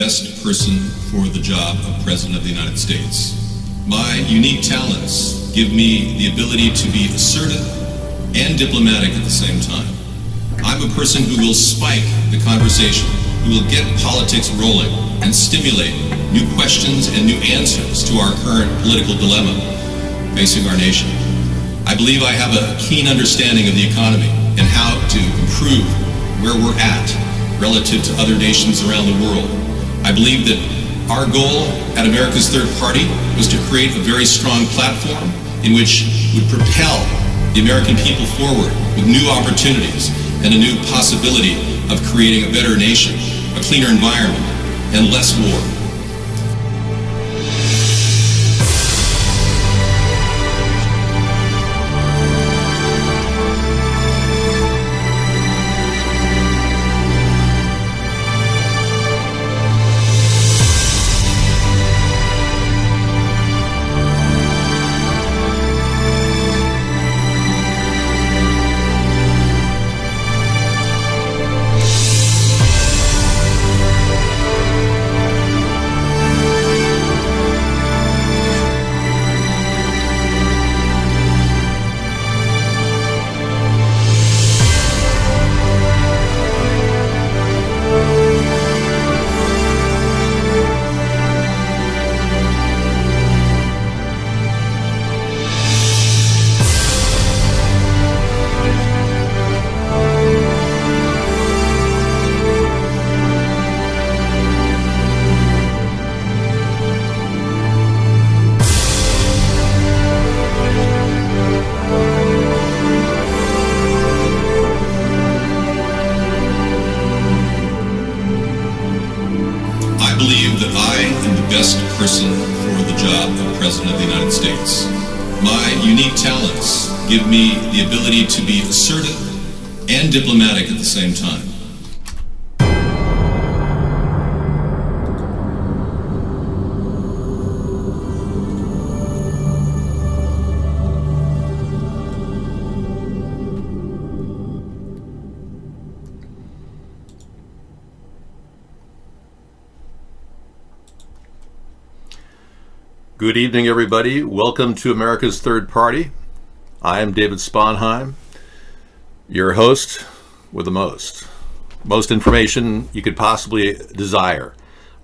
Best person for the job of President of the United States. My unique talents give me the ability to be assertive and diplomatic at the same time. I'm a person who will spike the conversation, who will get politics rolling and stimulate new questions and new answers to our current political dilemma facing our nation. I believe I have a keen understanding of the economy and how to improve where we're at relative to other nations around the world. I believe that our goal at America's Third Party was to create a very strong platform in which would propel the American people forward with new opportunities and a new possibility of creating a better nation, a cleaner environment, and less war. I believe that I am the best person for the job of President of the United States. My unique talents give me the ability to be assertive and diplomatic at the same time. Good evening, everybody. Welcome to America's Third Party. I am David Sponheim, your host with the most information you could possibly desire.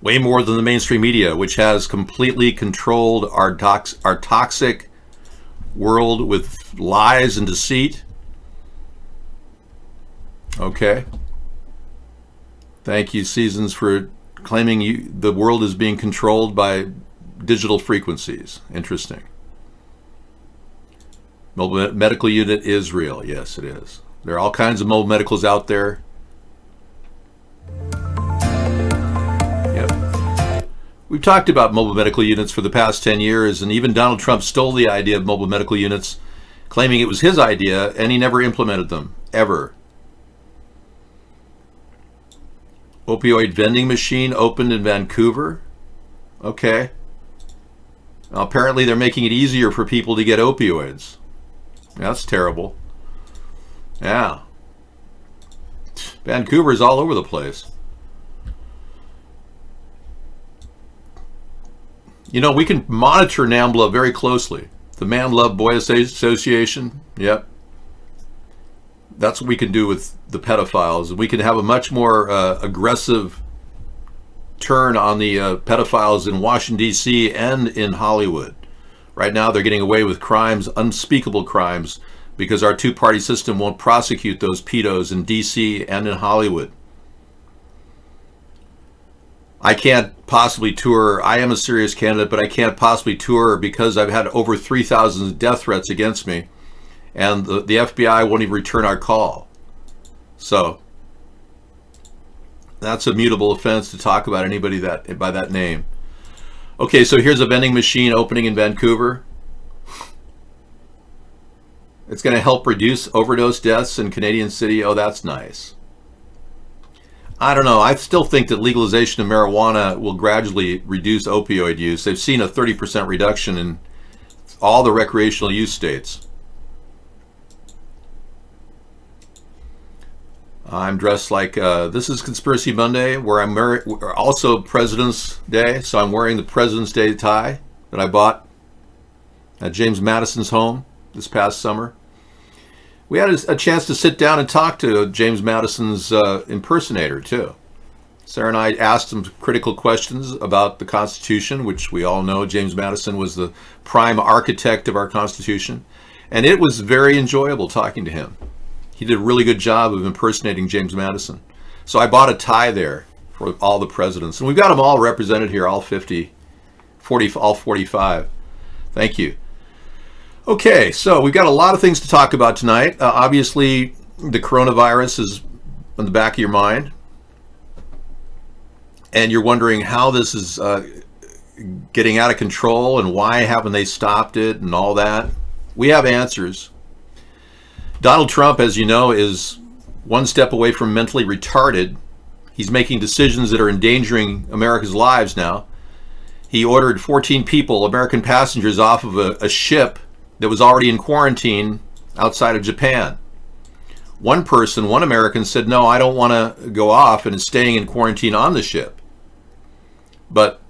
Way more than the mainstream media, which has completely controlled our toxic world with lies and deceit. Okay. Thank you, Seasons, for claiming the world is being controlled by digital frequencies. Interesting. Mobile medical unit is real. Yes, it is. There are all kinds of mobile medicals out there. Yep. We've talked about mobile medical units for the past 10 years, and even Donald Trump stole the idea of mobile medical units, claiming it was his idea, and he never implemented them, ever. Opioid vending machine opened in Vancouver. Okay. Now, apparently they're making it easier for people to get opioids. That's terrible. Yeah. Vancouver's all over the place. You know, we can monitor NAMBLA very closely. The Man Love Boy Association, yep. That's what we can do with the pedophiles. We can have a much more aggressive turn on the pedophiles in Washington, D.C. and in Hollywood. Right now they're getting away with crimes, unspeakable crimes, because our two-party system won't prosecute those pedos in D.C. and in Hollywood. I can't possibly tour. I am a serious candidate, but I can't possibly tour because I've had over 3,000 death threats against me, and the FBI won't even return our call. So that's a mutable offense to talk about anybody by that name. Okay, so here's a vending machine opening in Vancouver. It's going to help reduce overdose deaths in Canadian City. Oh, that's nice. I don't know. I still think that legalization of marijuana will gradually reduce opioid use. They've seen a 30% reduction in all the recreational use states. I'm dressed like this is Conspiracy Monday, where I'm also President's Day, so I'm wearing the President's Day tie that I bought at James Madison's home this past summer. We had a chance to sit down and talk to James Madison's impersonator, too. Sarah and I asked him critical questions about the Constitution, which we all know James Madison was the prime architect of our Constitution. And it was very enjoyable talking to him. He did a really good job of impersonating James Madison. So I bought a tie there for all the presidents. And we've got them all represented here, all 45. Thank you. Okay, so we've got a lot of things to talk about tonight. Obviously, the coronavirus is in the back of your mind. And you're wondering how this is getting out of control and why haven't they stopped it and all that. We have answers. Donald Trump, as you know, is one step away from mentally retarded. He's making decisions that are endangering America's lives now. He ordered 14 people, American passengers, off of a ship that was already in quarantine outside of Japan. One American said, no, I don't want to go off, and is staying in quarantine on the ship. But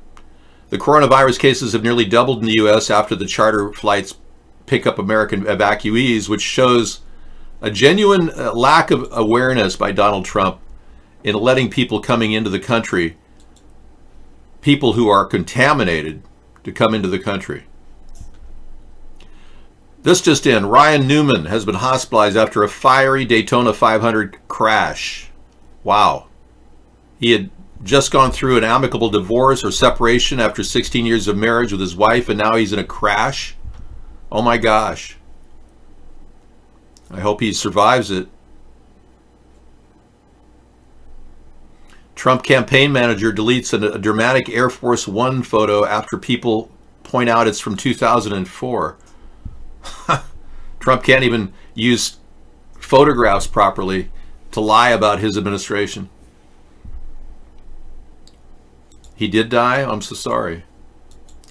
the coronavirus cases have nearly doubled in the U.S. after the charter flights pick up American evacuees, which shows a genuine lack of awareness by Donald Trump in letting people coming into the country, people who are contaminated, to come into the country. This just in, Ryan Newman has been hospitalized after a fiery Daytona 500 crash. Wow. He had just gone through an amicable divorce or separation after 16 years of marriage with his wife, and now he's in a crash. Oh my gosh. I hope he survives it. Trump campaign manager deletes a dramatic Air Force One photo after people point out it's from 2004. Trump can't even use photographs properly to lie about his administration. He did die? I'm so sorry.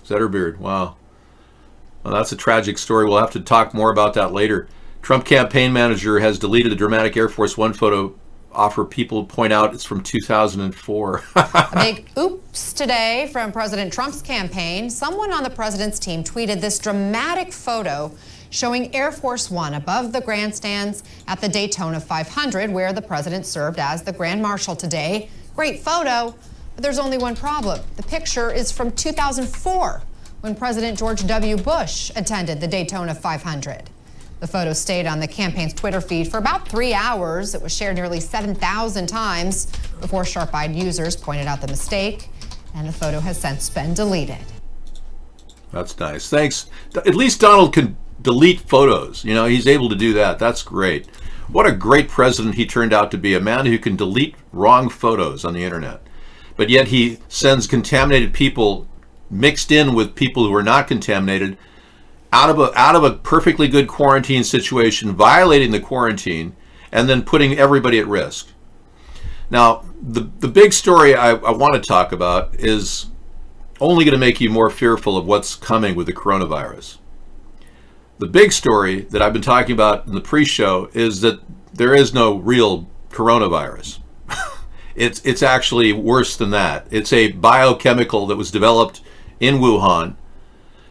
Zetterbeard, wow. Well, that's a tragic story. We'll have to talk more about that later. Trump campaign manager has deleted a dramatic Air Force One photo after people point out it's from 2004. A big oops today from President Trump's campaign. Someone on the president's team tweeted this dramatic photo showing Air Force One above the grandstands at the Daytona 500, where the president served as the Grand Marshal today. Great photo, but there's only one problem. The picture is from 2004, when President George W. Bush attended the Daytona 500. The photo stayed on the campaign's Twitter feed for about 3 hours. It was shared nearly 7,000 times before sharp-eyed users pointed out the mistake, and the photo has since been deleted. That's nice. Thanks. At least Donald can delete photos. You know, he's able to do that. That's great. What a great president he turned out to be, a man who can delete wrong photos on the internet. But yet he sends contaminated people mixed in with people who are not contaminated out of a perfectly good quarantine situation, violating the quarantine, and then putting everybody at risk. Now, the big story I want to talk about is only going to make you more fearful of what's coming with the coronavirus. The big story that I've been talking about in the pre-show is that there is no real coronavirus. It's actually worse than that. It's a biochemical that was developed in Wuhan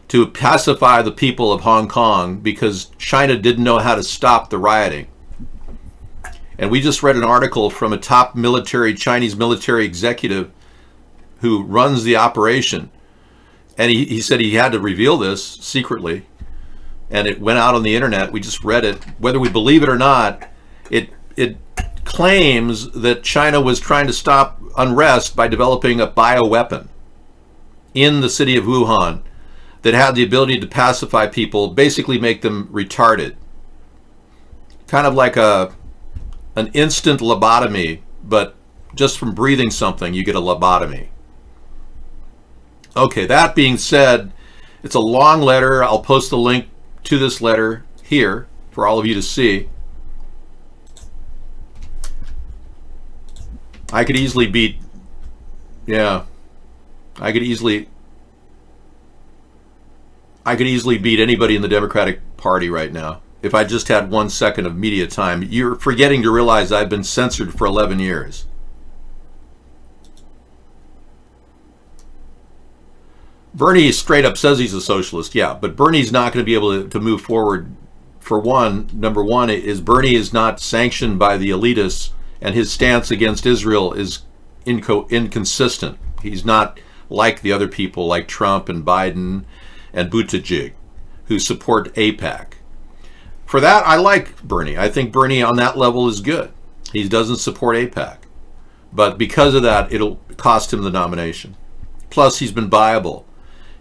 to pacify the people of Hong Kong because China didn't know how to stop the rioting. And we just read an article from a top Chinese military executive who runs the operation. And he said he had to reveal this secretly. And it went out on the internet. We just read it. Whether we believe it or not, it claims that China was trying to stop unrest by developing a bioweapon in the city of Wuhan that had the ability to pacify people, basically make them retarded. Kind of like an instant lobotomy, but just from breathing something, you get a lobotomy. Okay, that being said, it's a long letter. I'll post the link to this letter here for all of you to see. I could easily beat anybody in the Democratic Party right now if I just had 1 second of media time. You're forgetting to realize I've been censored for 11 years. Bernie straight up says he's a socialist, yeah, but Bernie's not going to be able to move forward. For one, number one is Bernie is not sanctioned by the elitists, and his stance against Israel is inconsistent. He's not like the other people like Trump and Biden and Buttigieg, who support AIPAC. For that, I like Bernie. I think Bernie on that level is good. He doesn't support AIPAC. But because of that, it'll cost him the nomination. Plus, he's been viable.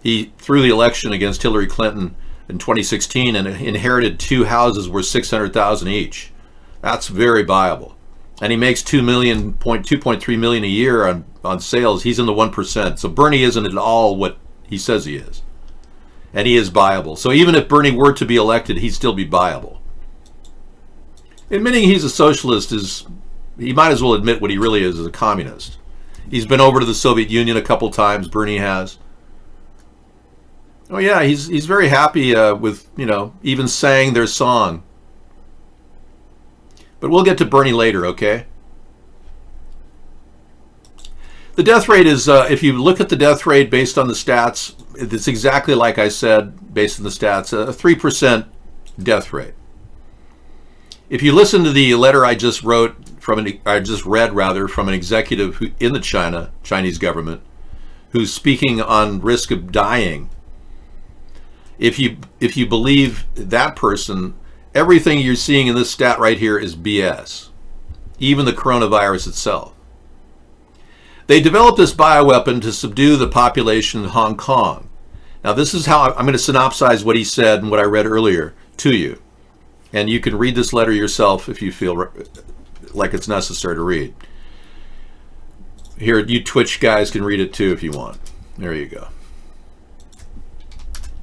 He threw the election against Hillary Clinton in 2016 and inherited 2 houses worth $600,000 each. That's very viable. And he makes $2.3 million a year on sales. He's in the 1%. So Bernie isn't at all what he says he is. And he is viable. So even if Bernie were to be elected, he'd still be viable. Admitting he's a socialist he might as well admit what he really is a communist. He's been over to the Soviet Union a couple times, Bernie has. Oh yeah, he's very happy with, even sang their song. But we'll get to Bernie later, okay? The death rate is, if you look at the death rate based on the stats, it's exactly like I said, based on the stats, a 3% death rate. If you listen to the letter I just read from an executive in the Chinese government, who's speaking on risk of dying, if you believe that person, everything you're seeing in this stat right here is BS. Even the coronavirus itself. They developed this bioweapon to subdue the population in Hong Kong. Now this is how I'm going to synopsize what he said and what I read earlier to you. And you can read this letter yourself if you feel like it's necessary to read. Here, you Twitch guys can read it too if you want. There you go.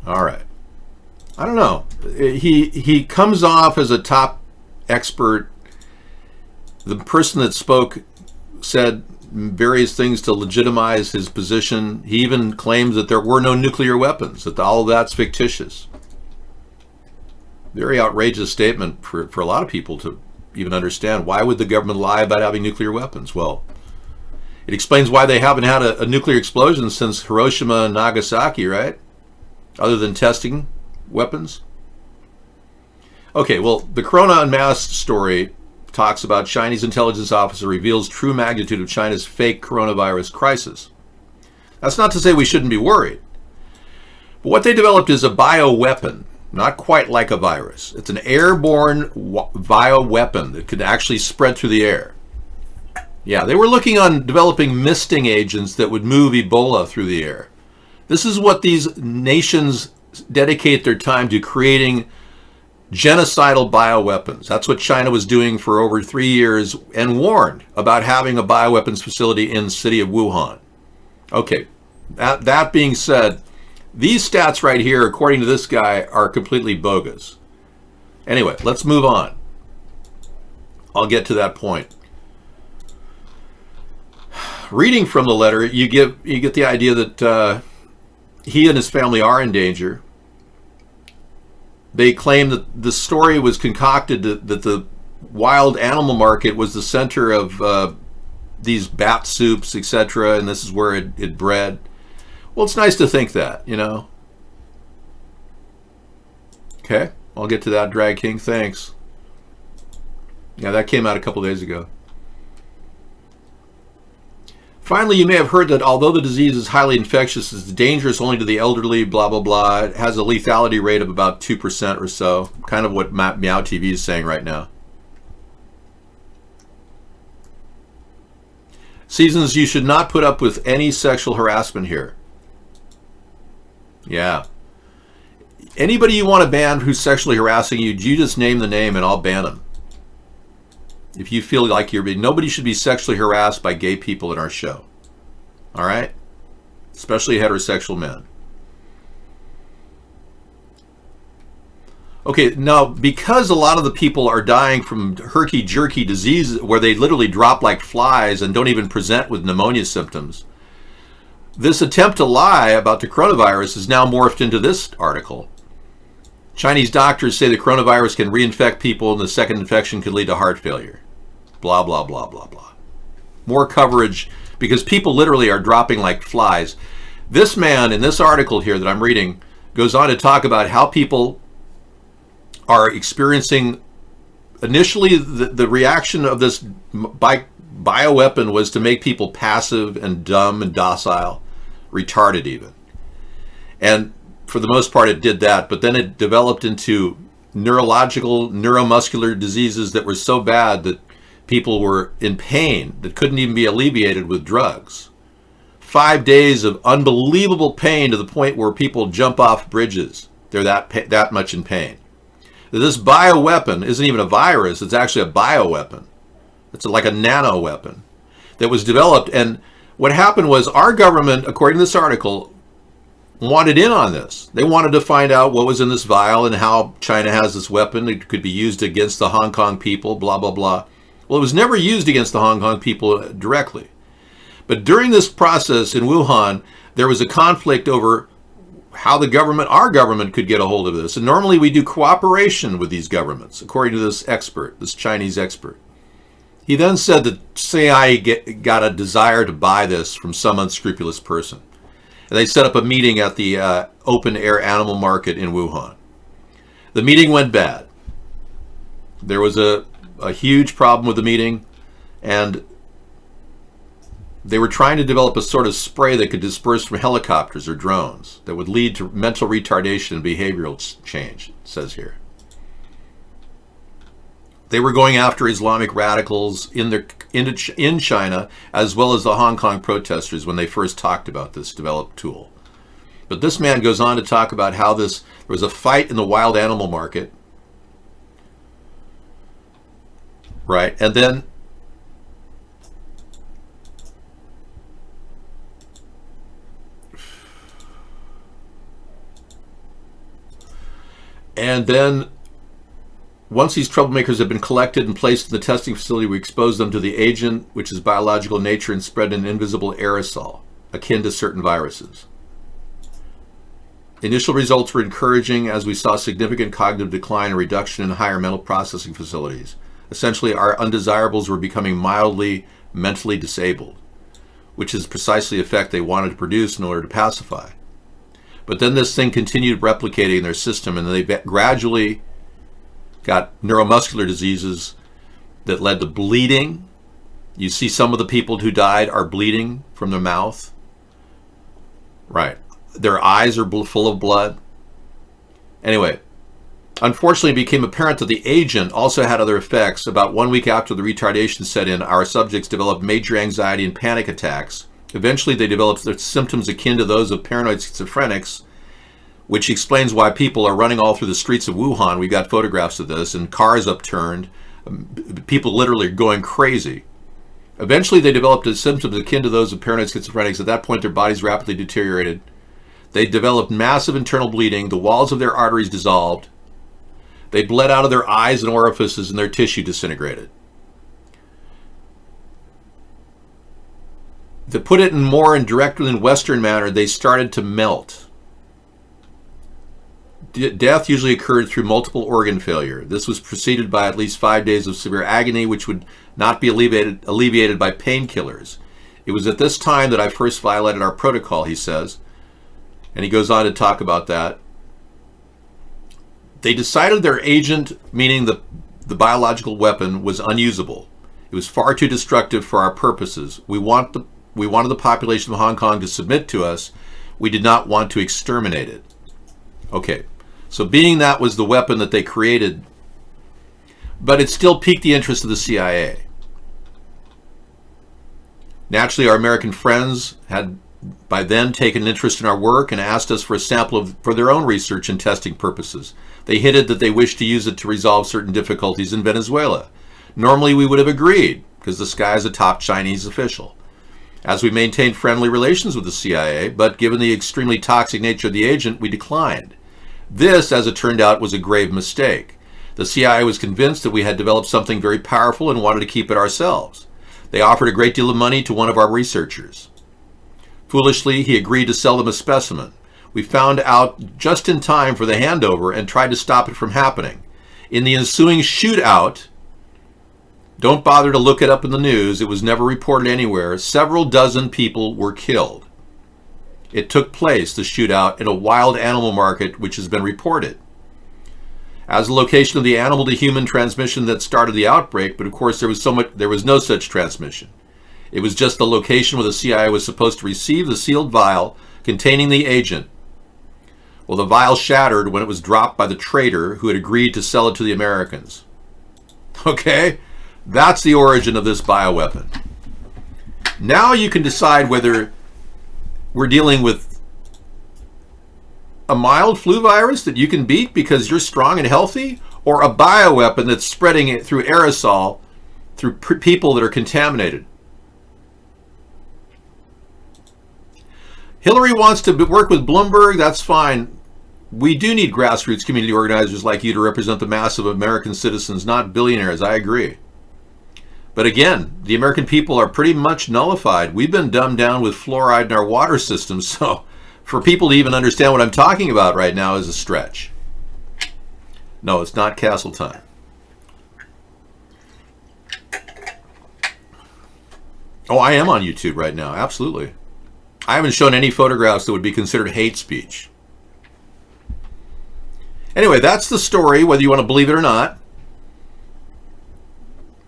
All right. I don't know. He comes off as a top expert. The person that spoke said various things to legitimize his position. He even claims that there were no nuclear weapons, that all of that's fictitious. Very outrageous statement for a lot of people to even understand. Why would the government lie about having nuclear weapons? Well, it explains why they haven't had a nuclear explosion since Hiroshima and Nagasaki, right? Other than testing weapons. Okay, well, the Corona Unmasked story talks about Chinese intelligence officer reveals true magnitude of China's fake coronavirus crisis. That's not to say we shouldn't be worried. But what they developed is a bioweapon, not quite like a virus. It's an airborne bioweapon that could actually spread through the air. Yeah, they were looking on developing misting agents that would move Ebola through the air. This is what these nations dedicate their time to, creating genocidal bioweapons. That's what China was doing for over 3 years and warned about having a bioweapons facility in the city of Wuhan. Okay, that being said, these stats right here, according to this guy, are completely bogus. Anyway, let's move on. I'll get to that point. Reading from the letter, you get the idea that he and his family are in danger. They claim that the story was concocted that the wild animal market was the center of these bat soups, etc., and this is where it bred. Well, it's nice to think that, Okay, I'll get to that, Drag King. Thanks. Yeah, that came out a couple days ago. Finally, you may have heard that although the disease is highly infectious, it's dangerous only to the elderly, blah, blah, blah. It has a lethality rate of about 2% or so, kind of what Meow TV is saying right now. Seasons, you should not put up with any sexual harassment here. Yeah. Anybody you want to ban who's sexually harassing you, you just name the name and I'll ban them. If you feel like nobody should be sexually harassed by gay people in our show. All right? Especially heterosexual men. Okay, now, because a lot of the people are dying from herky-jerky disease where they literally drop like flies and don't even present with pneumonia symptoms, this attempt to lie about the coronavirus is now morphed into this article. Chinese doctors say the coronavirus can reinfect people and the second infection could lead to heart failure. Blah, blah, blah, blah, blah. More coverage because people literally are dropping like flies. This man in this article here that I'm reading goes on to talk about how people are experiencing. Initially, the reaction of this bioweapon was to make people passive and dumb and docile, retarded even. And for the most part, it did that. But then it developed into neuromuscular diseases that were so bad that people were in pain that couldn't even be alleviated with drugs. 5 days of unbelievable pain to the point where people jump off bridges. They're that much in pain. This bioweapon isn't even a virus. It's actually a bioweapon. It's like a nano weapon that was developed. And what happened was our government, according to this article, wanted in on this. They wanted to find out what was in this vial and how China has this weapon. It could be used against the Hong Kong people, blah, blah, blah. Well, it was never used against the Hong Kong people directly. But during this process in Wuhan, there was a conflict over how the government, our government, could get a hold of this. And normally we do cooperation with these governments, according to this expert, this Chinese expert. He then said that CIA got a desire to buy this from some unscrupulous person. And they set up a meeting at the open-air animal market in Wuhan. The meeting went bad. There was a huge problem with the meeting, and they were trying to develop a sort of spray that could disperse from helicopters or drones that would lead to mental retardation and behavioral change, it says here. They were going after Islamic radicals in China, as well as the Hong Kong protesters when they first talked about this developed tool. But this man goes on to talk about how there was a fight in the wild animal market, right? And then once these troublemakers have been collected and placed in the testing facility, we expose them to the agent, which is biological in nature and spread in an invisible aerosol, akin to certain viruses. Initial results were encouraging as we saw significant cognitive decline and reduction in higher mental processing facilities. Essentially, our undesirables were becoming mildly mentally disabled, which is precisely the effect they wanted to produce in order to pacify. But then this thing continued replicating in their system, and they gradually got neuromuscular diseases that led to bleeding. You see some of the people who died are bleeding from their mouth. Right. Their eyes are full of blood. Anyway, unfortunately, it became apparent that the agent also had other effects. About 1 week after the retardation set in, our subjects developed major anxiety and panic attacks. Eventually, they developed symptoms akin to those of paranoid schizophrenics, which explains why people are running all through the streets of Wuhan. We got photographs of this, and cars upturned. People literally going crazy. Eventually, they developed symptoms akin to those of paranoid schizophrenics. At that point, their bodies rapidly deteriorated. They developed massive internal bleeding. The walls of their arteries dissolved. They bled out of their eyes and orifices, and their tissue disintegrated. To put it in more indirect and Western manner, they started to melt. Death usually occurred through multiple organ failure. This was preceded by at least 5 days of severe agony, which would not be alleviated by painkillers. It was at this time that I first violated our protocol, he says. And he goes on to talk about that. They decided their agent, meaning the biological weapon, was unusable. It was far too destructive for our purposes. We wanted the population of Hong Kong to submit to us. We did not want to exterminate it. Okay. So being that was the weapon that they created, but it still piqued the interest of the CIA. Naturally, our American friends had by then taken an interest in our work and asked us for a sample for their own research and testing purposes. They hinted that they wished to use it to resolve certain difficulties in Venezuela. Normally, we would have agreed, because this guy is a top Chinese official, as we maintained friendly relations with the CIA, but given the extremely toxic nature of the agent, we declined. This, as it turned out, was a grave mistake. The CIA was convinced that we had developed something very powerful and wanted to keep it ourselves. They offered a great deal of money to one of our researchers. Foolishly, he agreed to sell them a specimen. We found out just in time for the handover and tried to stop it from happening. In the ensuing shootout, don't bother to look it up in the news, it was never reported anywhere, several dozen people were killed. It took place, the shootout, in a wild animal market, which has been reported. As the location of the animal to human transmission that started the outbreak, but of course there was no such transmission. It was just the location where the CIA was supposed to receive the sealed vial containing the agent. Well, the vial shattered when it was dropped by the traitor who had agreed to sell it to the Americans. Okay? That's the origin of this bioweapon. Now you can decide whether we're dealing with a mild flu virus that you can beat because you're strong and healthy, or a bioweapon that's spreading it through aerosol through people that are contaminated. Hillary wants to work with Bloomberg. That's fine. We do need grassroots community organizers like you to represent the mass of American citizens, not billionaires. I agree. But again, the American people are pretty much nullified. We've been dumbed down with fluoride in our water system, so for people to even understand what I'm talking about right now is a stretch. No, it's not castle time. Oh, I am on YouTube right now, absolutely. I haven't shown any photographs that would be considered hate speech. Anyway, that's the story, whether you want to believe it or not.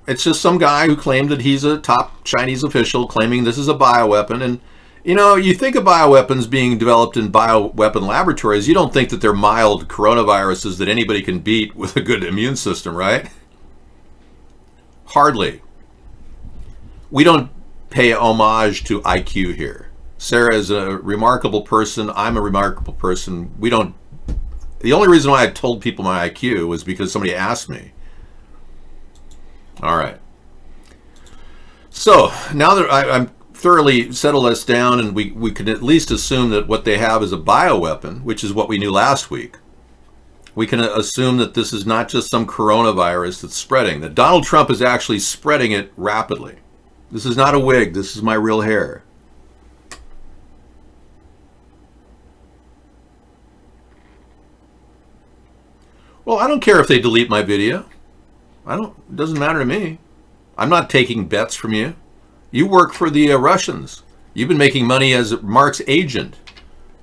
It's just some guy who claimed that he's a top Chinese official claiming this is a bioweapon. And, you know, you think of bioweapons being developed in bioweapon laboratories, you don't think that they're mild coronaviruses that anybody can beat with a good immune system, right? Hardly. We don't pay homage to IQ here. Sarah is a remarkable person. I'm a remarkable person. The only reason why I told people my IQ was because somebody asked me. All right. So now that I'm thoroughly settled us down and we can at least assume that what they have is a bioweapon, which is what we knew last week. We can assume that this is not just some coronavirus that's spreading, that Donald Trump is actually spreading it rapidly. This is not a wig. This is my real hair. Well, I don't care if they delete my video. It doesn't matter to me. I'm not taking bets from you. You work for the Russians. You've been making money as Mark's agent.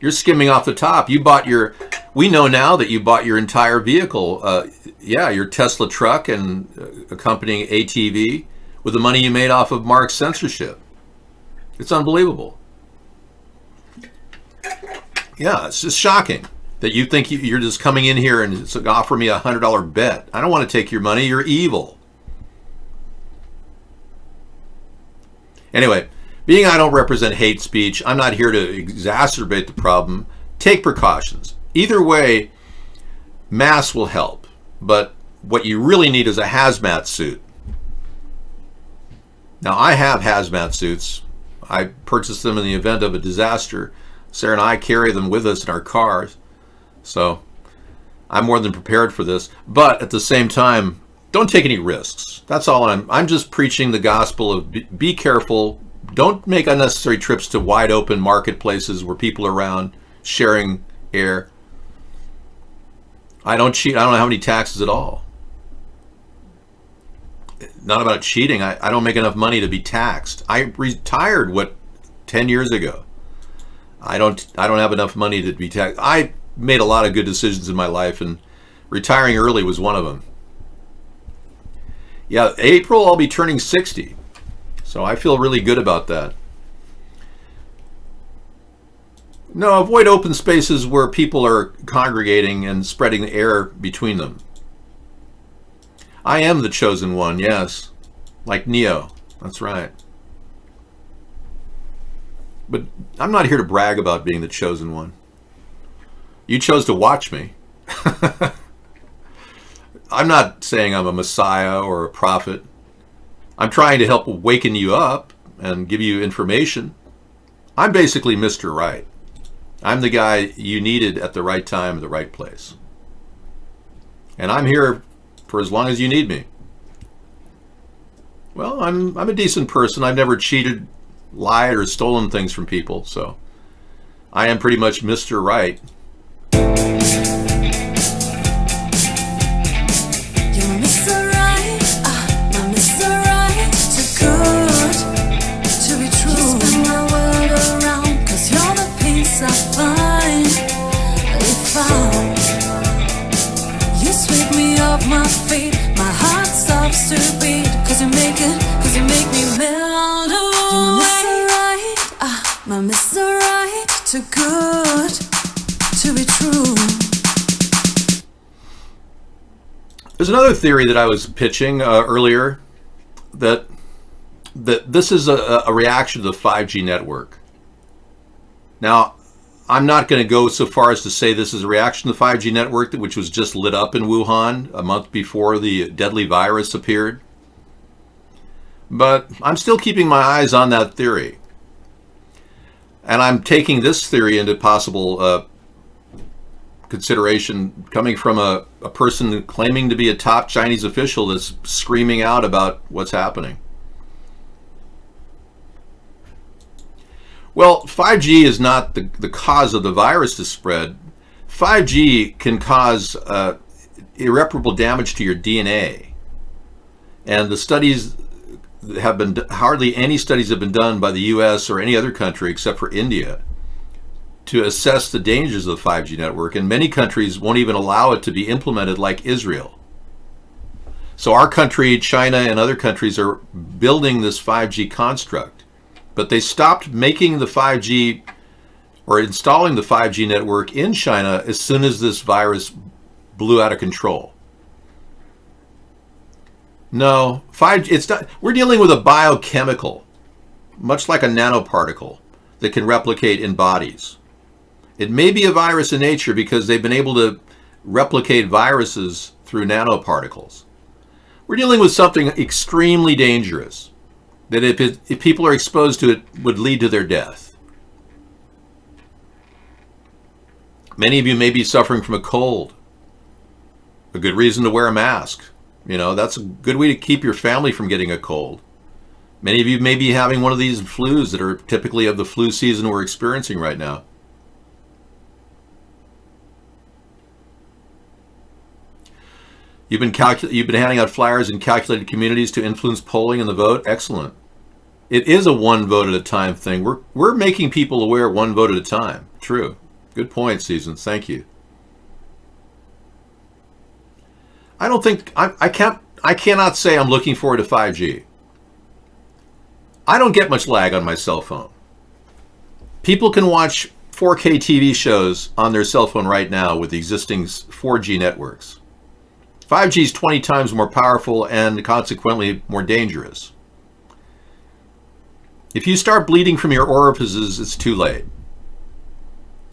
You're skimming off the top. We know now that you bought your entire vehicle, your Tesla truck and accompanying ATV with the money you made off of Mark's censorship. It's unbelievable. Yeah, it's just shocking that you think you're just coming in here and offer me $100 bet. I don't want to take your money. You're evil. Anyway, being I don't represent hate speech, I'm not here to exacerbate the problem. Take precautions. Either way, masks will help. But what you really need is a hazmat suit. Now, I have hazmat suits. I purchased them in the event of a disaster. Sarah and I carry them with us in our cars. So I'm more than prepared for this. But at the same time, don't take any risks. That's all I'm just preaching the gospel of be careful. Don't make unnecessary trips to wide open marketplaces where people are around sharing air. I don't cheat. I don't have any taxes at all. Not about cheating. I don't make enough money to be taxed. I retired 10 years ago. I don't have enough money to be taxed. I made a lot of good decisions in my life, and retiring early was one of them. Yeah, April I'll be turning 60. So I feel really good about that. No, avoid open spaces where people are congregating and spreading the air between them. I am the chosen one, yes. Like Neo. That's right. But I'm not here to brag about being the chosen one. You chose to watch me. I'm not saying I'm a messiah or a prophet. I'm trying to help waken you up and give you information. I'm basically Mr. Right. I'm the guy you needed at the right time, at the right place. And I'm here for as long as you need me. Well, I'm a decent person. I've never cheated, lied, or stolen things from people, so I am pretty much Mr. Right. You're Mr. Right, my Mr. Right, too good to be true. You spin my world around, 'cause you're the peace I finally found. You sweep me off my feet, my heart stops to beat, 'cause you make me melt away. You're Mr. Right, my Mr. Right, too good to be true. There's another theory that I was pitching earlier, that this is a reaction to the 5G network. Now, I'm not going to go so far as to say this is a reaction to the 5G network, which was just lit up in Wuhan a month before the deadly virus appeared. But I'm still keeping my eyes on that theory. And I'm taking this theory into possible consideration coming from a person claiming to be a top Chinese official that's screaming out about what's happening. Well, 5G is not the cause of the virus to spread. 5G can cause irreparable damage to your DNA. And the studies have been, hardly any studies have been done by the US or any other country except for India to assess the dangers of the 5G network. And many countries won't even allow it to be implemented, like Israel. So our country, China, and other countries are building this 5G construct. But they stopped making the 5G or installing the 5G network in China as soon as this virus blew out of control. No, 5G, it's not. We're dealing with a biochemical, much like a nanoparticle, that can replicate in bodies. It may be a virus in nature because they've been able to replicate viruses through nanoparticles. We're dealing with something extremely dangerous, that if people are exposed to it, would lead to their death. Many of you may be suffering from a cold. A good reason to wear a mask. You know, that's a good way to keep your family from getting a cold. Many of you may be having one of these flus that are typically of the flu season we're experiencing right now. You've been handing out flyers in calculated communities to influence polling and the vote. Excellent. It is a one vote at a time thing. We're making people aware one vote at a time. True. Good point, Seasons. Thank you. I don't think I cannot say I'm looking forward to 5G. I don't get much lag on my cell phone. People can watch 4K TV shows on their cell phone right now with the existing 4G networks. 5G is 20 times more powerful and consequently more dangerous. If you start bleeding from your orifices, it's too late.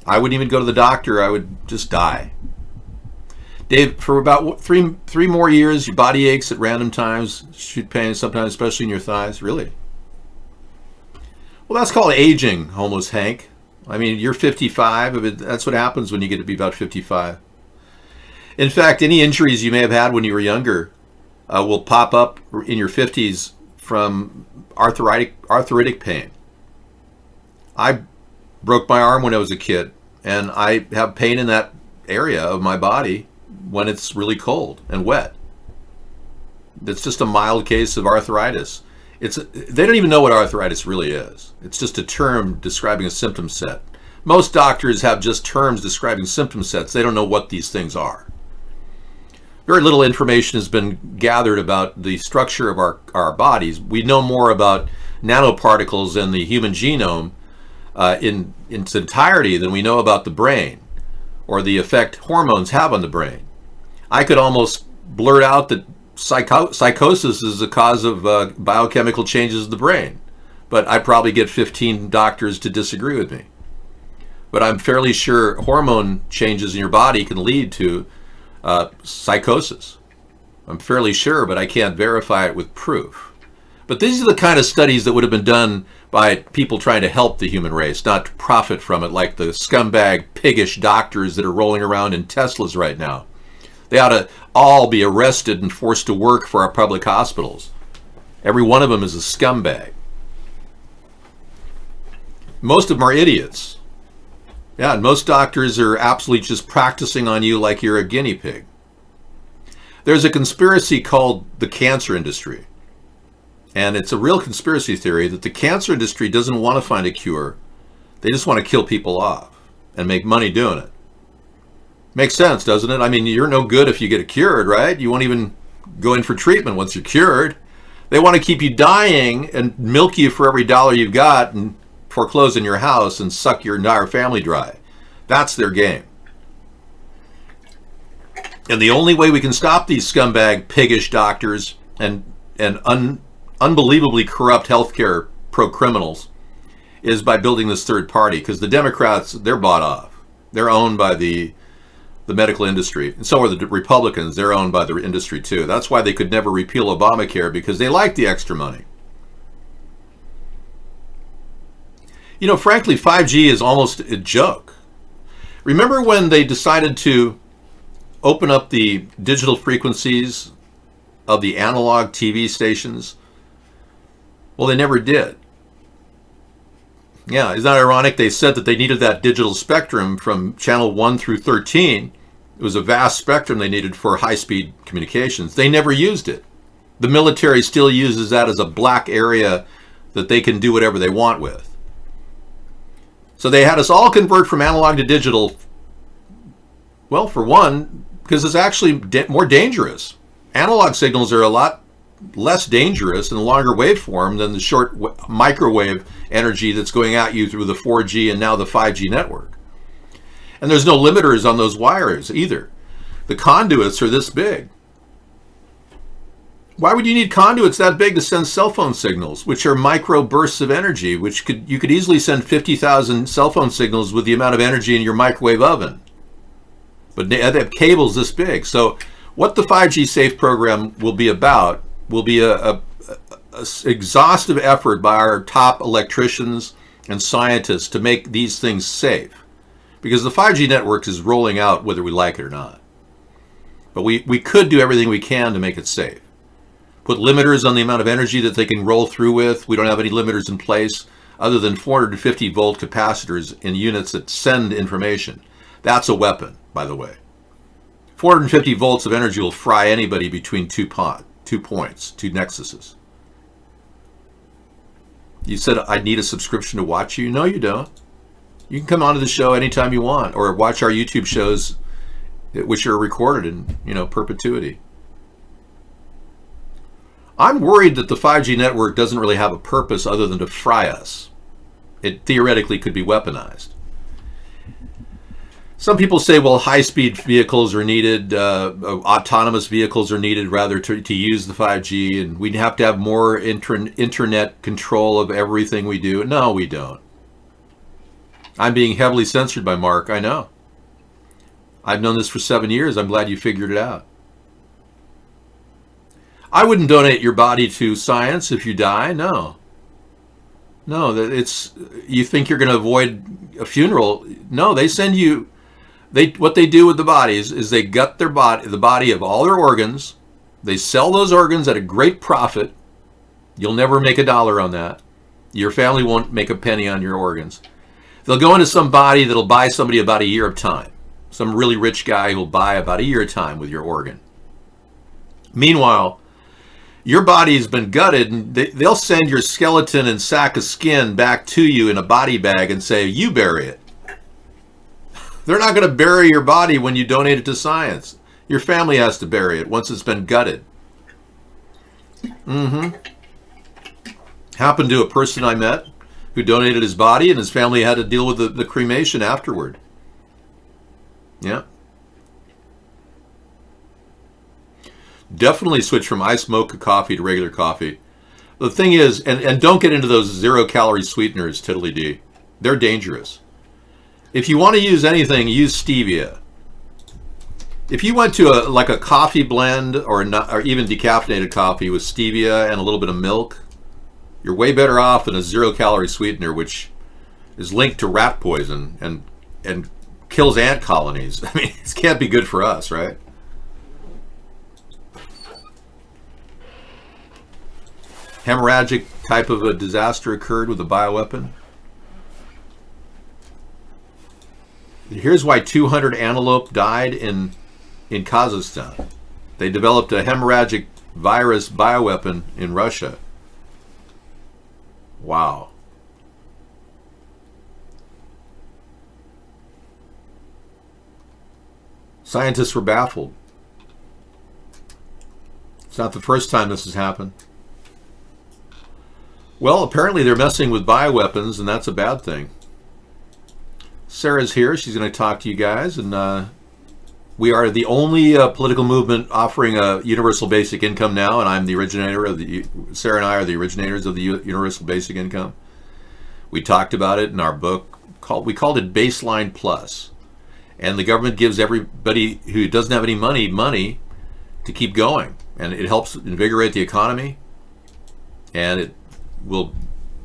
I wouldn't even go to the doctor. I would just die. Dave, for about three more years, your body aches at random times, shoot pain sometimes, especially in your thighs. Really? Well, that's called aging, Homeless Hank. I mean, you're 55. That's what happens when you get to be about 55. In fact, any injuries you may have had when you were younger will pop up in your 50s from arthritic pain. I broke my arm when I was a kid, and I have pain in that area of my body when it's really cold and wet. It's just a mild case of arthritis. They don't even know what arthritis really is. It's just a term describing a symptom set. Most doctors have just terms describing symptom sets. They don't know what these things are. Very little information has been gathered about the structure of our bodies. We know more about nanoparticles in the human genome in its entirety than we know about the brain or the effect hormones have on the brain. I could almost blurt out that psychosis is the cause of biochemical changes in the brain, but I'd probably get 15 doctors to disagree with me. But I'm fairly sure hormone changes in your body can lead to psychosis. I'm fairly sure, but I can't verify it with proof. But these are the kind of studies that would have been done by people trying to help the human race, not to profit from it, like the scumbag, piggish doctors that are rolling around in Teslas right now. They ought to all be arrested and forced to work for our public hospitals. Every one of them is a scumbag. Most of them are idiots. Yeah, and most doctors are absolutely just practicing on you like you're a guinea pig. There's a conspiracy called the cancer industry. And it's a real conspiracy theory that the cancer industry doesn't want to find a cure. They just want to kill people off and make money doing it. Makes sense, doesn't it? I mean, you're no good if you get cured, right? You won't even go in for treatment once you're cured. They want to keep you dying and milk you for every dollar you've got and foreclose in your house and suck your entire family dry. That's their game. And the only way we can stop these scumbag, piggish doctors and unbelievably corrupt healthcare pro-criminals is by building this third party, because the Democrats, they're bought off. They're owned by the medical industry. And so are the Republicans. They're owned by the industry too. That's why they could never repeal Obamacare, because they like the extra money. You know, frankly, 5G is almost a joke. Remember when they decided to open up the digital frequencies of the analog TV stations? Well, they never did. Yeah, isn't that ironic? They said that they needed that digital spectrum from channel 1 through 13. It was a vast spectrum they needed for high-speed communications. They never used it. The military still uses that as a black area that they can do whatever they want with. So they had us all convert from analog to digital. Well, for one, because it's actually more dangerous. Analog signals are a lot less dangerous in the longer waveform than the short microwave energy that's going at you through the 4G and now the 5G network. And there's no limiters on those wires either. The conduits are this big. Why would you need conduits that big to send cell phone signals, which are micro bursts of energy, which you could easily send 50,000 cell phone signals with the amount of energy in your microwave oven? But they have cables this big. So what the 5G Safe program will be about will be a exhaustive effort by our top electricians and scientists to make these things safe. Because the 5G network is rolling out whether we like it or not. But we could do everything we can to make it safe. Put limiters on the amount of energy that they can roll through with. We don't have any limiters in place other than 450 volt capacitors in units that send information. That's a weapon, by the way. 450 volts of energy will fry anybody between 2 points, 2 nexuses. You said I need a subscription to watch you? No, you don't. You can come onto the show anytime you want, or watch our YouTube shows, which are recorded in perpetuity. I'm worried that the 5G network doesn't really have a purpose other than to fry us. It theoretically could be weaponized. Some people say, well, high-speed vehicles are needed, autonomous vehicles are needed, rather, to use the 5G, and we'd have to have more internet control of everything we do. No, we don't. I'm being heavily censored by Mark, I know. I've known this for 7 years. I'm glad you figured it out. I wouldn't donate your body to science if you die. No. No, you think you're going to avoid a funeral. No, they send you, what they do with the bodies is they gut the body of all their organs. They sell those organs at a great profit. You'll never make $1 on that. Your family won't make a penny on your organs. They'll go into some body that'll buy somebody about a year of time. Some really rich guy who'll buy about a year of time with your organ. Meanwhile, your body's been gutted, and they'll send your skeleton and sack of skin back to you in a body bag and say, you bury it. They're not going to bury your body when you donate it to science. Your family has to bury it once it's been gutted. Happened to a person I met who donated his body, and his family had to deal with the cremation afterward. Yeah. Definitely switch from iced mocha coffee to regular coffee. The thing is, and don't get into those 0-calorie sweeteners, tiddly-dee. They're dangerous. If you want to use anything, use stevia. If you went to a coffee blend or even decaffeinated coffee with stevia and a little bit of milk, you're way better off than a 0-calorie sweetener, which is linked to rat poison and kills ant colonies. I mean, it can't be good for us, right? Hemorrhagic type of a disaster occurred with a bioweapon. Here's why 200 antelope died in Kazakhstan. They developed a hemorrhagic virus bioweapon in Russia. Wow. Scientists were baffled. It's not the first time this has happened. Well, apparently they're messing with bioweapons, and that's a bad thing. Sarah's here. She's going to talk to you guys, and we are the only political movement offering a universal basic income now, and I'm the originator of Sarah and I are the originators of the universal basic income. We talked about it in our book. We called it Baseline Plus. And the government gives everybody who doesn't have any money to keep going. And it helps invigorate the economy. And it will,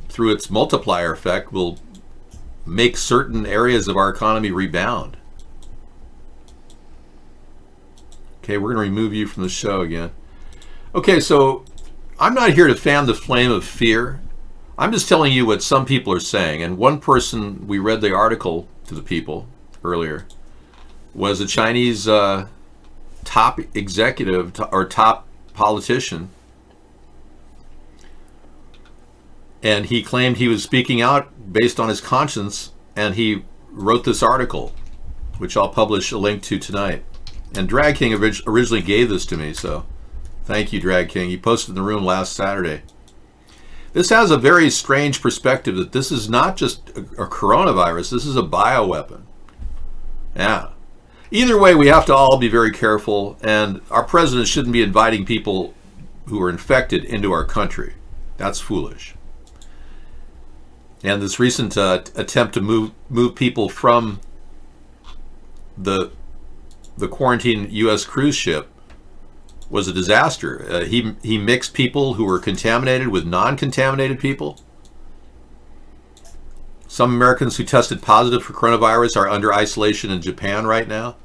through its multiplier effect, will make certain areas of our economy rebound. Okay, we're going to remove you from the show again. Okay, so I'm not here to fan the flame of fear. I'm just telling you what some people are saying. And one person, we read the article to the people earlier, was a Chinese top executive or top politician. And he claimed he was speaking out based on his conscience, and he wrote this article, which I'll publish a link to tonight. And Drag King originally gave this to me, so thank you, Drag King. He posted in the room last Saturday. This has a very strange perspective that this is not just a coronavirus, this is a bioweapon. Yeah. Either way, we have to all be very careful, and our president shouldn't be inviting people who are infected into our country. That's foolish. And this recent attempt to move people from the quarantine U.S. cruise ship was a disaster. He mixed people who were contaminated with non-contaminated people. Some Americans who tested positive for coronavirus are under isolation in Japan right now.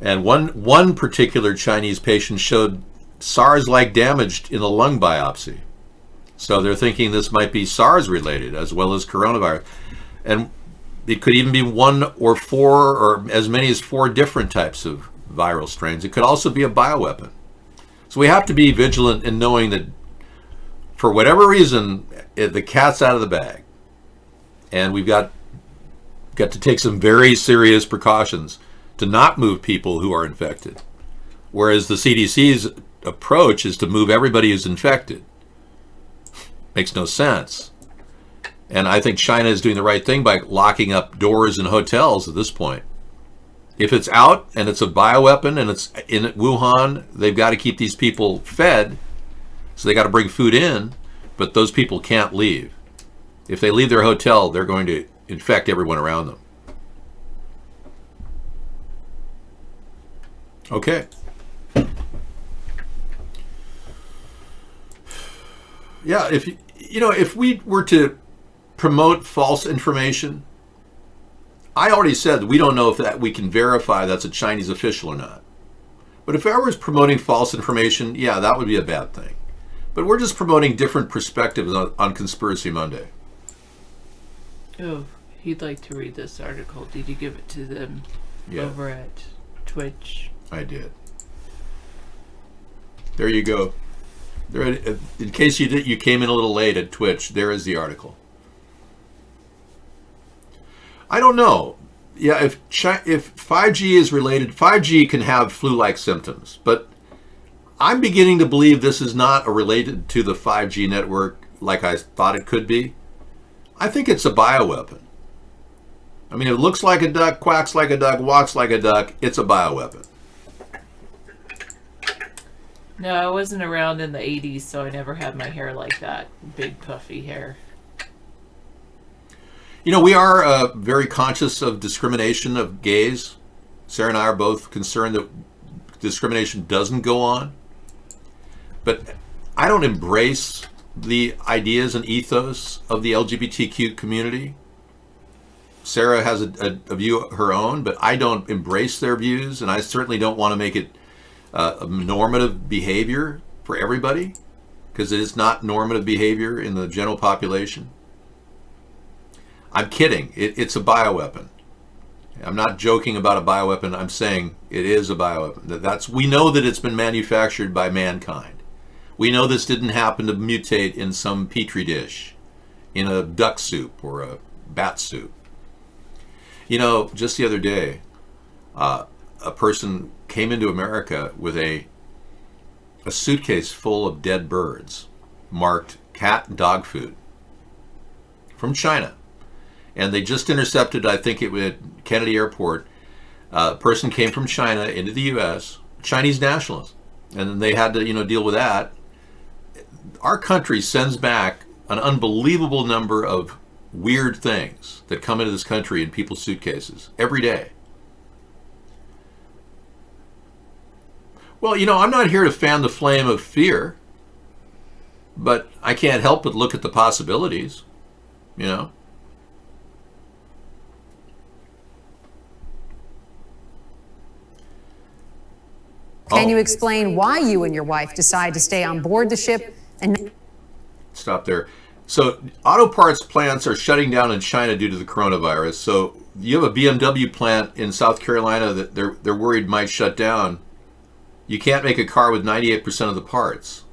And one particular Chinese patient showed SARS-like damage in a lung biopsy. So they're thinking this might be SARS related as well as coronavirus. And it could even be one or four or as many as 4 different types of viral strains. It could also be a bioweapon. So we have to be vigilant in knowing that for whatever reason, the cat's out of the bag. And we've got to take some very serious precautions to not move people who are infected. Whereas the CDC's approach is to move everybody who's infected. Makes no sense. And I think China is doing the right thing by locking up doors in hotels at this point. If it's out and it's a bioweapon and it's in Wuhan, they've got to keep these people fed. So they got to bring food in, but those people can't leave. If they leave their hotel, they're going to infect everyone around them. Okay. Yeah, if we were to promote false information, I already said that we don't know if that we can verify that's a Chinese official or not. But if I was promoting false information, yeah, that would be a bad thing. But we're just promoting different perspectives on Conspiracy Monday. Oh, he'd like to read this article. Did you give it to them over at Twitch? I did. There you go. There, in case you came in a little late at Twitch, there is the article. I don't know. Yeah, if 5G is related, 5G can have flu-like symptoms, but I'm beginning to believe this is not related to the 5G network like I thought it could be. I think it's a bioweapon. I mean, it looks like a duck, quacks like a duck, walks like a duck. It's a bioweapon. No, I wasn't around in the 80s, so I never had my hair like that. Big puffy hair. You know, we are very conscious of discrimination of gays. Sarah and I are both concerned that discrimination doesn't go on. But I don't embrace the ideas and ethos of the LGBTQ community. Sarah has a view of her own, but I don't embrace their views, and I certainly don't want to make it a normative behavior for everybody, because it is not normative behavior in the general population? I'm kidding. It's a bioweapon. I'm not joking about a bioweapon. I'm saying it is a bioweapon. We know that it's been manufactured by mankind. We know this didn't happen to mutate in some petri dish, in a duck soup or a bat soup. You know, just the other day, a person came into America with a suitcase full of dead birds, marked cat and dog food, from China. And they just intercepted, I think it was at Kennedy Airport, a person came from China into the U.S., Chinese nationalists, and then they had to, deal with that. Our country sends back an unbelievable number of weird things that come into this country in people's suitcases every day. Well, I'm not here to fan the flame of fear, but I can't help but look at the possibilities, Can you explain why you and your wife decide to stay on board the ship and... Stop there. So auto parts plants are shutting down in China due to the coronavirus. So you have a BMW plant in South Carolina that they're worried might shut down. You can't make a car with 98% of the parts.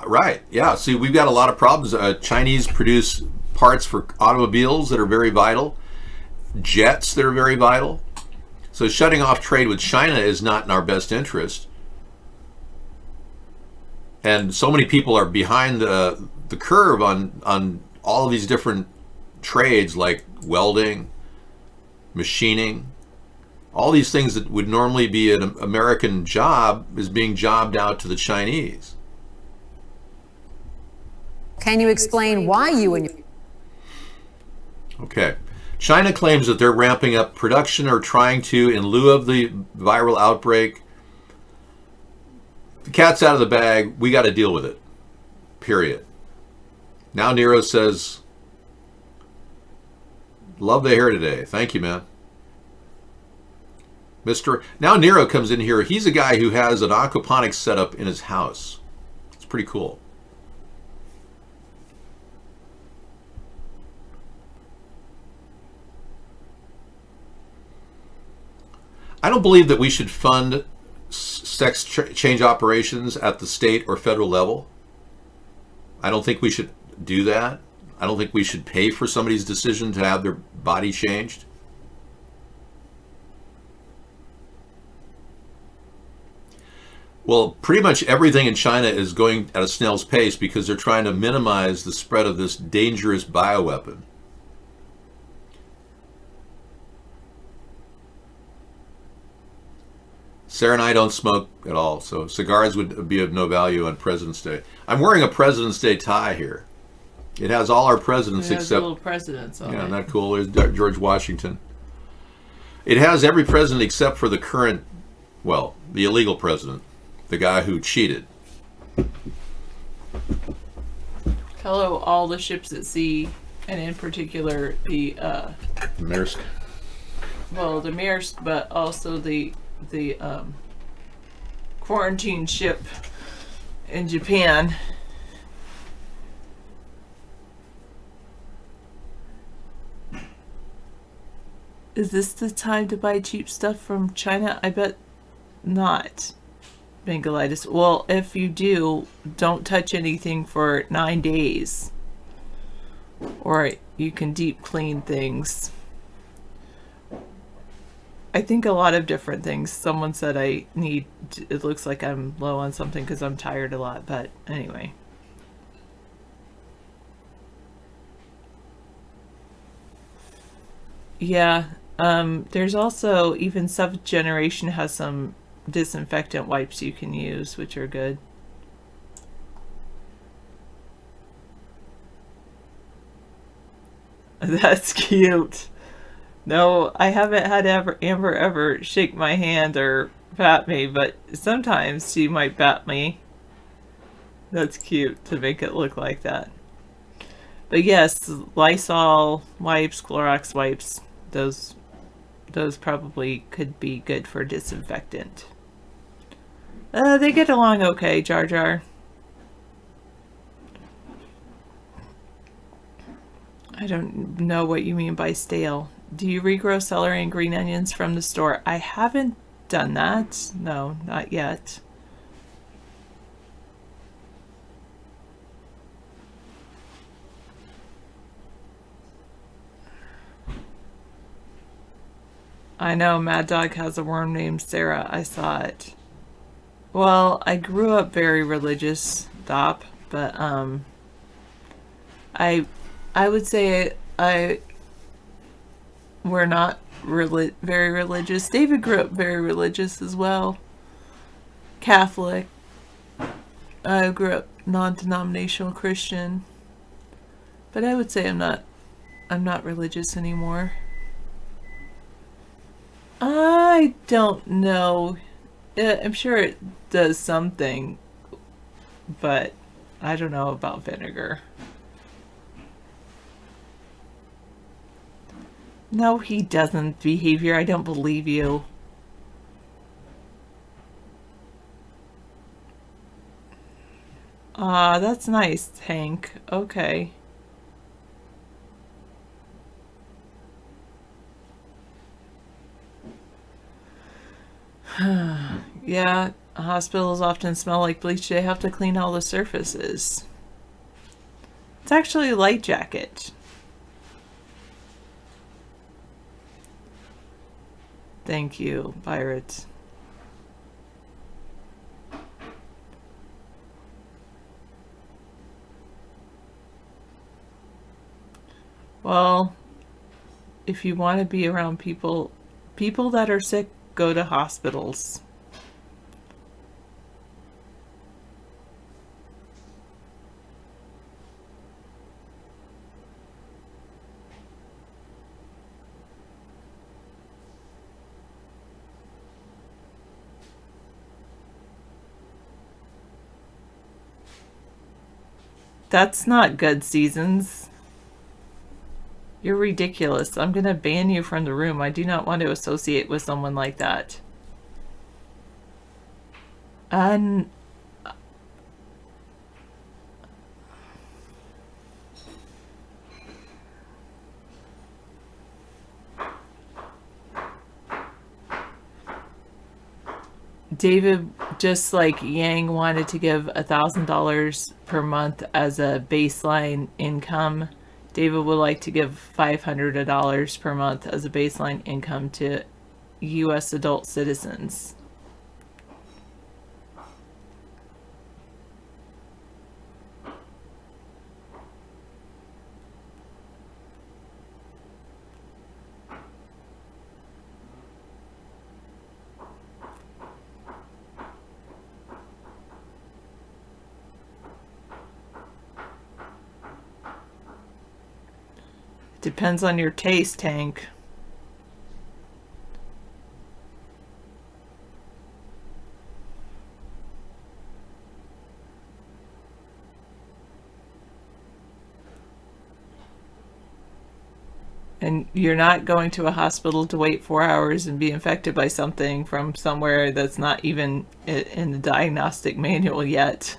Right. Yeah. See, we've got a lot of problems. Chinese produce parts for automobiles that are very vital, jets that are very vital. So shutting off trade with China is not in our best interest. And so many people are behind the curve on all of these different trades like welding, machining. All these things that would normally be an American job is being jobbed out to the Chinese. Can you explain why you and your... Okay. China claims that they're ramping up production or trying to in lieu of the viral outbreak. The cat's out of the bag. We got to deal with it. Period. Now Nero says, love the hair today. Thank you, man. Now Nero comes in here. He's a guy who has an aquaponics setup in his house. It's pretty cool. I don't believe that we should fund sex change operations at the state or federal level. I don't think we should do that. I don't think we should pay for somebody's decision to have their body changed. Well, pretty much everything in China is going at a snail's pace because they're trying to minimize the spread of this dangerous bioweapon. Sarah and I don't smoke at all, so cigars would be of no value on President's Day. I'm wearing a President's Day tie here. It has all our presidents It has except... little presidents on it. Yeah, isn't that cool? There's George Washington. It has every president except for the current, well, the illegal president, the guy who cheated. Hello, all the ships at sea, and in particular the Maersk. well, the Maersk, but also the quarantine ship in Japan. Is this the time to buy cheap stuff from China? I bet not. Bangalitis. Well, if you do, don't touch anything for 9 days. Or you can deep clean things. I think a lot of different things. Someone said it looks like I'm low on something because I'm tired a lot, but anyway. Yeah, there's also, even 7th generation has some disinfectant wipes you can use, which are good. That's cute. No, I haven't had Amber ever shake my hand or pat me, but sometimes she might pat me. That's cute to make it look like that. But yes, Lysol wipes, Clorox wipes, those probably could be good for disinfectant. They get along okay, Jar Jar. I don't know what you mean by stale. Do you regrow celery and green onions from the store? I haven't done that. No, not yet. I know Mad Dog has a worm named Sarah. I saw it. Well, I grew up very religious, Dop, but I would say we're not very religious. David grew up very religious as well. Catholic. I grew up non-denominational Christian. But I would say I'm not religious anymore. I don't know. I'm sure it does something, but I don't know about vinegar. No, he doesn't. Behavior, I don't believe you. That's nice, Hank. Okay. Yeah, hospitals often smell like bleach. They have to clean all the surfaces. It's actually a light jacket. Thank you, Pirate. Well, if you want to be around people that are sick, go to hospitals. That's not good, Seasons. You're ridiculous. I'm going to ban you from the room. I do not want to associate with someone like that. And David, just like Yang wanted to give $1,000 per month as a baseline income, David would like to give $500 per month as a baseline income to U.S. adult citizens. Depends on your taste, Hank. And you're not going to a hospital to wait 4 hours and be infected by something from somewhere that's not even in the diagnostic manual yet.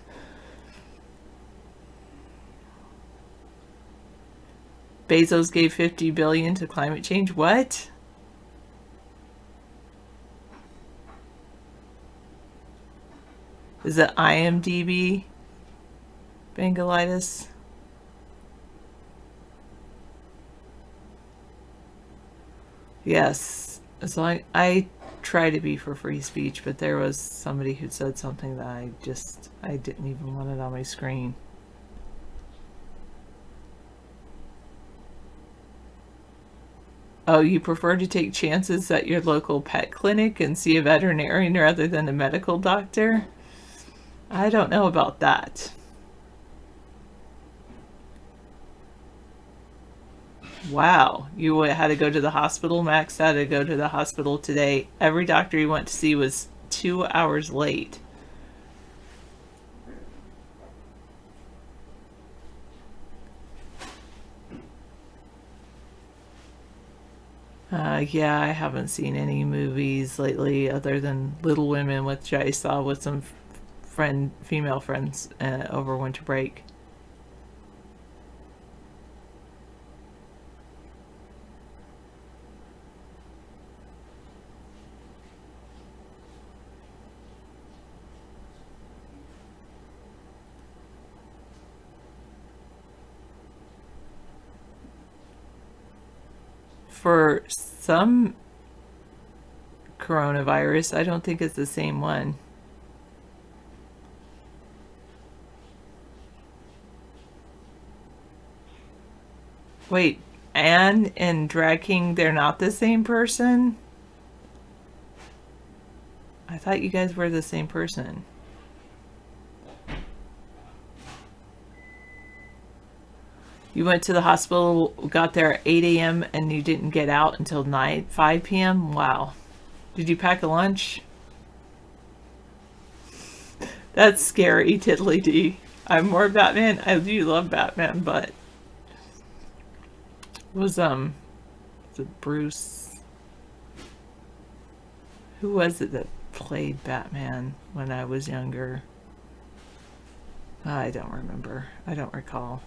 Bezos gave $50 billion to climate change. What? Is it IMDb? Bangalitis? Yes. So I try to be for free speech, but there was somebody who said something that I didn't even want it on my screen. Oh, you prefer to take chances at your local pet clinic and see a veterinarian rather than a medical doctor? I don't know about that. Wow, you had to go to the hospital? Max had to go to the hospital today. Every doctor he went to see was 2 hours late. Yeah, I haven't seen any movies lately other than Little Women, which I saw with some female friends over winter break. for some coronavirus. I don't think it's the same one. Wait, Anne and Drag King, they're not the same person? I thought you guys were the same person. You went to the hospital, got there at 8 a.m. and you didn't get out until 5 p.m.? Wow. Did you pack a lunch? That's scary, Tiddly D. I'm more Batman. I do love Batman, but was it Bruce? Who was it that played Batman when I was younger? I don't remember. I don't recall.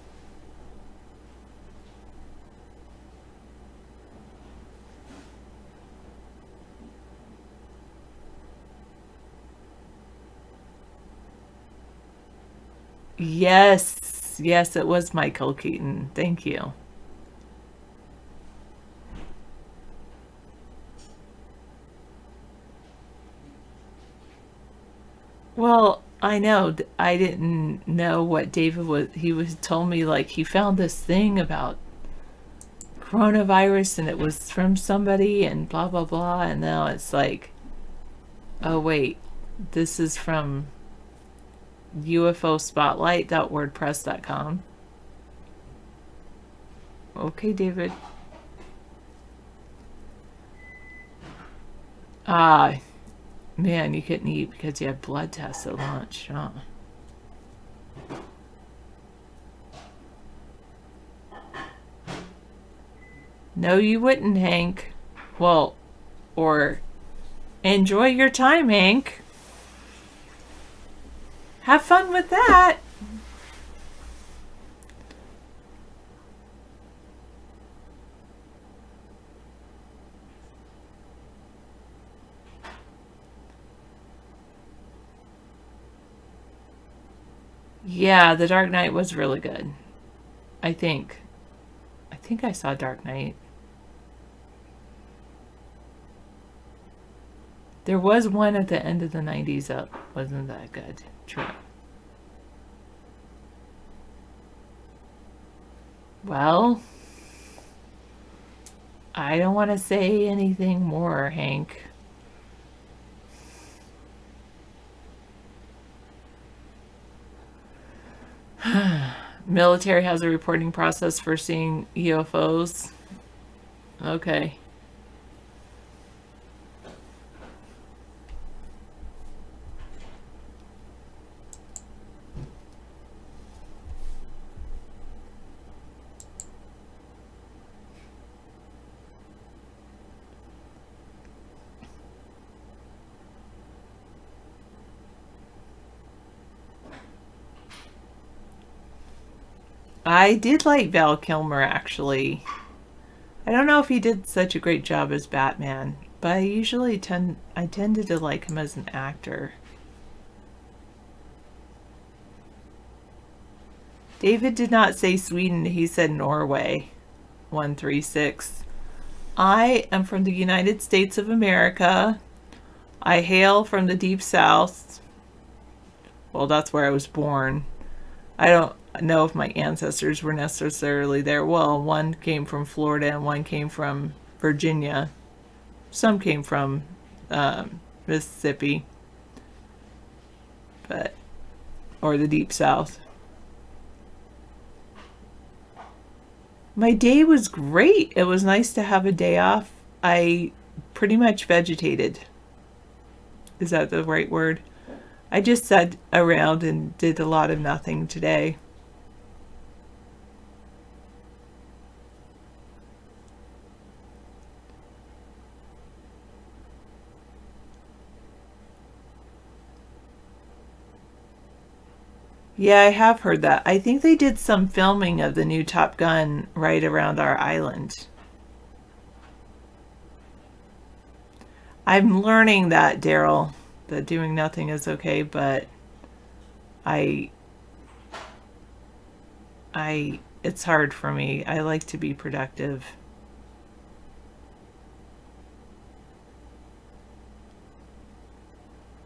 Yes, yes, it was Michael Keaton. Thank you. Well, I know. I didn't know what David was. He was told me like he found this thing about coronavirus and it was from somebody and blah blah blah. And now it's like, oh wait, this is from UFOspotlight.wordpress.com. Okay, David. Ah, man, you couldn't eat because you had blood tests at lunch, huh? No, you wouldn't, Hank. Well, or enjoy your time, Hank. Have fun with that. Yeah, The Dark Knight was really good. I think I saw Dark Knight. There was one at the end of the 90s that wasn't that good. True. Well, I don't want to say anything more, Hank. Military has a reporting process for seeing UFOs. Okay. I did like Val Kilmer, actually. I don't know if he did such a great job as Batman, but I usually tended to like him as an actor. David did not say Sweden, he said Norway. 136. I am from the United States of America. I hail from the Deep South. Well, that's where I was born. I don't know if my ancestors were necessarily there. Well, one came from Florida and one came from Virginia. Some came from Mississippi, or the Deep South. My day was great. It was nice to have a day off. I pretty much vegetated. Is that the right word? I just sat around and did a lot of nothing today. Yeah, I have heard that. I think they did some filming of the new Top Gun right around our island. I'm learning that, Daryl, that doing nothing is okay, but it's hard for me. I like to be productive.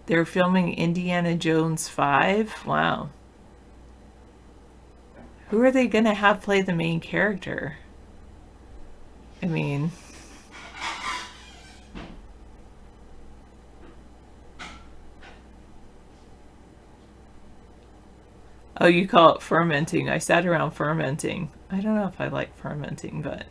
They're filming Indiana Jones 5. Wow. Who are they going to have play the main character? I mean... Oh, you call it fermenting. I sat around fermenting. I don't know if I like fermenting, but...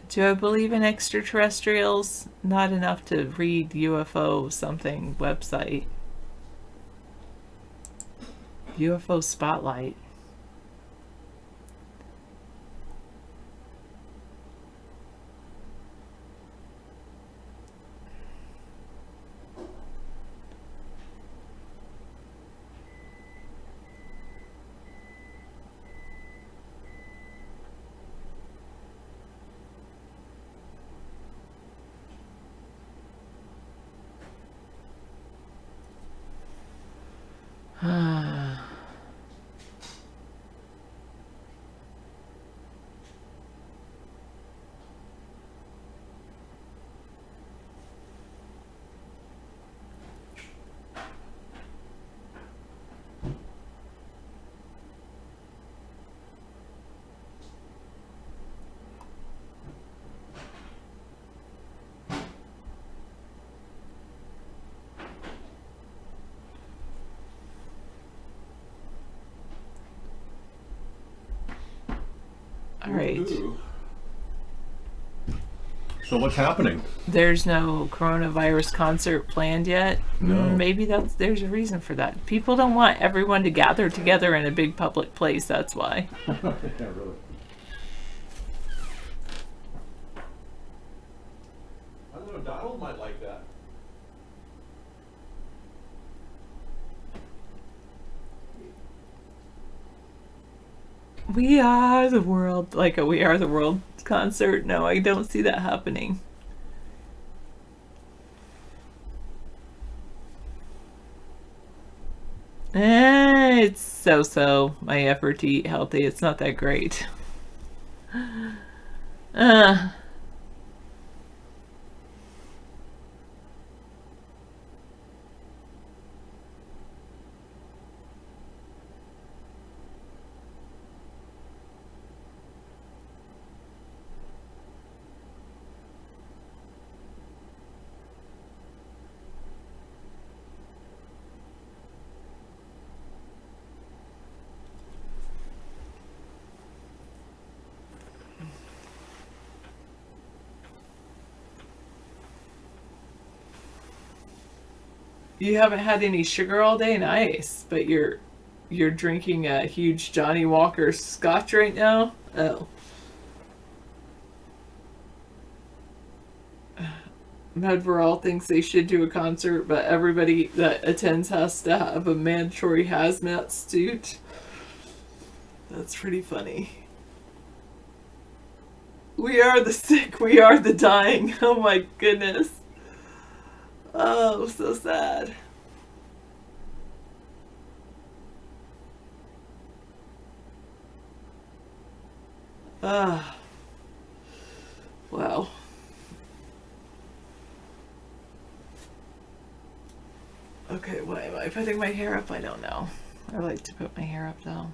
Do I believe in extraterrestrials? Not enough to read UFO something website. UFO Spotlight. All right. So what's happening? There's no coronavirus concert planned yet. No. Maybe there's a reason for that. People don't want everyone to gather together in a big public place. That's why. Yeah, really. I don't know. Donald might like that. We are the world, like a We Are the World concert. No, I don't see that happening. It's so. My effort to eat healthy, it's not that great. You haven't had any sugar all day? Nice. But you're drinking a huge Johnny Walker scotch right now? Oh. Medveral thinks they should do a concert, but everybody that attends has to have a mandatory hazmat suit. That's pretty funny. We are the sick, we are the dying. Oh my goodness. Oh, so sad. Wow. Okay, why am I putting my hair up? I don't know. I like to put my hair up though.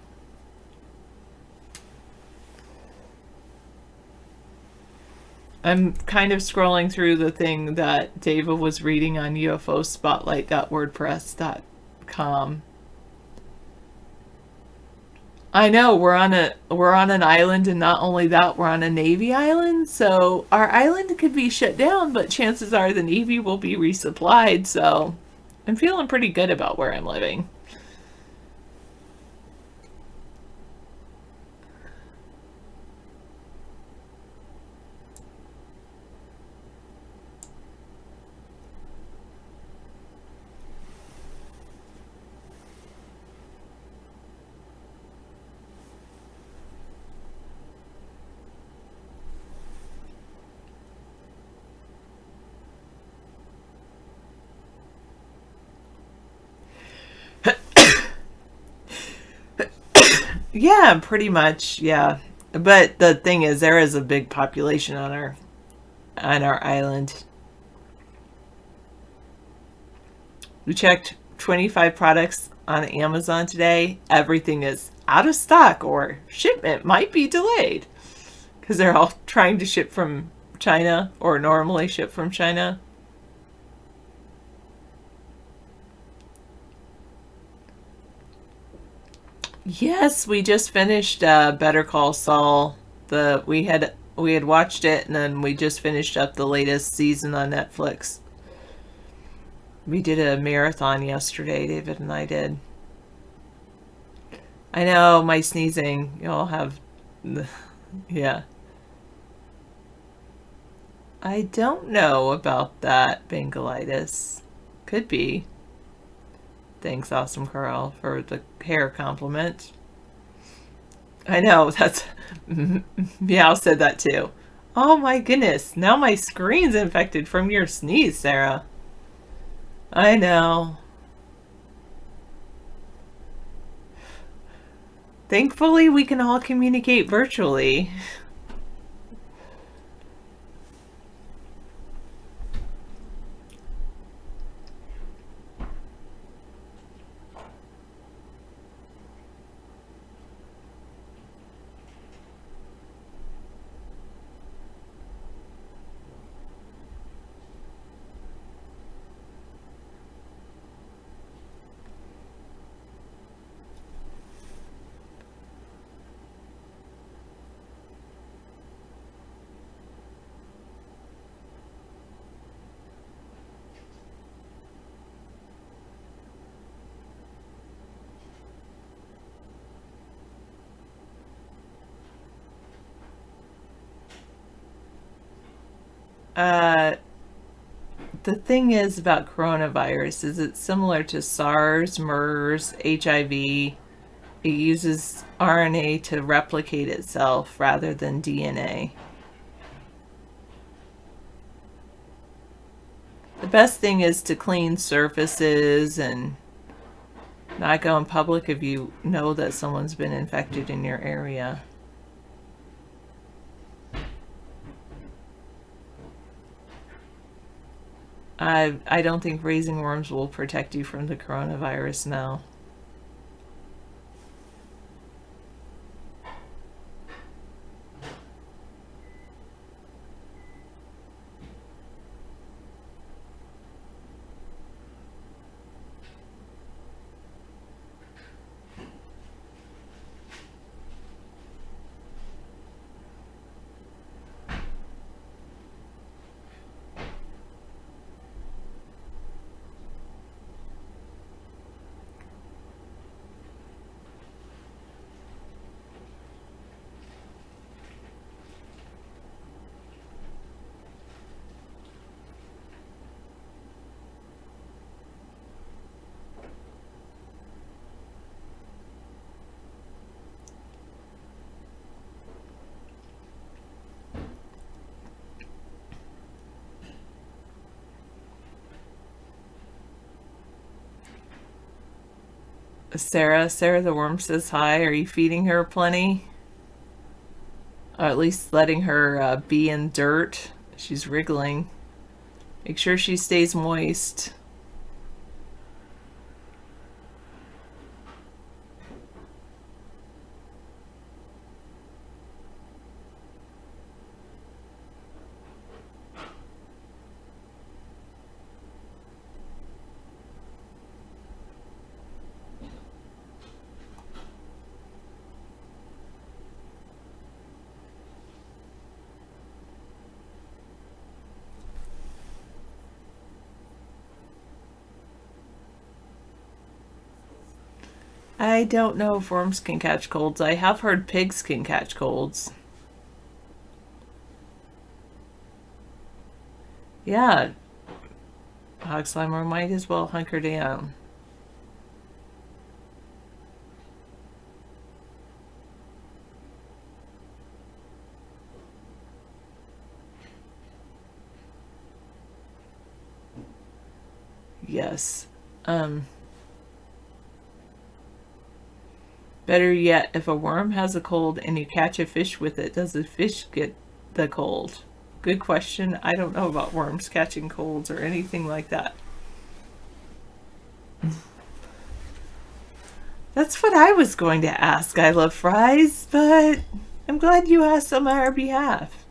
I'm kind of scrolling through the thing that David was reading on ufospotlight.wordpress.com. I know we're on an island, and not only that, we're on a Navy island, so our island could be shut down, but chances are the Navy will be resupplied, so I'm feeling pretty good about where I'm living. Yeah, pretty much. Yeah. But the thing is, there is a big population on our island. We checked 25 products on Amazon today. Everything is out of stock or shipment might be delayed because they're all trying to ship from China or normally ship from China. Yes, we just finished Better Call Saul. We had watched it and then we just finished up the latest season on Netflix. We did a marathon yesterday, David and I did. I know, my sneezing. Y'all have... Yeah. I don't know about that, Bengalitis. Could be. Thanks, Awesome Carl, for the hair compliment. I know, that's... Meow said that too. Oh my goodness, now my screen's infected from your sneeze, Sarah. I know. Thankfully, we can all communicate virtually. The thing is about coronavirus is it's similar to SARS, MERS, HIV. It uses RNA to replicate itself rather than DNA. The best thing is to clean surfaces and not go in public if you know that someone's been infected in your area. I don't think raising worms will protect you from the coronavirus now. Sarah the worm says hi. Are you feeding her plenty? Or at least letting her be in dirt? She's wriggling. Make sure she stays moist. I don't know if worms can catch colds. I have heard pigs can catch colds. Yeah. Hog Slimer might as well hunker down. Yes. Better yet, if a worm has a cold and you catch a fish with it, does the fish get the cold? Good question. I don't know about worms catching colds or anything like that. That's what I was going to ask, I Love Fries, but I'm glad you asked on our behalf.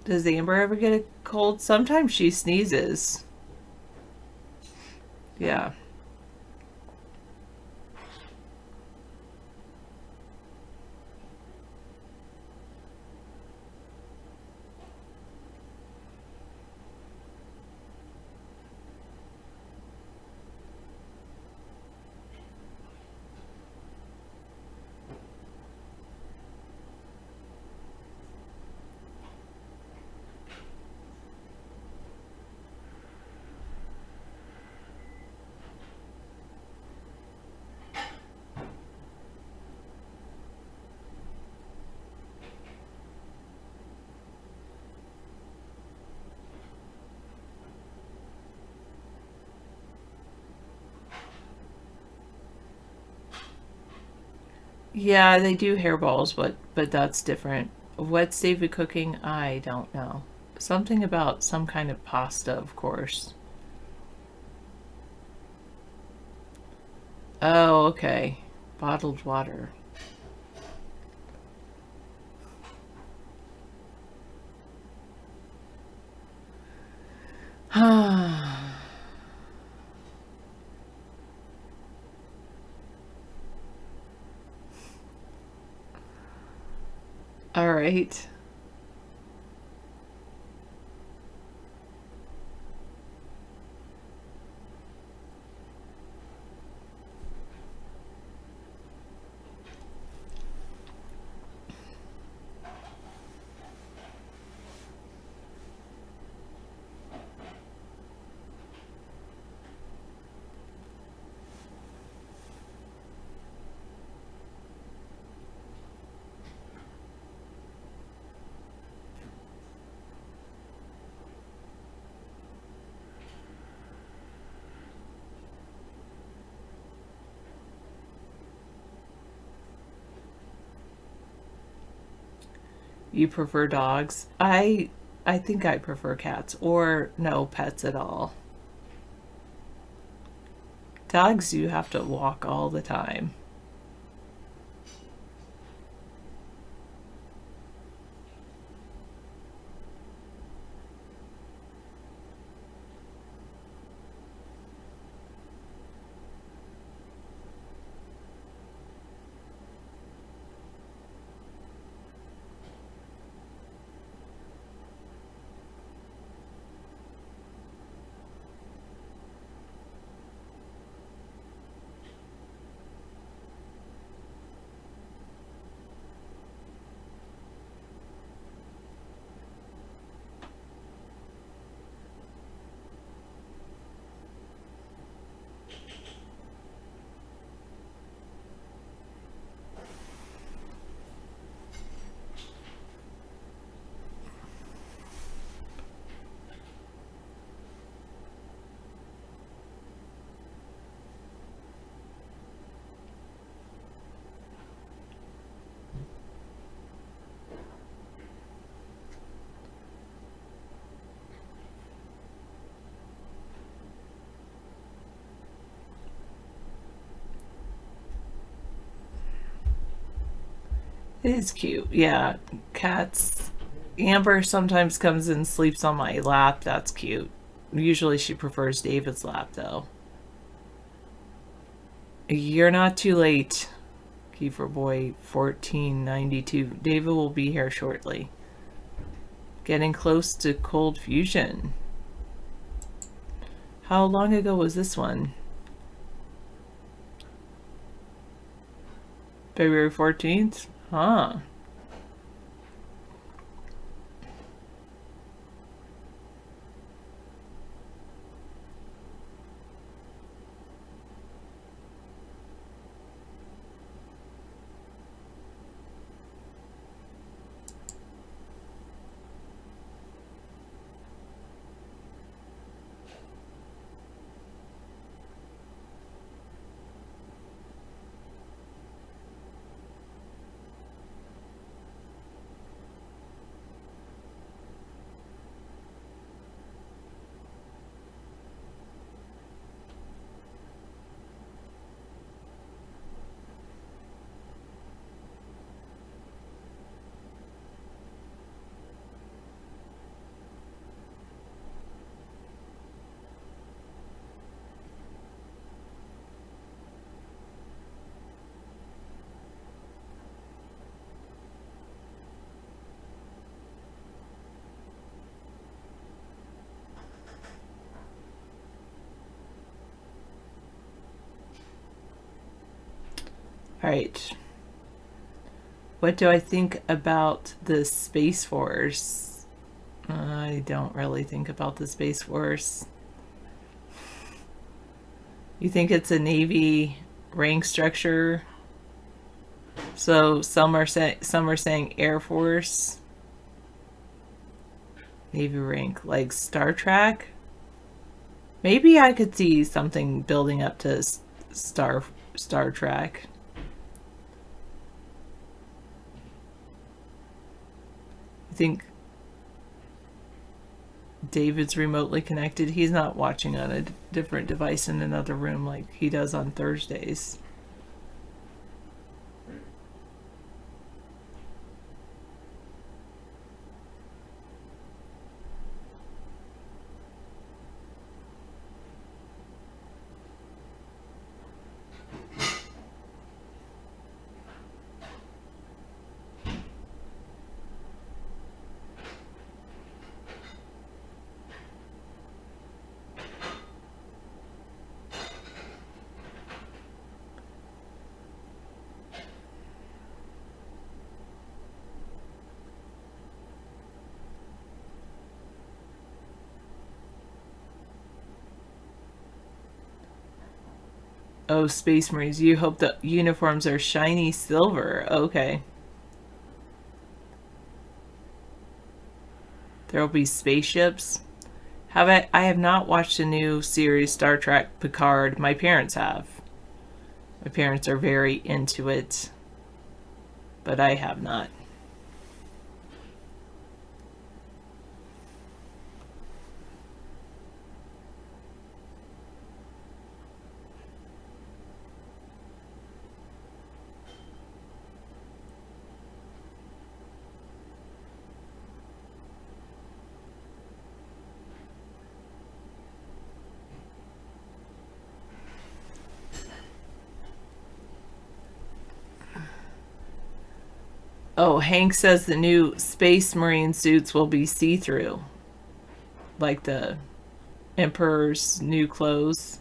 Does Amber ever get a cold? Sometimes she sneezes. Yeah. Yeah, they do hairballs, but that's different. What's David cooking? I don't know. Something about some kind of pasta, of course. Oh, okay. Bottled water. All right. You prefer dogs? I think I prefer cats or no pets at all. Dogs you have to walk all the time. It is cute. Yeah, cats. Amber sometimes comes and sleeps on my lap. That's cute. Usually she prefers David's lap, though. You're not too late. Kiefer Boy 1492. David will be here shortly. Getting close to cold fusion. How long ago was this one? February 14th? Huh. Alright. What do I think about the Space Force? I don't really think about the Space Force. You think it's a Navy rank structure? So some are saying Air Force. Navy rank, like Star Trek? Maybe I could see something building up to Star Trek. I think David's remotely connected. He's not watching on a different device in another room like he does on Thursdays. Oh, Space Marines, you hope the uniforms are shiny silver. Okay. There will be spaceships. I have not watched a new series, Star Trek Picard. My parents have. My parents are very into it. But I have not. Oh, Hank says the new Space Marine suits will be see-through. Like the Emperor's new clothes.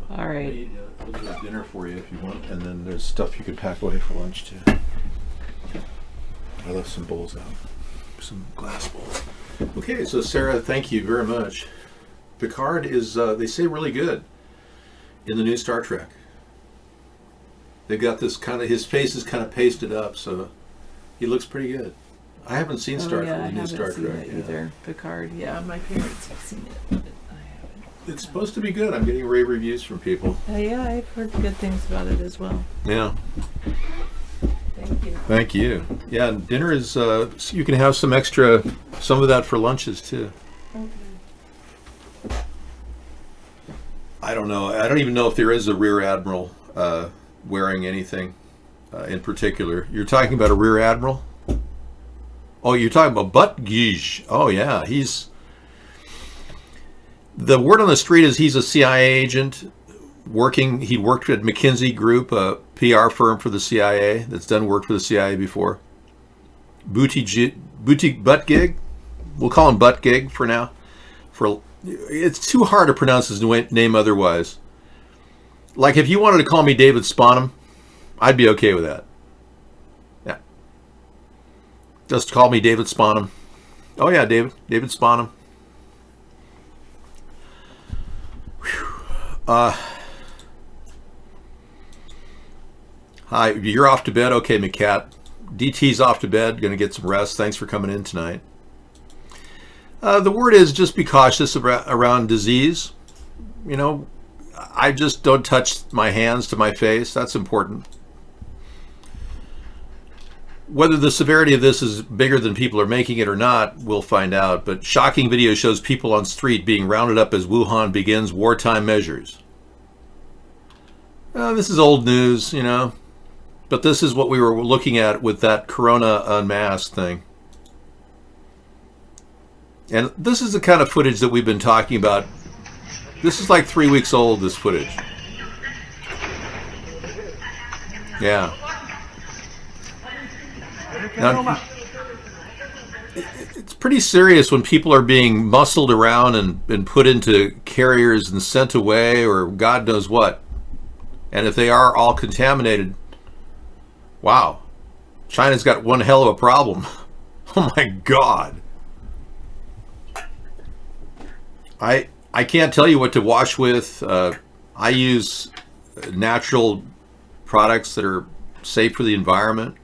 All right. Made a little bit of dinner for you if you want, and then there's stuff you could pack away for lunch too. I left some bowls out, some glass bowls. Okay, so Sarah, thank you very much. Picard is, they say, really good in the new Star Trek. They've got this kind of, his face is kind of pasted up, so he looks pretty good. I haven't seen Star Trek, the new Star Trek either. Picard, yeah, my parents have seen it, but I haven't. It's supposed to be good. I'm getting rave reviews from people. Yeah, I've heard good things about it as well. Yeah. Thank you. Thank you. Yeah, and dinner is, you can have some extra, some of that for lunches too. Okay. I don't know. I don't even know if there is a rear admiral wearing anything in particular. You're talking about a rear admiral? Oh, you're talking about Buttigieg. Oh, yeah. The word on the street is he's a CIA agent working. He worked at McKinsey Group, a PR firm for the CIA that's done work for the CIA before. Buttigieg. We'll call him Buttigieg for now. It's too hard to pronounce his name otherwise. Like if you wanted to call me David Spanum, I'd be okay with that. Yeah. Just call me David Spanum. Oh yeah, David Spanum. Hi, you're off to bed? Okay, McCat. DT's off to bed, gonna get some rest. Thanks for coming in tonight. The word is just be cautious around disease. You know, I just don't touch my hands to my face. That's important. Whether the severity of this is bigger than people are making it or not, we'll find out. But shocking video shows people on street being rounded up as Wuhan begins wartime measures. This is old news, you know. But this is what we were looking at with that Corona unmasked thing. And this is the kind of footage that we've been talking about. This is like 3 weeks old, this footage. Yeah. Now, it's pretty serious when people are being muscled around and put into carriers and sent away or God knows what. And if they are all contaminated, wow. China's got one hell of a problem. Oh my God. I can't tell you what to wash with. I use natural products that are safe for the environment.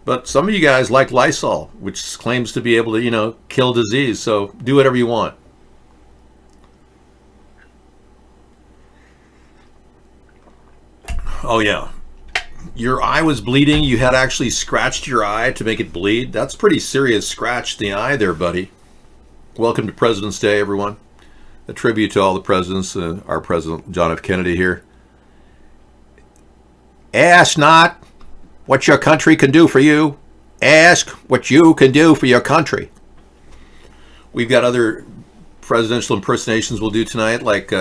But some of you guys like Lysol, which claims to be able to, you know, kill disease. So do whatever you want. Oh yeah. Your eye was bleeding. You had actually scratched your eye to make it bleed. That's pretty serious scratch in the eye there, buddy. Welcome to President's Day, everyone. A tribute to all the presidents, our President John F. Kennedy here. Ask not what your country can do for you. Ask what you can do for your country. We've got other presidential impersonations we'll do tonight, like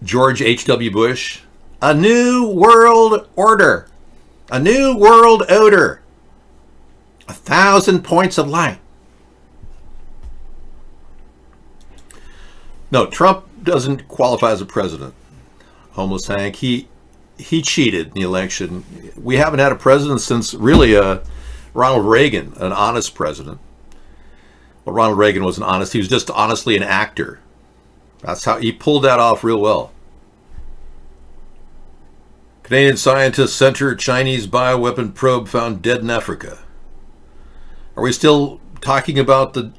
George H.W. Bush. A new world order. A new world order. 1,000 points of light. No, Trump doesn't qualify as a president. Homeless Hank. He cheated in the election. We haven't had a president since really Ronald Reagan, an honest president. Well, Ronald Reagan wasn't honest. He was just honestly an actor. That's how he pulled that off real well. Canadian scientists center Chinese bioweapon probe found dead in Africa. Are we still talking about the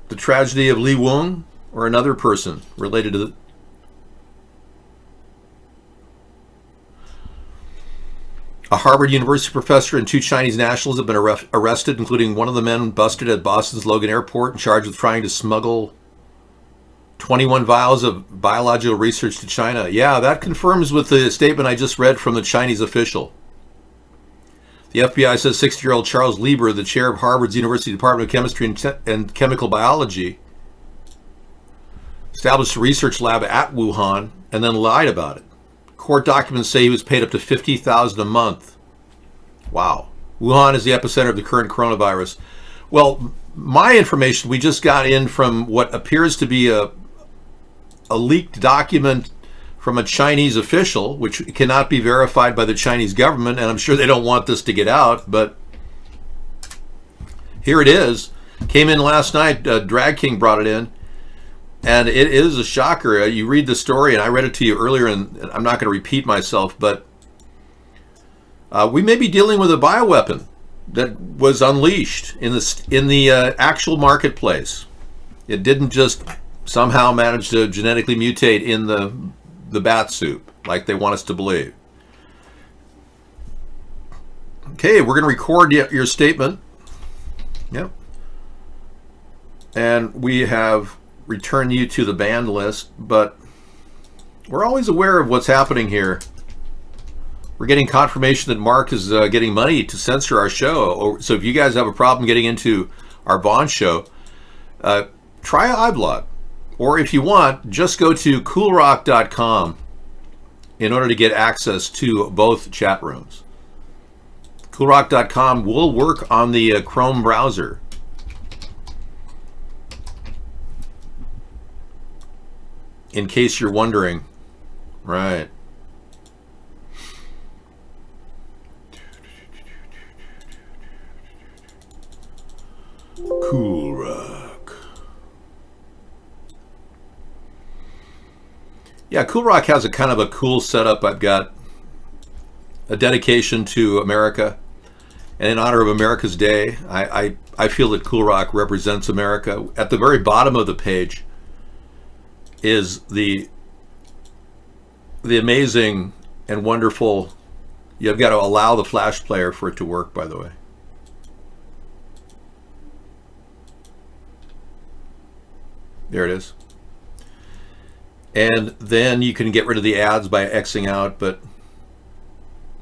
tragedy of Li Wang? Or another person related to a Harvard University professor and 2 Chinese nationals have been arrested, including one of the men busted at Boston's Logan Airport and charged with trying to smuggle 21 vials of biological research to China. Yeah, that confirms with the statement I just read from the Chinese official. The FBI says 60-year-old Charles Lieber, the chair of Harvard's University Department of Chemistry and Chemical Biology, established a research lab at Wuhan and then lied about it. Court documents say he was paid up to $50,000 a month. Wow. Wuhan is the epicenter of the current coronavirus. Well, my information we just got in from what appears to be a leaked document from a Chinese official, which cannot be verified by the Chinese government, and I'm sure they don't want this to get out, but here it is. Came in last night, Drag King brought it in, and it is a shocker. You read the story, and I read it to you earlier, and I'm not going to repeat myself, but we may be dealing with a bioweapon that was unleashed in the actual marketplace. It didn't just somehow manage to genetically mutate in the bat soup like they want us to believe. Okay, we're going to record your statement. Yep. And we have returned you to the banned list, but we're always aware of what's happening here. We're getting confirmation that Mark is getting money to censor our show. So if you guys have a problem getting into our Vaughn show, try iBlog. Or if you want, just go to coolrock.com in order to get access to both chat rooms. Coolrock.com will work on the Chrome browser. In case you're wondering. Right. Cool Rock. Yeah, Cool Rock has a kind of a cool setup. I've got a dedication to America, and in honor of America's Day, I feel that Cool Rock represents America. At the very bottom of the page is the amazing and wonderful. You've got to allow the flash player for it to work, by the way. There it is. And then you can get rid of the ads by Xing out, but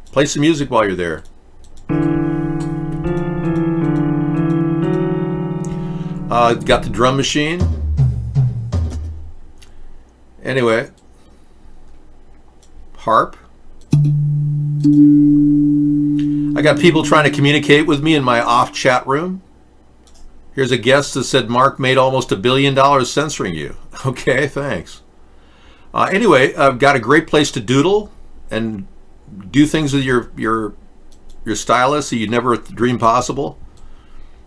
play some music while you're there. Got the drum machine. Anyway, harp. I got people trying to communicate with me in my off chat room. Here's a guest that said Mark made almost $1 billion censoring you. Okay, thanks. Anyway, I've got a great place to doodle and do things with your stylus that you'd never dream possible.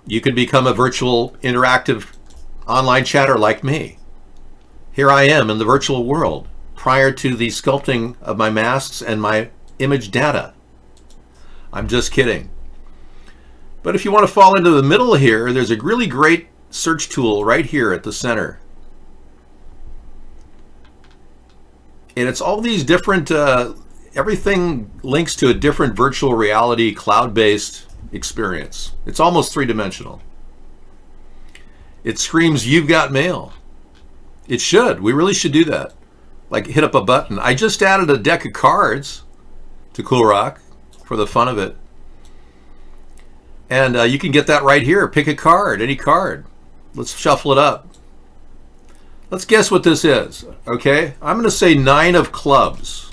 You can become a virtual interactive online chatter like me. Here I am in the virtual world prior to the sculpting of my masks and my image data. I'm just kidding. But if you want to fall into the middle here, there's a really great search tool right here at the center. And it's all these different, everything links to a different virtual reality cloud-based experience. It's almost three-dimensional. It screams, you've got mail. It should. We really should do that. Like hit up a button. I just added a deck of cards to Cool Rock for the fun of it. And you can get that right here. Pick a card, any card. Let's shuffle it up. Let's guess what this is, okay? I'm going to say 9 of clubs.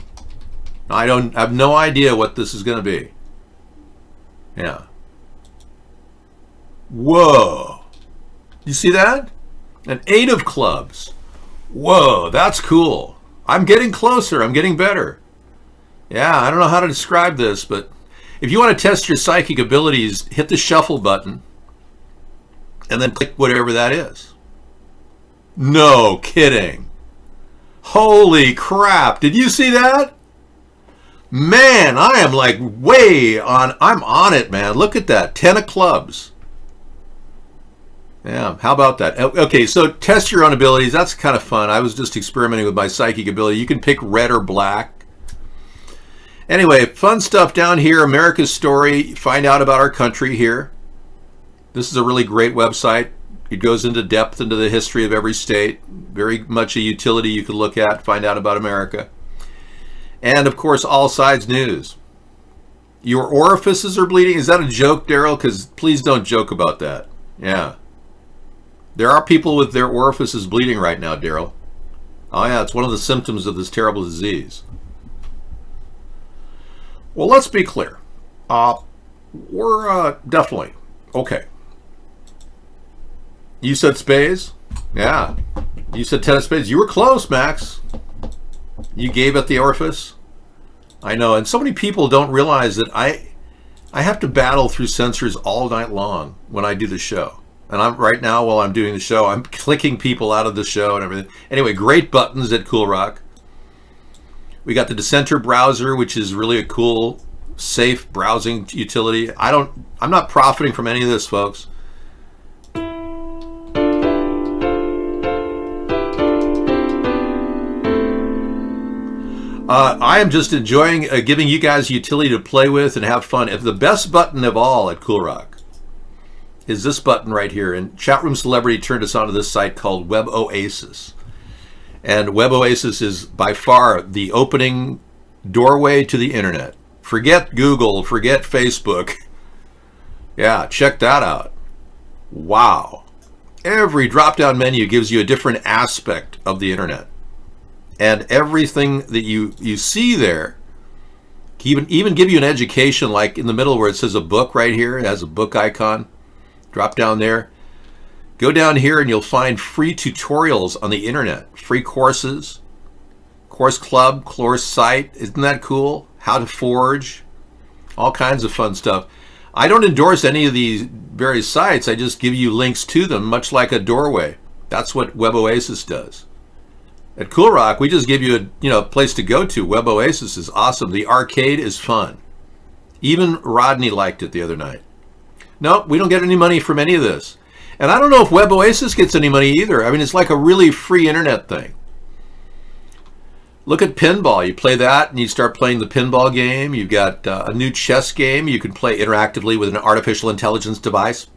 I have no idea what this is going to be. Yeah. Whoa. You see that? An 8 of clubs. Whoa, that's cool. I'm getting closer. I'm getting better. Yeah, I don't know how to describe this, but if you want to test your psychic abilities, hit the shuffle button and then click whatever that is. No kidding. Holy crap. Did you see that? Man, I am like way on. I'm on it, man. Look at that. 10 of clubs. Yeah, how about that? Okay, so test your own abilities. That's kind of fun. I was just experimenting with my psychic ability. You can pick red or black. Anyway, fun stuff down here. America's Story. Find out about our country here. This is a really great website. It goes into depth into the history of every state. Very much a utility you can look at, find out about America. And, of course, All Sides News. Your orifices are bleeding. Is that a joke, Daryl? Because please don't joke about that. Yeah. There are people with their orifices bleeding right now, Daryl. Oh, yeah, it's one of the symptoms of this terrible disease. Well, let's be clear. We're definitely... Okay. You said space? Yeah. You said 10 of spades. You were close, Max. You gave at the orifice. I know, and so many people don't realize that I have to battle through censors all night long when I do the show. And I'm right now, while I'm doing the show, I'm clicking people out of the show and everything. Anyway, great buttons at Cool Rock. We got the Dissenter browser, which is really a cool, safe browsing utility. I'm not profiting from any of this, folks. I am just enjoying giving you guys utility to play with and have fun. The best button of all at Cool Rock is this button right here. And Chatroom Celebrity turned us onto this site called Web Oasis. And Web Oasis is by far the opening doorway to the internet. Forget Google, forget Facebook. Yeah, check that out. Wow. Every drop-down menu gives you a different aspect of the internet. And everything that you see there, even give you an education, like in the middle where it says a book right here, it has a book icon. Drop down there. Go down here and you'll find free tutorials on the internet, free courses, course club, course site. Isn't that cool? How to forge, all kinds of fun stuff. I don't endorse any of these various sites. I just give you links to them, much like a doorway. That's what Web Oasis does. At Cool Rock, we just give you a place to go to. Web Oasis is awesome. The arcade is fun. Even Rodney liked it the other night. No, we don't get any money from any of this. And I don't know if Web Oasis gets any money either. I mean, it's like a really free internet thing. Look at pinball. You play that and you start playing the pinball game. You've got a new chess game you can play interactively with an artificial intelligence device.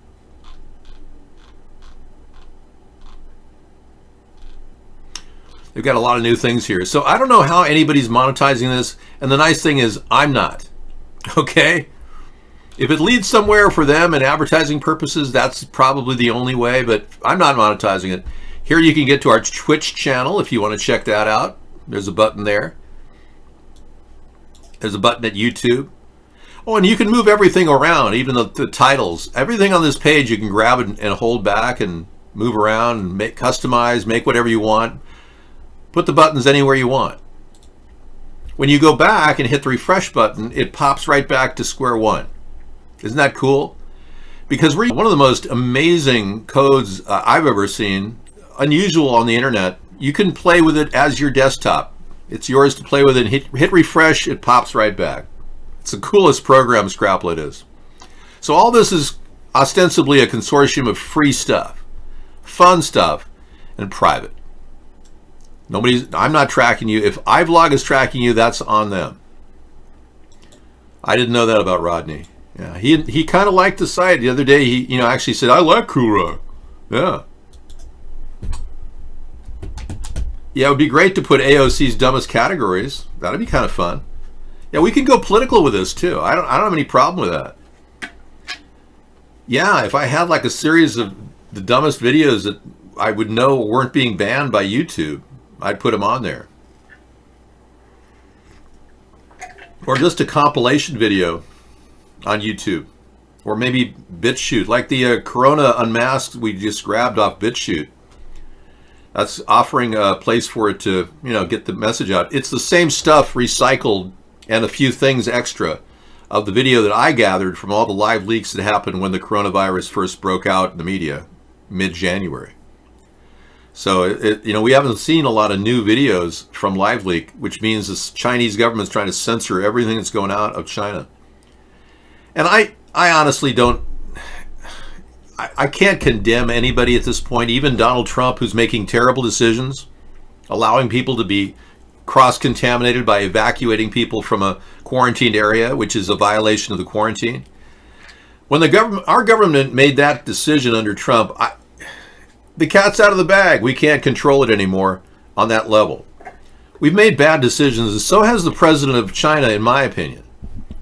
They've got a lot of new things here. So I don't know how anybody's monetizing this. And the nice thing is I'm not. Okay? If it leads somewhere for them and advertising purposes, that's probably the only way, but I'm not monetizing it. Here you can get to our Twitch channel if you want to check that out. There's a button there. There's a button at YouTube. Oh, and you can move everything around, even the titles. Everything on this page you can grab and hold back and move around and customize, make whatever you want. Put the buttons anywhere you want. When you go back and hit the refresh button, it pops right back to square one. Isn't that cool? Because we're one of the most amazing codes I've ever seen, unusual on the internet. You can play with it as your desktop. It's yours to play with it. Hit refresh, it pops right back. It's the coolest program, Scraplet is. So all this is ostensibly a consortium of free stuff, fun stuff, and private. I'm not tracking you. If iVlog is tracking you, that's on them. I didn't know that about Rodney. Yeah, he kind of liked the site. The other day, he actually said, I like Cool Rock. Yeah. Yeah, it would be great to put AOC's dumbest categories. That'd be kind of fun. Yeah, we can go political with this too. I don't have any problem with that. Yeah, if I had like a series of the dumbest videos that I would know weren't being banned by YouTube, I'd put them on there. Or just a compilation video on YouTube. Or maybe BitChute, like the Corona Unmasked we just grabbed off BitChute. That's offering a place for it to, get the message out. It's the same stuff recycled and a few things extra of the video that I gathered from all the live leaks that happened when the coronavirus first broke out in the media mid-January. So, we haven't seen a lot of new videos from LiveLeak, which means the Chinese government's trying to censor everything that's going out of China. And I honestly I can't condemn anybody at this point, even Donald Trump, who's making terrible decisions, allowing people to be cross-contaminated by evacuating people from a quarantined area, which is a violation of the quarantine. When our government made that decision under Trump, the cat's out of the bag. We can't control it anymore on that level. We've made bad decisions, and so has the president of China, in my opinion.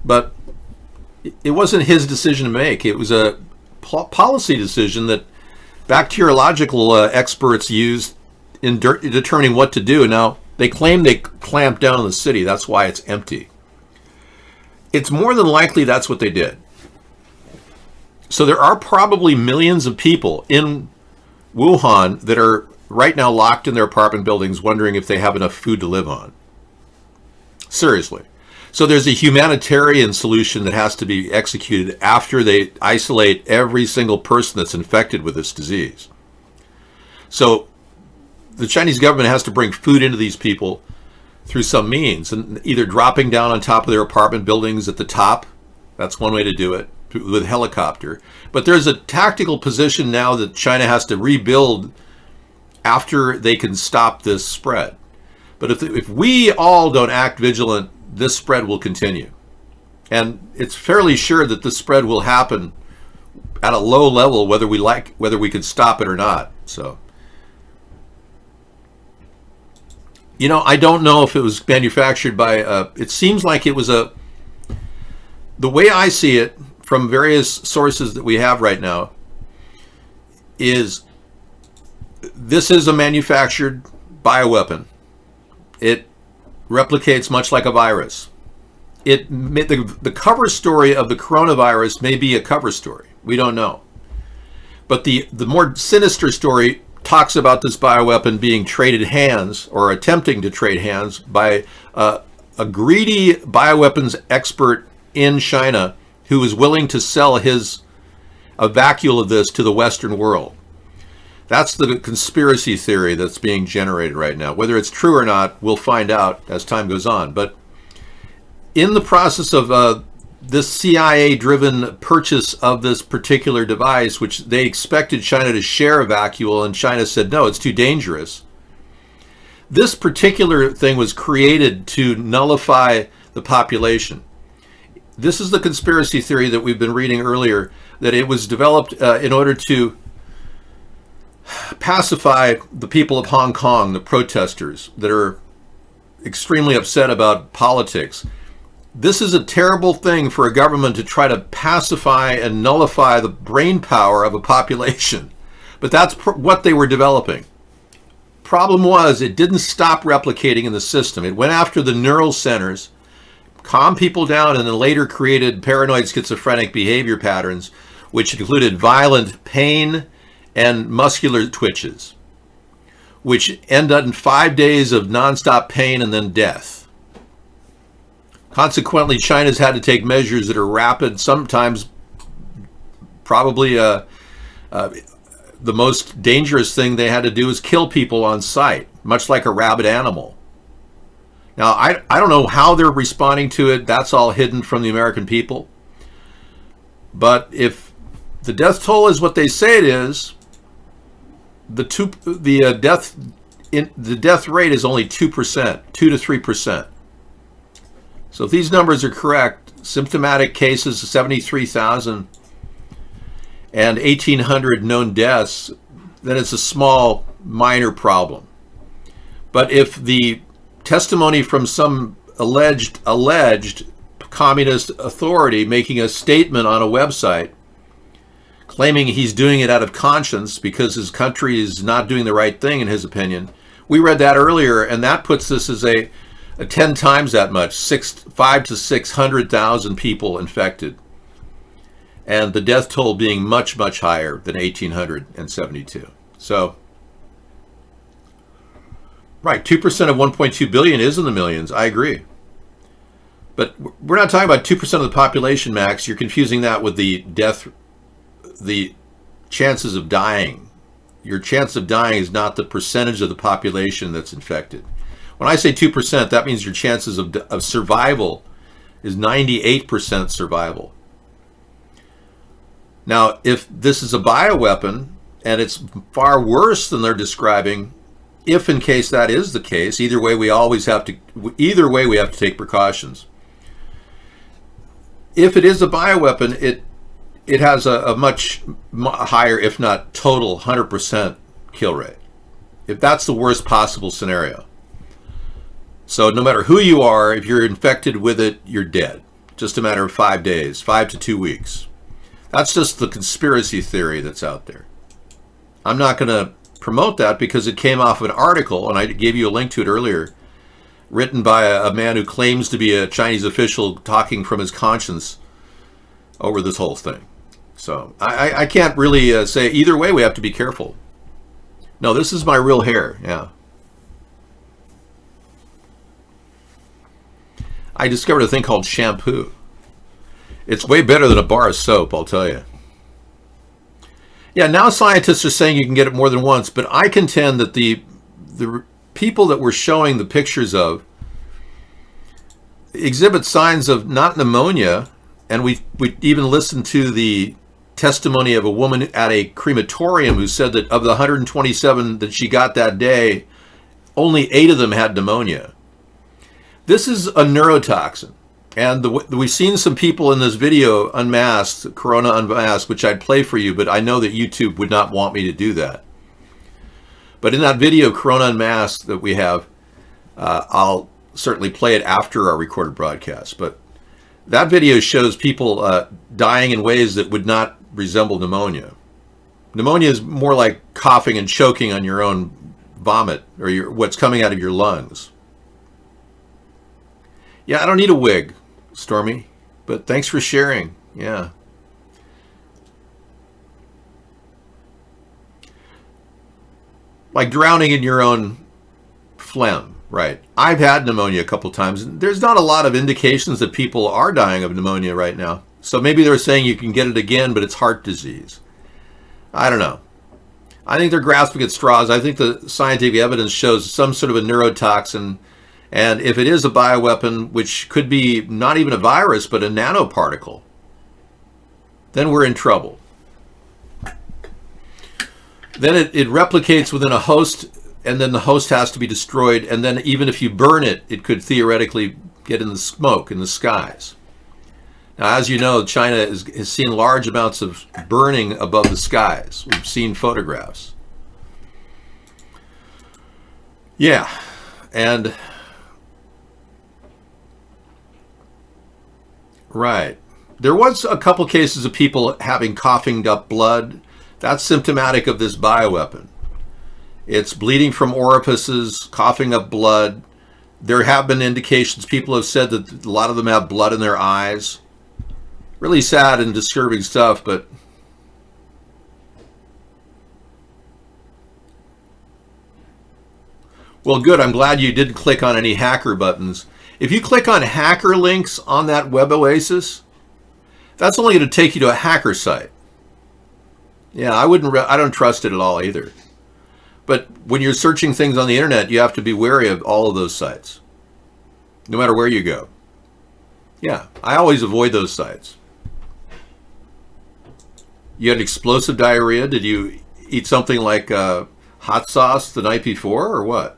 But it wasn't his decision to make. It was a policy decision that bacteriological experts used in determining what to do. Now, they claim they clamped down on the city. That's why it's empty. It's more than likely that's what they did. So there are probably millions of people in Wuhan that are right now locked in their apartment buildings wondering if they have enough food to live on. Seriously. So there's a humanitarian solution that has to be executed after they isolate every single person that's infected with this disease. So the Chinese government has to bring food into these people through some means, and either dropping down on top of their apartment buildings at the top. That's one way to do it, with helicopter. But there's a tactical position now that China has to rebuild after they can stop this spread. But if we all don't act vigilant, this spread will continue. And it's fairly sure that this spread will happen at a low level, whether we can stop it or not. So, you know, I don't know if it was manufactured by, it seems like it was the way I see it from various sources that we have right now is this is a manufactured bioweapon. It replicates much like a virus. The cover story of the coronavirus may be a cover story. We don't know. But the more sinister story talks about this bioweapon being traded hands or attempting to trade hands by a greedy bioweapons expert in China who is willing to sell a vacuole of this to the Western world. That's the conspiracy theory that's being generated right now. Whether it's true or not, we'll find out as time goes on. But in the process of this CIA-driven purchase of this particular device, which they expected China to share a vacuole, and China said, no, it's too dangerous. This particular thing was created to nullify the population. This is the conspiracy theory that we've been reading earlier, that it was developed in order to pacify the people of Hong Kong, the protesters that are extremely upset about politics. This is a terrible thing for a government to try to pacify and nullify the brain power of a population. But that's what they were developing. Problem was, it didn't stop replicating in the system. It went after the neural centers, calmed people down, and then later created paranoid schizophrenic behavior patterns, which included violent pain and muscular twitches, which end up in 5 days of nonstop pain and then death. Consequently, China's had to take measures that are rapid, sometimes probably the most dangerous thing they had to do is kill people on sight, much like a rabid animal. Now, I don't know how they're responding to it. That's all hidden from the American people. But if the death toll is what they say it is, the death rate is only 2%, 2 to 3%. So if these numbers are correct, symptomatic cases 73,000 and 1,800 known deaths, then it's a small, minor problem. But if the testimony from some alleged communist authority making a statement on a website claiming he's doing it out of conscience because his country is not doing the right thing in his opinion. We read that earlier, and that puts this as a 10 times that much, 500,000 to 600,000 people infected. And the death toll being much, much higher than 1,872. So, right, 2% of 1.2 billion is in the millions, I agree. But we're not talking about 2% of the population, Max. You're confusing that with the chances of dying. Your chance of dying is not the percentage of the population that's infected. When I say 2%, that means your chances of survival is 98% survival. Now, if this is a bioweapon and it's far worse than they're describing, if in case that is the case, either way we have to take precautions. If it is a bioweapon, it has a much higher, if not total, 100% kill rate. If that's the worst possible scenario. So no matter who you are, if you're infected with it, you're dead. Just a matter of 5 days, 5 to 2 weeks. That's just the conspiracy theory that's out there. I'm not going to promote that because it came off of an article, and I gave you a link to it earlier, written by a man who claims to be a Chinese official talking from his conscience over this whole thing. So I can't really say either way. We have to be careful. No, this is my real hair, yeah. I discovered a thing called shampoo. It's way better than a bar of soap, I'll tell you. Yeah, now scientists are saying you can get it more than once, but I contend that the people that we're showing the pictures of exhibit signs of not pneumonia, and we even listened to the testimony of a woman at a crematorium who said that of the 127 that she got that day, only 8 of them had pneumonia. This is a neurotoxin. And we've seen some people in this video unmasked, Corona Unmasked, which I'd play for you, but I know that YouTube would not want me to do that. But in that video, Corona Unmasked, that we have, I'll certainly play it after our recorded broadcast. But that video shows people dying in ways that would not resemble pneumonia. Pneumonia is more like coughing and choking on your own vomit or what's coming out of your lungs. Yeah, I don't need a wig, Stormy, but thanks for sharing. Yeah. Like drowning in your own phlegm, right? I've had pneumonia a couple times, and there's not a lot of indications that people are dying of pneumonia right now. So maybe they're saying you can get it again, but it's heart disease. I don't know. I think they're grasping at straws. I think the scientific evidence shows some sort of a neurotoxin. And if it is a bioweapon, which could be not even a virus, but a nanoparticle, then we're in trouble. Then it replicates within a host, and then the host has to be destroyed. And then even if you burn it, it could theoretically get in the smoke in the skies. Now, as you know, China has seen large amounts of burning above the skies. We've seen photographs. Yeah, and... Right. There was a couple cases of people having coughing up blood. That's symptomatic of this bioweapon. It's bleeding from orifices, coughing up blood. There have been indications, people have said that a lot of them have blood in their eyes. Really sad and disturbing stuff, but well, good. I'm glad you didn't click on any hacker buttons. If you click on hacker links on that web oasis, that's only going to take you to a hacker site. Yeah, I don't trust it at all either. But when you're searching things on the internet, you have to be wary of all of those sites, no matter where you go. Yeah, I always avoid those sites. You had explosive diarrhea. Did you eat something like hot sauce the night before, or what?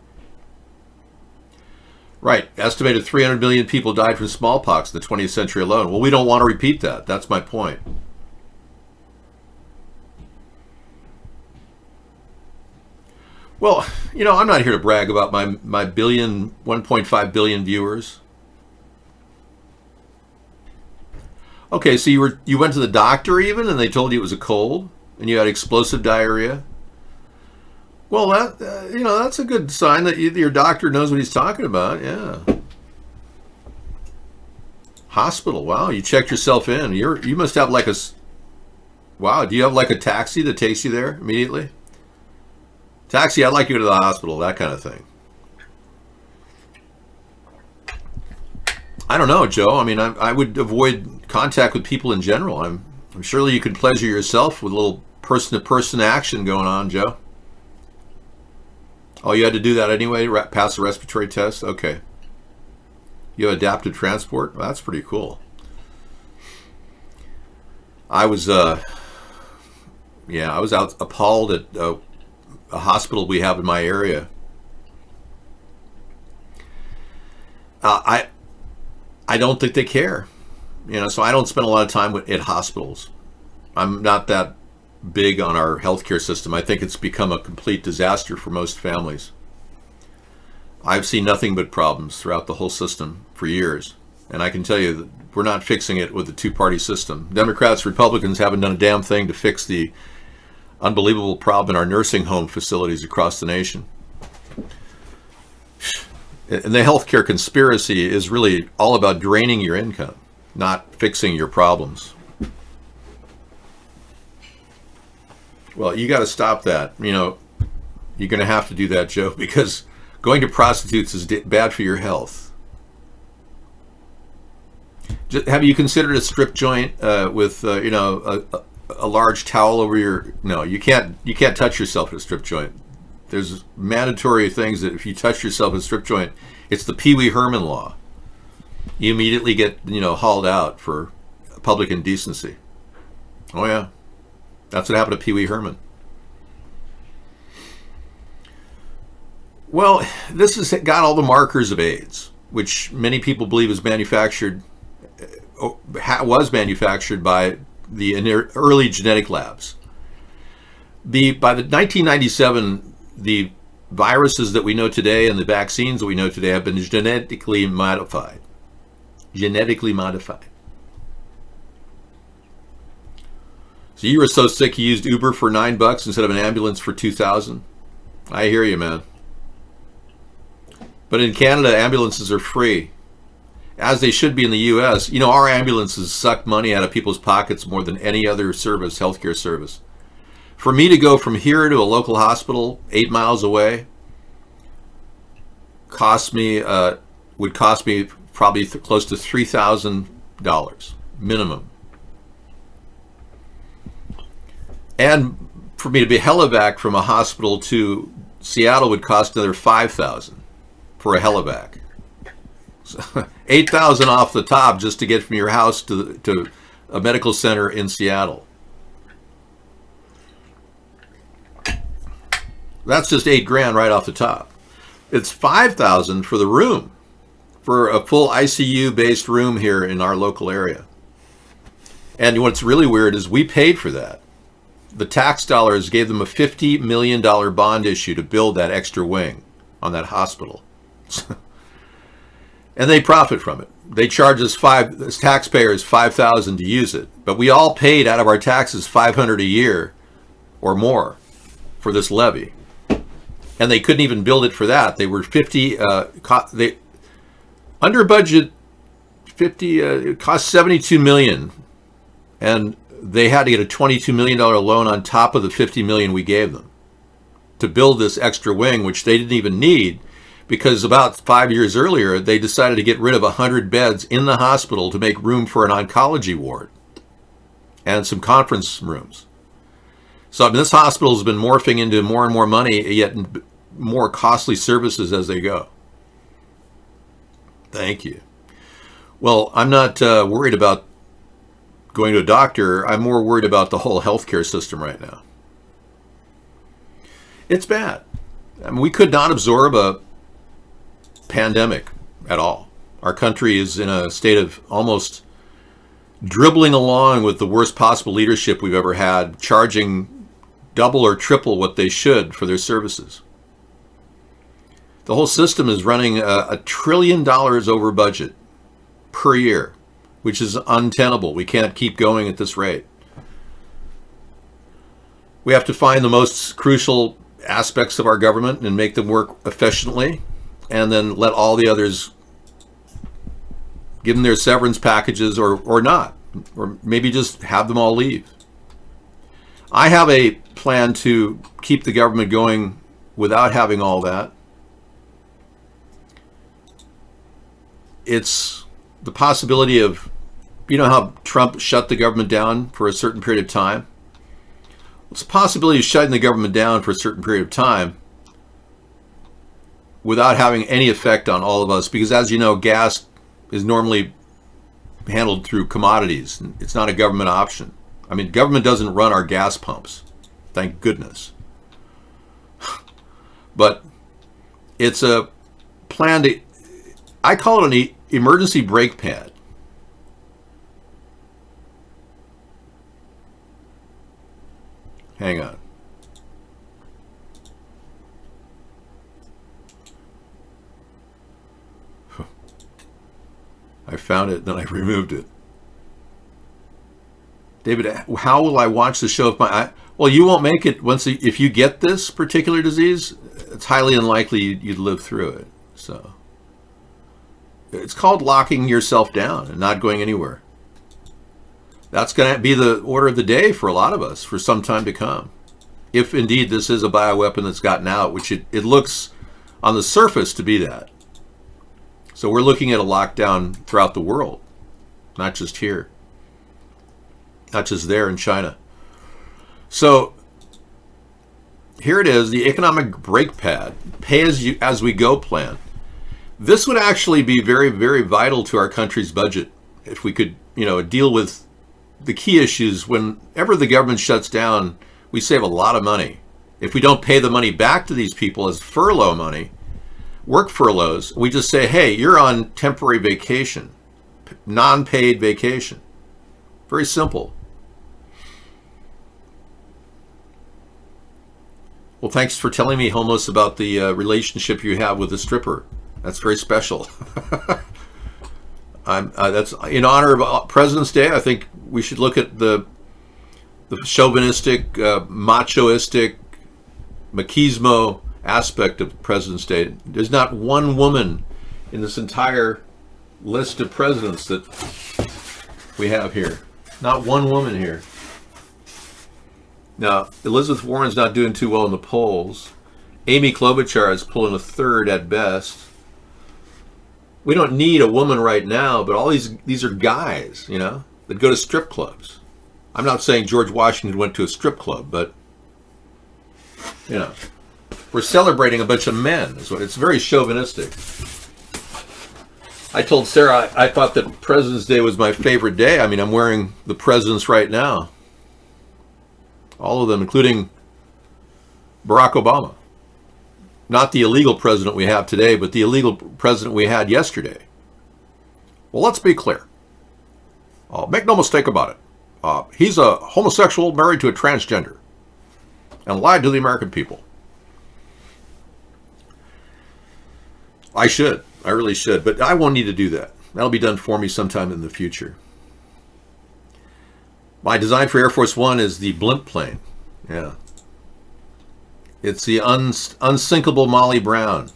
Right. Estimated 300 million people died from smallpox in the 20th century alone. Well, we don't want to repeat that. That's my point. Well, you know, I'm not here to brag about my 1.5 billion viewers. Okay, so you went to the doctor even, and they told you it was a cold, and you had explosive diarrhea. Well, that's a good sign that your doctor knows what he's talking about. Yeah. Hospital. Wow, you checked yourself in. You must have like wow. Do you have like a taxi that takes you there immediately? Taxi, I'd like you to the hospital. That kind of thing. I don't know, Joe. I mean, I would avoid contact with people in general. I'm surely you could pleasure yourself with a little person-to-person action going on, Joe. Oh, you had to do that anyway, pass the respiratory test? Okay. You have adaptive transport? Well, that's pretty cool. I was out appalled at a hospital we have in my area. I don't think they care. So I don't spend a lot of time at hospitals. I'm not that big on our healthcare system. I think it's become a complete disaster for most families. I've seen nothing but problems throughout the whole system for years. And I can tell you that we're not fixing it with the two-party system. Democrats, Republicans haven't done a damn thing to fix the unbelievable problem in our nursing home facilities across the nation. And the healthcare conspiracy is really all about draining your income, not fixing your problems. Well, you got to stop that. You're going to have to do that, Joe, because going to prostitutes is bad for your health. Have you considered a strip joint with a large towel over your? No, you can't touch yourself at a strip joint. There's mandatory things that if you touch yourself at a strip joint, it's the Pee Wee Herman law. You immediately get hauled out for public indecency. Oh yeah, that's what happened to Pee Wee Herman. Well, this has got all the markers of AIDS, which many people believe was manufactured by the early genetic labs. By the 1997, the viruses that we know today and the vaccines that we know today have been genetically modified. Genetically modified. So you were so sick you used Uber for $9 instead of an ambulance for $2,000? I hear you, man. But in Canada, ambulances are free, as they should be in the U.S. Our ambulances suck money out of people's pockets more than any other service, healthcare service. For me to go from here to a local hospital 8 miles away would cost me probably close to $3,000 minimum. And for me to be helivac from a hospital to Seattle would cost another $5,000 for a helivac. So, $8,000 off the top just to get from your house to a medical center in Seattle. That's just $8,000 right off the top. It's $5,000 for the room, for a full ICU-based room here in our local area. And what's really weird is we paid for that. The tax dollars gave them a $50 million bond issue to build that extra wing on that hospital. And they profit from it. They charge us as taxpayers $5,000 to use it, but we all paid out of our taxes $500 a year or more for this levy, and they couldn't even build it for that. They were under budget. It cost $72 million, and they had to get a $22 million loan on top of the $50 million we gave them to build this extra wing, which they didn't even need. Because about 5 years earlier, they decided to get rid of 100 beds in the hospital to make room for an oncology ward and some conference rooms. So this hospital has been morphing into more and more money, yet more costly services as they go. Thank you. Well, I'm not worried about going to a doctor. I'm more worried about the whole healthcare system right now. It's bad. I mean, we could not absorb a pandemic at all. Our country is in a state of almost dribbling along with the worst possible leadership we've ever had, charging double or triple what they should for their services. The whole system is running $1 trillion over budget per year, which is untenable. We can't keep going at this rate. We have to find the most crucial aspects of our government and make them work efficiently, and then let all the others give them their severance packages or not, or maybe just have them all leave. I have a plan to keep the government going without having all that. It's the possibility of, how Trump shut the government down for a certain period of time? It's a possibility of shutting the government down for a certain period of time without having any effect on all of us, because as you know, gas is normally handled through commodities. It's not a government option. I mean, government doesn't run our gas pumps, thank goodness. But it's a plan to, I call it an emergency brake pad. Hang on. I found it, then I removed it. David, how will I watch the show if my eye? Well, you won't make it if you get this particular disease. It's highly unlikely you'd live through it. So it's called locking yourself down and not going anywhere. That's going to be the order of the day for a lot of us for some time to come. if indeed this is a bioweapon that's gotten out, which it looks on the surface to be that. So we're looking at a lockdown throughout the world, not just here, not just there in China. So here it is, the economic brake pad, pay as we go plan. This would actually be very, very vital to our country's budget if we could, deal with the key issues. Whenever the government shuts down, we save a lot of money. If we don't pay the money back to these people as furlough money, work furloughs, we just say, hey, you're on temporary vacation, non-paid vacation. Very simple. Well, thanks for telling me, Homos, about the relationship you have with the stripper. That's very special. That's in honor of President's Day. I think we should look at the chauvinistic, machoistic, machismo aspect of President's Day. There's not one woman in this entire list of presidents that we have here. Not one woman here. Now, Elizabeth Warren's not doing too well in the polls. Amy Klobuchar is pulling a third at best. We don't need a woman right now, but all these are guys, that go to strip clubs. I'm not saying George Washington went to a strip club, but, we're celebrating a bunch of men. So it's very chauvinistic. I told Sarah I thought that President's Day was my favorite day. I mean, I'm wearing the presidents right now. All of them, including Barack Obama. Not the illegal president we have today, but the illegal president we had yesterday. Well, let's be clear. Make no mistake about it. He's a homosexual married to a transgender and lied to the American people. I really should, but I won't need to do that. That'll be done for me sometime in the future. My design for Air Force One is the blimp plane. Yeah. It's the unsinkable Molly Brown.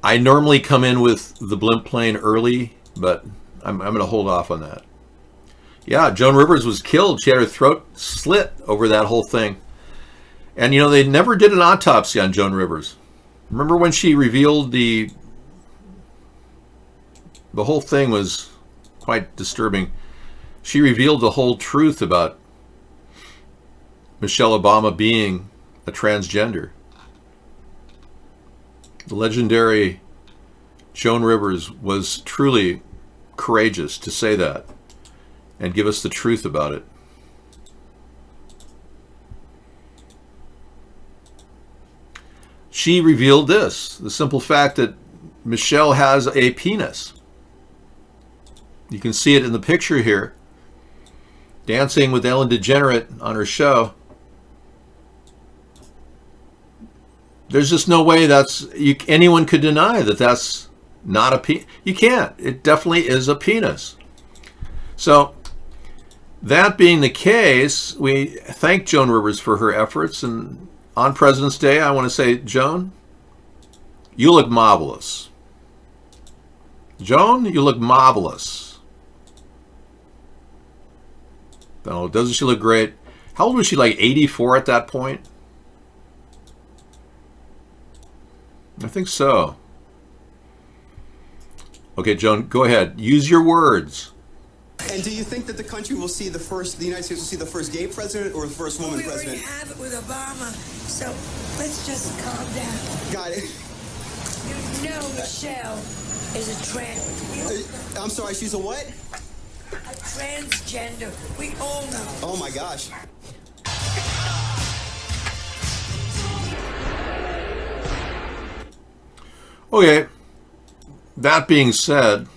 I normally come in with the blimp plane early, but I'm going to hold off on that. Yeah, Joan Rivers was killed. She had her throat slit over that whole thing. And, they never did an autopsy on Joan Rivers. Remember when she revealed the whole thing was quite disturbing. She revealed the whole truth about Michelle Obama being a transgender. The legendary Joan Rivers was truly courageous to say that and give us the truth about it. She revealed this, the simple fact that Michelle has a penis. You can see it in the picture here. Dancing with Ellen DeGeneres on her show. There's just no way anyone could deny that that's not a penis. You can't. It definitely is a penis. So, that being the case, we thank Joan Rivers for her efforts. And on President's Day, I want to say, Joan, you look marvelous. Joan, you look marvelous. Oh, doesn't she look great? How old was she, like 84 at that point? I think so. Okay, Joan, go ahead. Use your words. And do you think that the country will see the United States will see the first gay president or the first woman president? We already have it with Obama, so let's just calm down. Got it. You know Michelle is a trans. I'm sorry, she's a what? A transgender. We all know. Oh my gosh. Okay, that being said,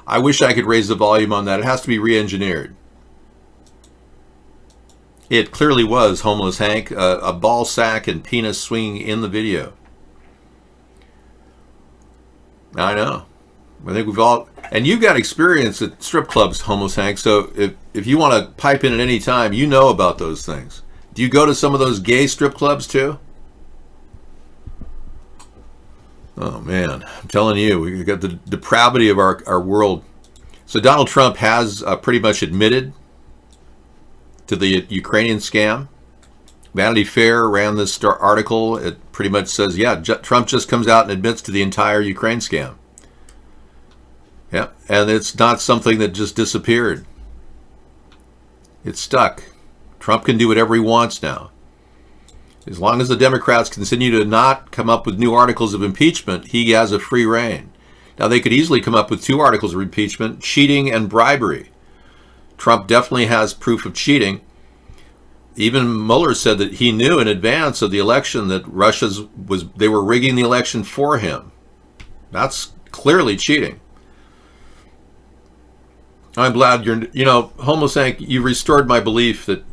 I wish I could raise the volume on that. It has to be re-engineered. It clearly was Homeless Hank, a ball sack and penis swinging in the video. I know. I think we've all, and you've got experience at strip clubs, Homeless Hank, so if you want to pipe in at any time, you know about those things. Do you go to some of those gay strip clubs too? Oh, man. I'm telling you, we got the depravity of our world. So Donald Trump has pretty much admitted to the Ukrainian scam. Vanity Fair ran this article. It pretty much says, yeah, Trump just comes out and admits to the entire Ukraine scam. Yeah, and it's not something that just disappeared. It's stuck. Trump can do whatever he wants now. As long as the Democrats continue to not come up with new articles of impeachment, he has a free rein. Now, they could easily come up with 2 articles of impeachment, cheating and bribery. Trump definitely has proof of cheating. Even Mueller said that he knew in advance of the election that they were rigging the election for him. That's clearly cheating. I'm glad Homosank, you restored my belief that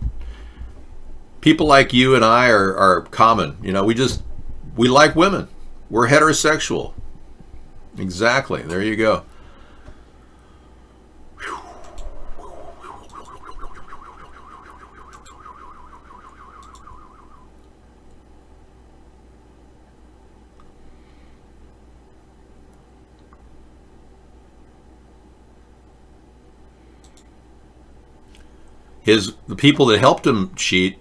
people like you and I are common. We like women. We're heterosexual. Exactly. There you go. The people that helped him cheat,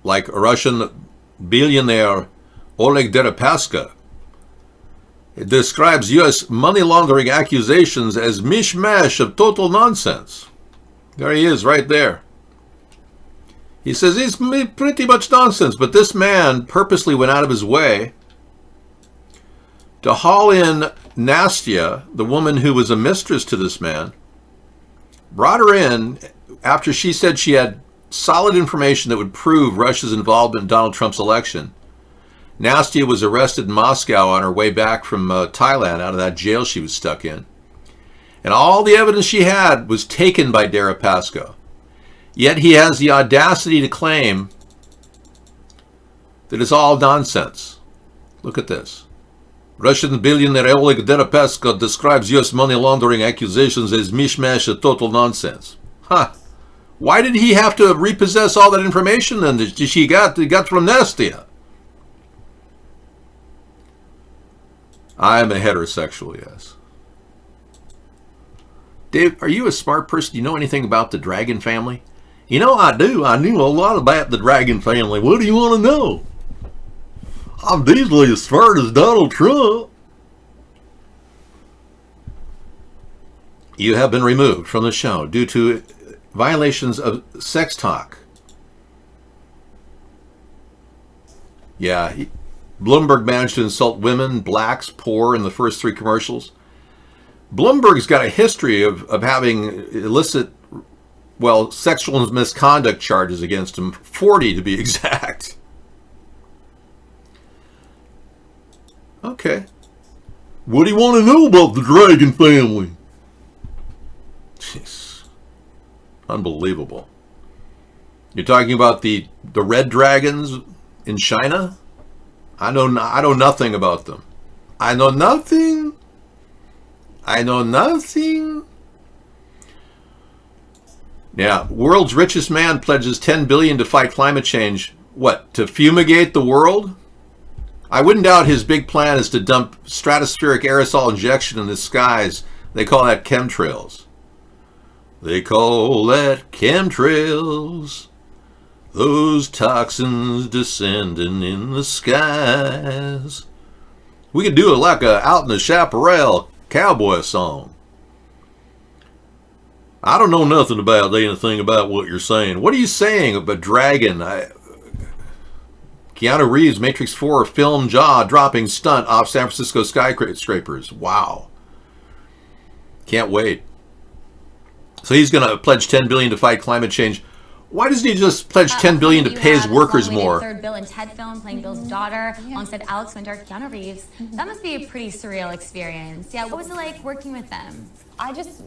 like a Russian billionaire Oleg Deripaska, it describes U.S. money laundering accusations as mishmash of total nonsense. There he is, right there. He says it's pretty much nonsense, but this man purposely went out of his way to haul in Nastya, the woman who was a mistress to this man, brought her in after she said she had solid information that would prove Russia's involvement in Donald Trump's election. Nastya was arrested in Moscow on her way back from Thailand out of that jail she was stuck in. And all the evidence she had was taken by Deripaska. Yet he has the audacity to claim that it's all nonsense. Look at this. Russian billionaire Oleg Deripaska describes U.S. money laundering accusations as mishmash of total nonsense. Huh. Why did he have to repossess all that information then that she got from Nastya? I'm a heterosexual, yes. Dave, are you a smart person? Do you know anything about the Dragon family? I do. I knew a lot about the Dragon family. What do you want to know? I'm easily as smart as Donald Trump. You have been removed from the show due to violations of sex talk. Yeah, Bloomberg managed to insult women, blacks, poor in the first 3 commercials. Bloomberg's got a history of having illicit, sexual misconduct charges against him, 40 to be exact. Okay. What do you want to know about the Dragon family? Jeez. Unbelievable. You're talking about the red dragons in China? I know nothing about them. I know nothing. Yeah, world's richest man pledges $10 billion to fight climate change. What, to fumigate the world? I wouldn't doubt his big plan is to dump stratospheric aerosol injection in the skies. They call that chemtrails. They call that chemtrails. Those toxins descending in the skies. We could do it like a Out in the Chaparral cowboy song. I don't know nothing about anything about what you're saying. What are you saying about Dragon? Keanu Reeves, Matrix 4 film jaw-dropping stunt off San Francisco skyscrapers. Wow. Can't wait. So he's going to pledge $10 billion to fight climate change. Why doesn't he just pledge $10 billion to pay his workers more? Third Bill and Ted film, playing Bill's daughter, alongside Alex Winter, Keanu Reeves. That must be a pretty surreal experience. Yeah, what was it like working with them? I just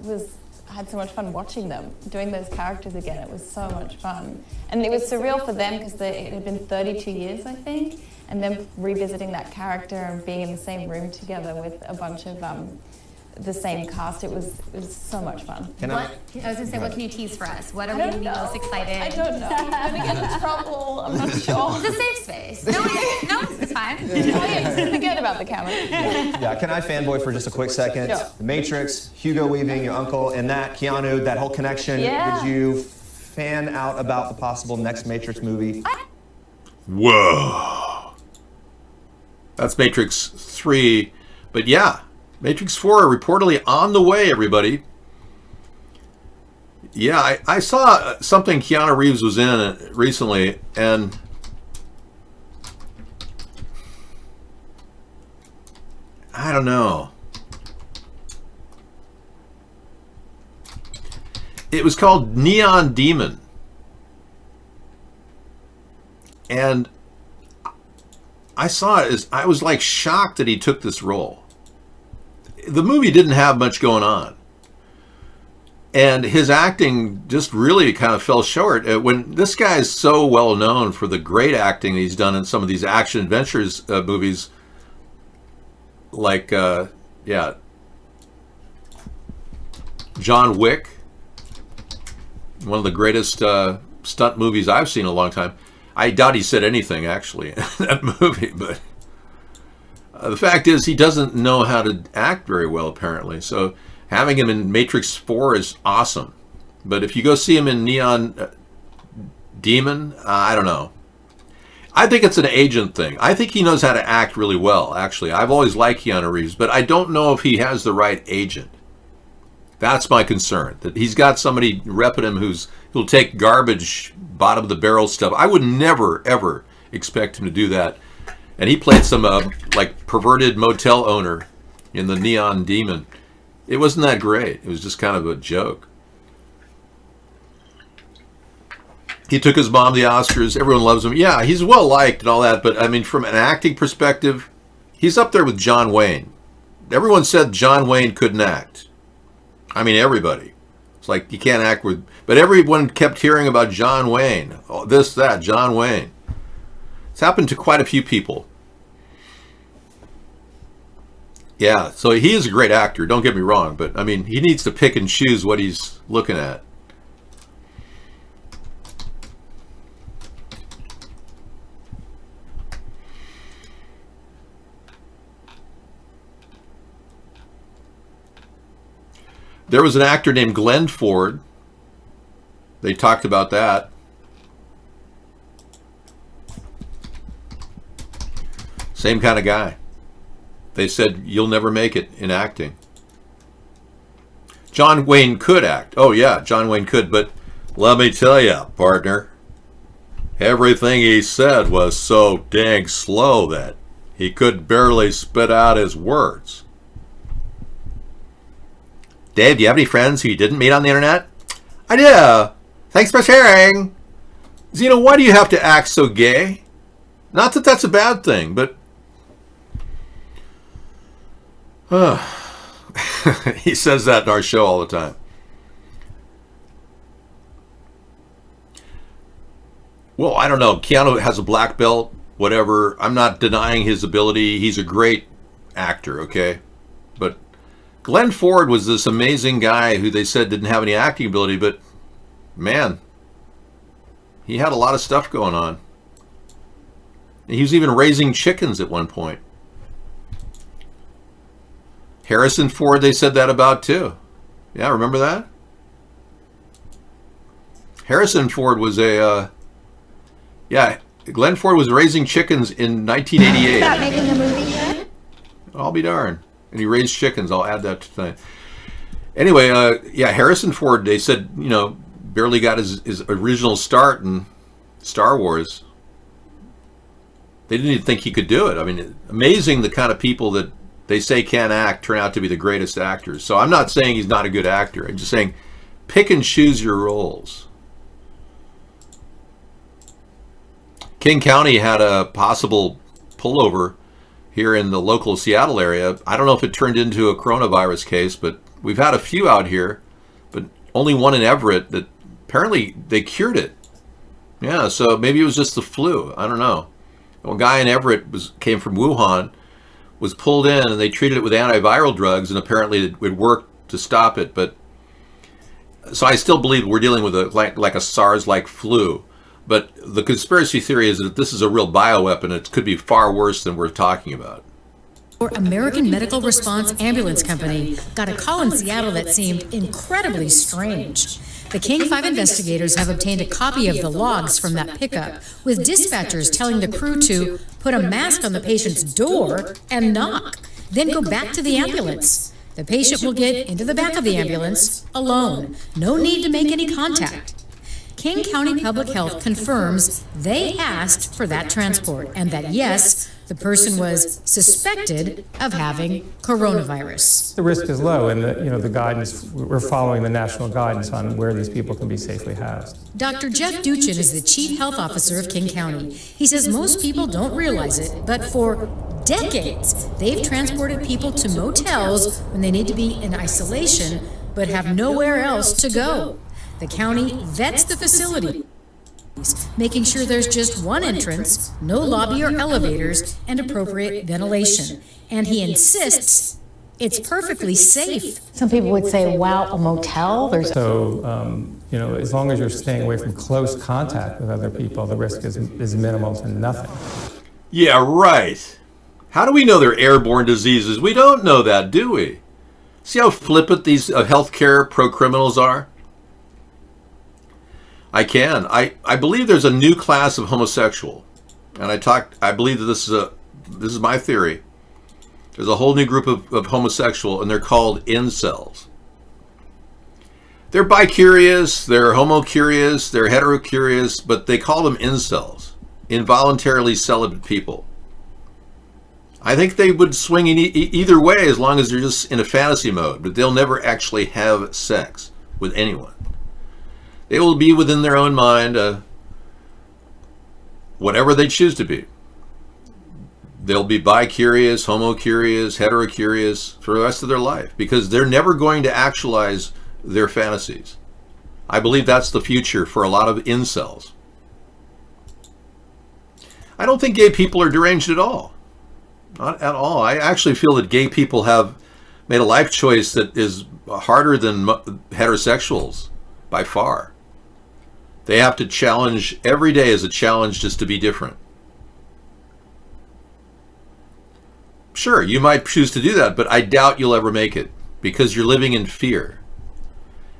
had so much fun watching them, doing those characters again. It was so much fun. And it was surreal for them because it had been 32 years, I think, and them revisiting that character and being in the same room together with a bunch of the same cast. It was so much fun. I was gonna say, what can you tease for us? What are we gonna be most excited? I don't know. I'm gonna get in trouble. I'm not sure. It's a safe space. No, it's time. Oh yeah, forget about the camera. Yeah, can I fanboy for just a quick second? Yeah. The Matrix, Hugo Weaving, your uncle, and that, Keanu, that whole connection. Yeah. Did you fan out about the possible next Matrix movie? Whoa. That's Matrix 3. But yeah, Matrix 4 reportedly on the way, everybody. Yeah, I saw something Keanu Reeves was in recently, and I don't know. It was called Neon Demon. And I saw it as I was like shocked that he took this role. The movie didn't have much going on. And his acting just really kind of fell short. When this guy is so well known for the great acting he's done in some of these action adventures movies, like John Wick, one of the greatest stunt movies I've seen in a long time. I doubt he said anything actually in that movie, but the fact is he doesn't know how to act very well apparently. So having him in Matrix 4 is awesome. But if you go see him in Neon Demon, I don't know. I think it's an agent thing. I think he knows how to act really well, actually. I've always liked Keanu Reeves, but I don't know if he has the right agent. That's my concern, that he's got somebody repping him who'll take garbage, bottom of the barrel stuff. I would never, ever expect him to do that. And he played some like perverted motel owner in the Neon Demon. It wasn't that great. It was just kind of a joke. He took his mom to the Oscars. Everyone loves him. Yeah, he's well liked and all that. But I mean, from an acting perspective, he's up there with John Wayne. Everyone said John Wayne couldn't act. I mean, everybody. It's like you can't act with. But everyone kept hearing about John Wayne. Oh, this, that, John Wayne. It's happened to quite a few people. Yeah, so he is a great actor, don't get me wrong, but I mean, he needs to pick and choose what he's looking at. There was an actor named Glenn Ford. They talked about that. Same kind of guy. They said, you'll never make it in acting. John Wayne could act. Oh, yeah, John Wayne could. But let me tell you, partner, everything he said was so dang slow that he could barely spit out his words. Dave, do you have any friends who you didn't meet on the internet? I do. Thanks for sharing. Zeno, why do you have to act so gay? Not that that's a bad thing, but he says that in our show all the time. Well, I don't know. Keanu has a black belt, whatever. I'm not denying his ability. He's a great actor, okay? But Glenn Ford was this amazing guy who they said didn't have any acting ability, but man, he had a lot of stuff going on. He was even raising chickens at one point. Harrison Ford, they said that about too. Yeah, remember that? Harrison Ford was Glenn Ford was raising chickens in 1988. Stop making a movie yet? I'll be darned. And he raised chickens. I'll add that to tonight. Anyway, Harrison Ford, they said, barely got his original start in Star Wars. They didn't even think he could do it. I mean, amazing the kind of people that they say can't act turn out to be the greatest actors. So I'm not saying he's not a good actor. I'm just saying pick and choose your roles. King County had a possible pullover here in the local Seattle area. I don't know if it turned into a coronavirus case, but we've had a few out here, but only one in Everett that apparently they cured it. Yeah, so maybe it was just the flu. I don't know. A guy in Everett came from Wuhan, was pulled in, and they treated it with antiviral drugs, and apparently it worked to stop it. But so I still believe we're dealing with like a SARS-like flu. But the conspiracy theory is that this is a real bioweapon. It could be far worse than we're talking about. American Medical Response Ambulance Company got a call in Seattle that seemed incredibly strange. The King 5 investigators have obtained a copy of the logs from that pickup, with dispatchers telling the crew to put a mask on the patient's door and knock, then go back to the ambulance. The patient will get into the back of the ambulance alone. No need to make any contact. King County Public Health confirms they asked for that transport and that, yes, the person was suspected of having coronavirus. The risk is low, and the guidance, we're following the national guidance on where these people can be safely housed. Dr. Jeff Duchin is the Chief Health Officer of King County. He says most people don't realize it, but for decades, they've transported people to motels when they need to be in isolation but have nowhere else to go. The county vets the facility, making sure there's just one entrance, no lobby or elevators, and appropriate ventilation. And he insists it's perfectly safe. Some people would say, wow, a motel? So, as long as you're staying away from close contact with other people, the risk is minimal to nothing. Yeah, right. How do we know they're airborne diseases? We don't know that, do we? See how flippant these healthcare pro-criminals are? I can. I believe there's a new class of homosexual, and I believe that this is my theory. There's a whole new group of homosexual, and they're called incels. They're bi-curious, they're homo-curious, they're hetero-curious, but they call them incels, involuntarily celibate people. I think they would swing in either way as long as they're just in a fantasy mode, but they'll never actually have sex with anyone. They will be within their own mind, whatever they choose to be. They'll be bi-curious, homo-curious, hetero-curious for the rest of their life because they're never going to actualize their fantasies. I believe that's the future for a lot of incels. I don't think gay people are deranged at all. Not at all. I actually feel that gay people have made a life choice that is harder than heterosexuals by far. They have to challenge, every day is a challenge just to be different. Sure, you might choose to do that, but I doubt you'll ever make it because you're living in fear.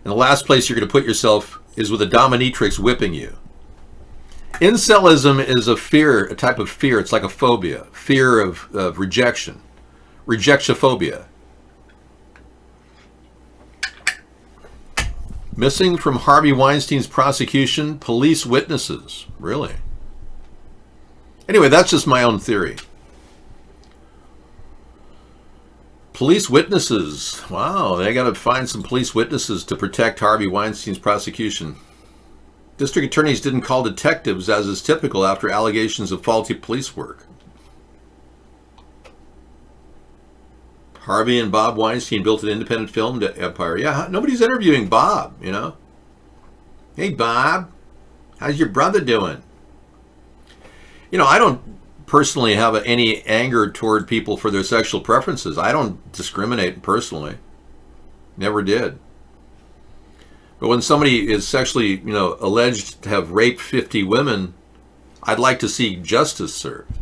And the last place you're going to put yourself is with a dominatrix whipping you. Incelism is a fear, a type of fear. It's like a phobia, fear of rejection, rejectiophobia. Missing from Harvey Weinstein's prosecution, police witnesses. Really? Anyway, that's just my own theory. Police witnesses. Wow, they got to find some police witnesses to protect Harvey Weinstein's prosecution. District attorneys didn't call detectives, as is typical, after allegations of faulty police work. Harvey and Bob Weinstein built an independent film empire. Yeah, nobody's interviewing Bob, you know. Hey, Bob, how's your brother doing? You know, I don't personally have any anger toward people for their sexual preferences. I don't discriminate personally. Never did. But when somebody is sexually, alleged to have raped 50 women, I'd like to see justice served.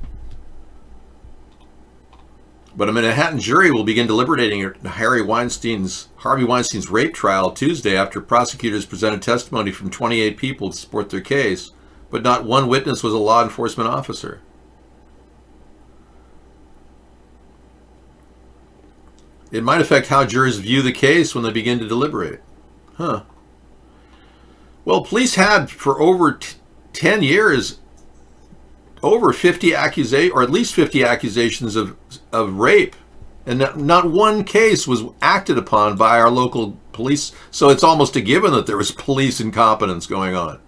But a Manhattan jury will begin deliberating Harvey Weinstein's rape trial Tuesday after prosecutors presented testimony from 28 people to support their case, but not one witness was a law enforcement officer. It might affect how jurors view the case when they begin to deliberate. Huh. Well, police had for over 10 years over 50 accusations, or at least 50 accusations of rape. And not one case was acted upon by our local police. So it's almost a given that there was police incompetence going on.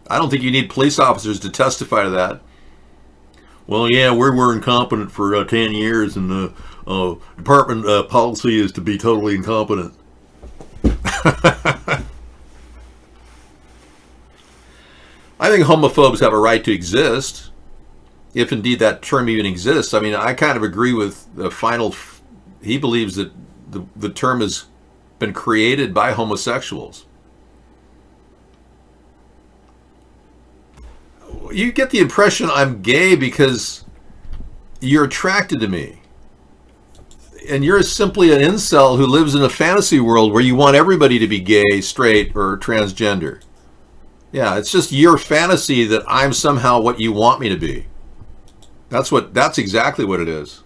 I don't think you need police officers to testify to that. Well, yeah, we were incompetent for 10 years, and the department policy is to be totally incompetent. I think homophobes have a right to exist, if indeed that term even exists. I mean, I kind of agree with the final. He believes that the term has been created by homosexuals. You get the impression I'm gay because you're attracted to me. And you're simply an incel who lives in a fantasy world where you want everybody to be gay, straight, or transgender. Yeah, it's just your fantasy that I'm somehow what you want me to be. That's exactly what it is.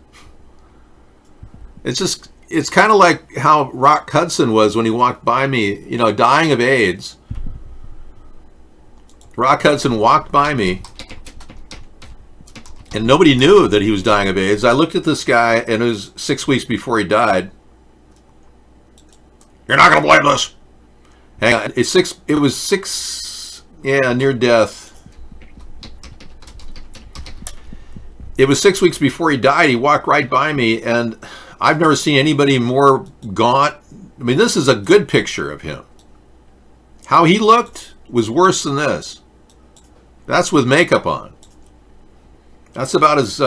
It's kind of like how Rock Hudson was when he walked by me, dying of AIDS. Rock Hudson walked by me, and nobody knew that he was dying of AIDS. I looked at this guy, and it was 6 weeks before he died. You're not going to believe this. Hang on. It was six, near death. It was 6 weeks before he died. He walked right by me, and I've never seen anybody more gaunt. I mean, this is a good picture of him. How he looked was worse than this. That's with makeup on. That's about as,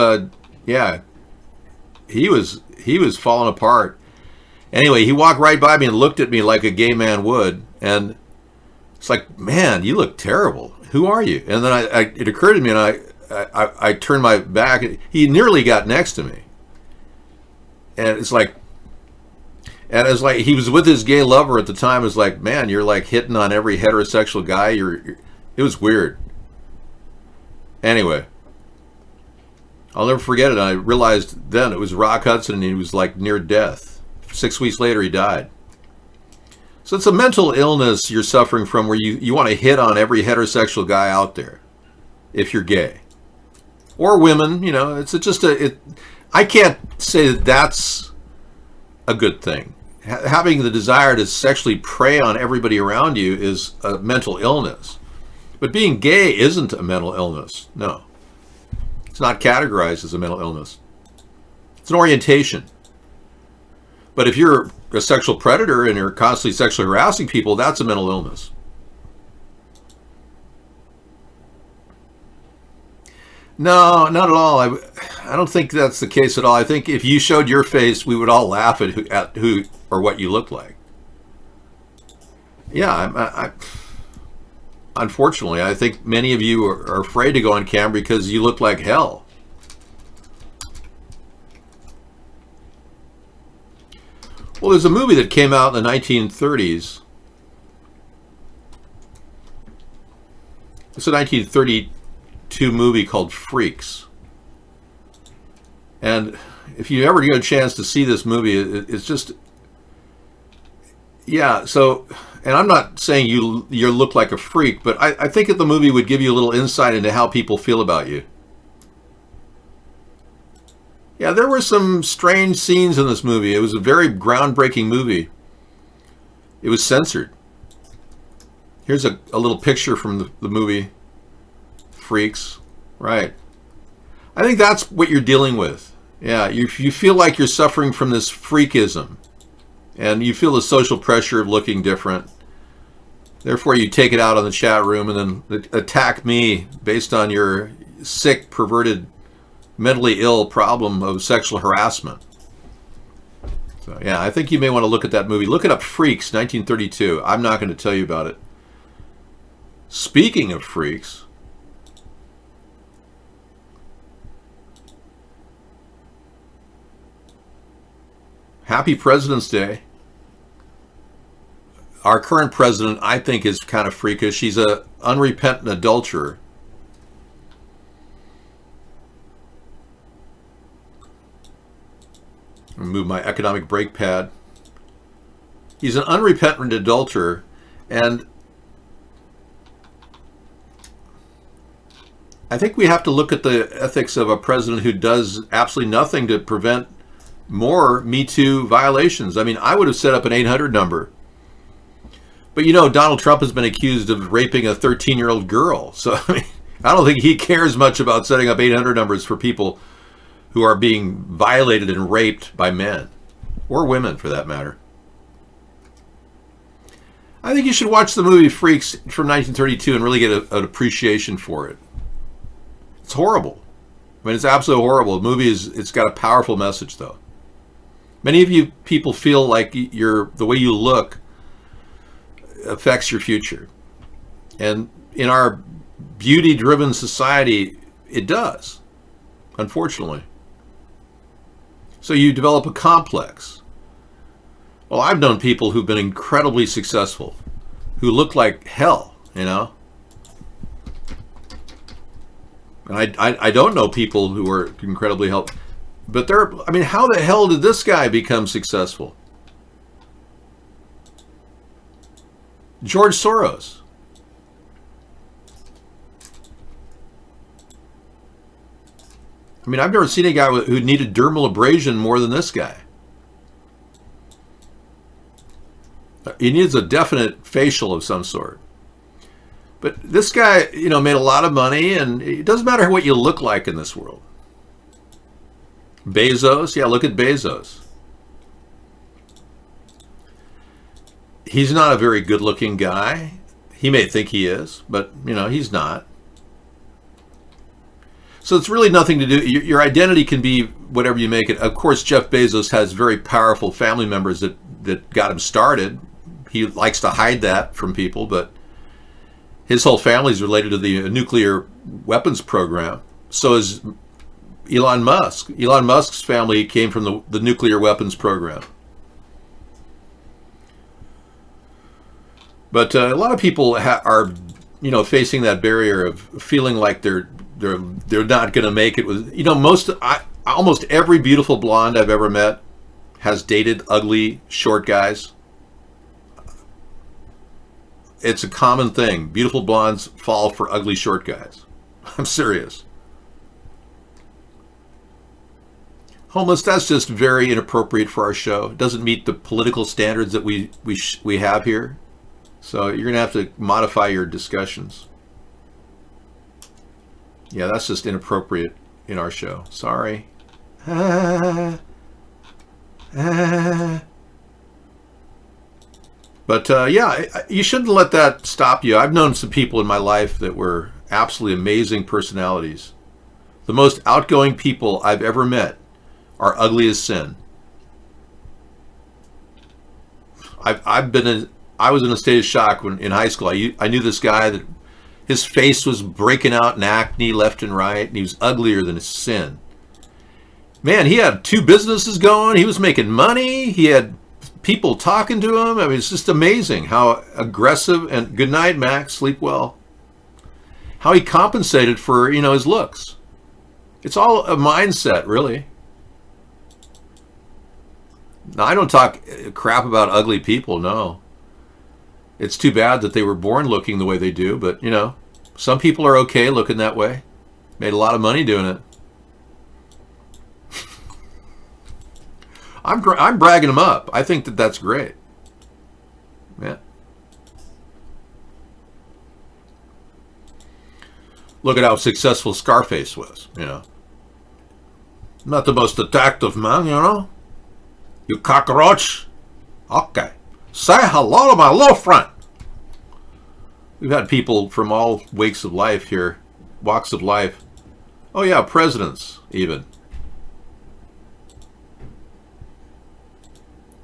he was falling apart. Anyway, he walked right by me and looked at me like a gay man would. And it's like, man, you look terrible. Who are you? And then it occurred to me, and I turned my back. He nearly got next to me. And it's like he was with his gay lover at the time. It was like, man, you're like hitting on every heterosexual guy. It was weird. Anyway, I'll never forget it. I realized then it was Rock Hudson, and he was like near death. 6 weeks later, he died. So it's a mental illness you're suffering from where you want to hit on every heterosexual guy out there if you're gay. Or women, it's just I can't say that that's a good thing. Having the desire to sexually prey on everybody around you is a mental illness. But being gay isn't a mental illness. No. It's not categorized as a mental illness. It's an orientation. But if you're a sexual predator and you're constantly sexually harassing people, that's a mental illness. No, not at all. I don't think that's the case at all. I think if you showed your face, we would all laugh at who or what you look like. Yeah, unfortunately, I think many of you are afraid to go on camera because you look like hell. Well, there's a movie that came out in the 1930s. It's a 1932 movie called Freaks. And if you ever get a chance to see this movie, it's just, so, and I'm not saying you look like a freak, but I think that the movie would give you a little insight into how people feel about you. Yeah, there were some strange scenes in this movie. It was a very groundbreaking movie. It was censored. Here's a little picture from the movie Freaks. Right. I think that's what you're dealing with. Yeah, you feel like you're suffering from this freakism. And you feel the social pressure of looking different. Therefore, you take it out on the chat room and then attack me based on your sick, perverted, mentally ill problem of sexual harassment. So, yeah, I think you may want to look at that movie. Look it up, Freaks, 1932. I'm not going to tell you about it. Speaking of freaks, happy President's Day. Our current president, I think, is kind of freakish. He's an unrepentant adulterer. I'll move my economic brake pad. He's an unrepentant adulterer, and I think we have to look at the ethics of a president who does absolutely nothing to prevent more Me Too violations. I mean, I would have set up an 800 number. But Donald Trump has been accused of raping a 13-year-old girl. So, I mean, I don't think he cares much about setting up 800 numbers for people who are being violated and raped by men. Or women, for that matter. I think you should watch the movie Freaks from 1932 and really get an appreciation for it. It's horrible. I mean, it's absolutely horrible. The movie it's got a powerful message, though. Many of you people feel like the way you look affects your future. And in our beauty-driven society, it does, unfortunately. So you develop a complex. Well, I've known people who've been incredibly successful, who look like hell, you know? And I don't know people who are incredibly healthy. But I mean, how the hell did this guy become successful? George Soros. I mean, I've never seen a guy who needed dermal abrasion more than this guy. He needs a definite facial of some sort. But this guy, you know, made a lot of money, and it doesn't matter what you look like in this world. Bezos, yeah, look at Bezos. He's not a very good-looking guy. He may think he is, but, you know, he's not. So it's really nothing to do. Your identity can be whatever you make it. Of course, Jeff Bezos has very powerful family members that got him started. He likes to hide that from people, but his whole family is related to the nuclear weapons program. So is Elon Musk. Elon Musk's family came from the nuclear weapons program. But a lot of people are, you know, facing that barrier of feeling like they're not going to make it. With, you know, almost every beautiful blonde I've ever met has dated ugly short guys. It's a common thing. Beautiful blondes fall for ugly short guys. I'm serious. Homeless, that's just very inappropriate for our show. It doesn't meet the political standards that we have here. So you're going to have to modify your discussions. Yeah, that's just inappropriate in our show. Sorry. But yeah, you shouldn't let that stop you. I've known some people in my life that were absolutely amazing personalities. The most outgoing people I've ever met are ugly as sin. I was in a state of shock when in high school. I knew this guy that his face was breaking out in acne left and right, and he was uglier than sin. Man, he had 2 businesses going. He was making money. He had people talking to him. I mean, it's just amazing how aggressive, and good night, Max, sleep well. How he compensated for, you know, his looks. It's all a mindset, really. Now, I don't talk crap about ugly people, no. It's too bad that they were born looking the way they do, but, you know, some people are okay looking that way. Made a lot of money doing it. I'm bragging them up. I think that that's great. Yeah. Look at how successful Scarface was, you know. Not the most attractive man, you know. You cockroach. Okay. Say hello to my little friend. We've had people from all walks of life here. Oh yeah, presidents even.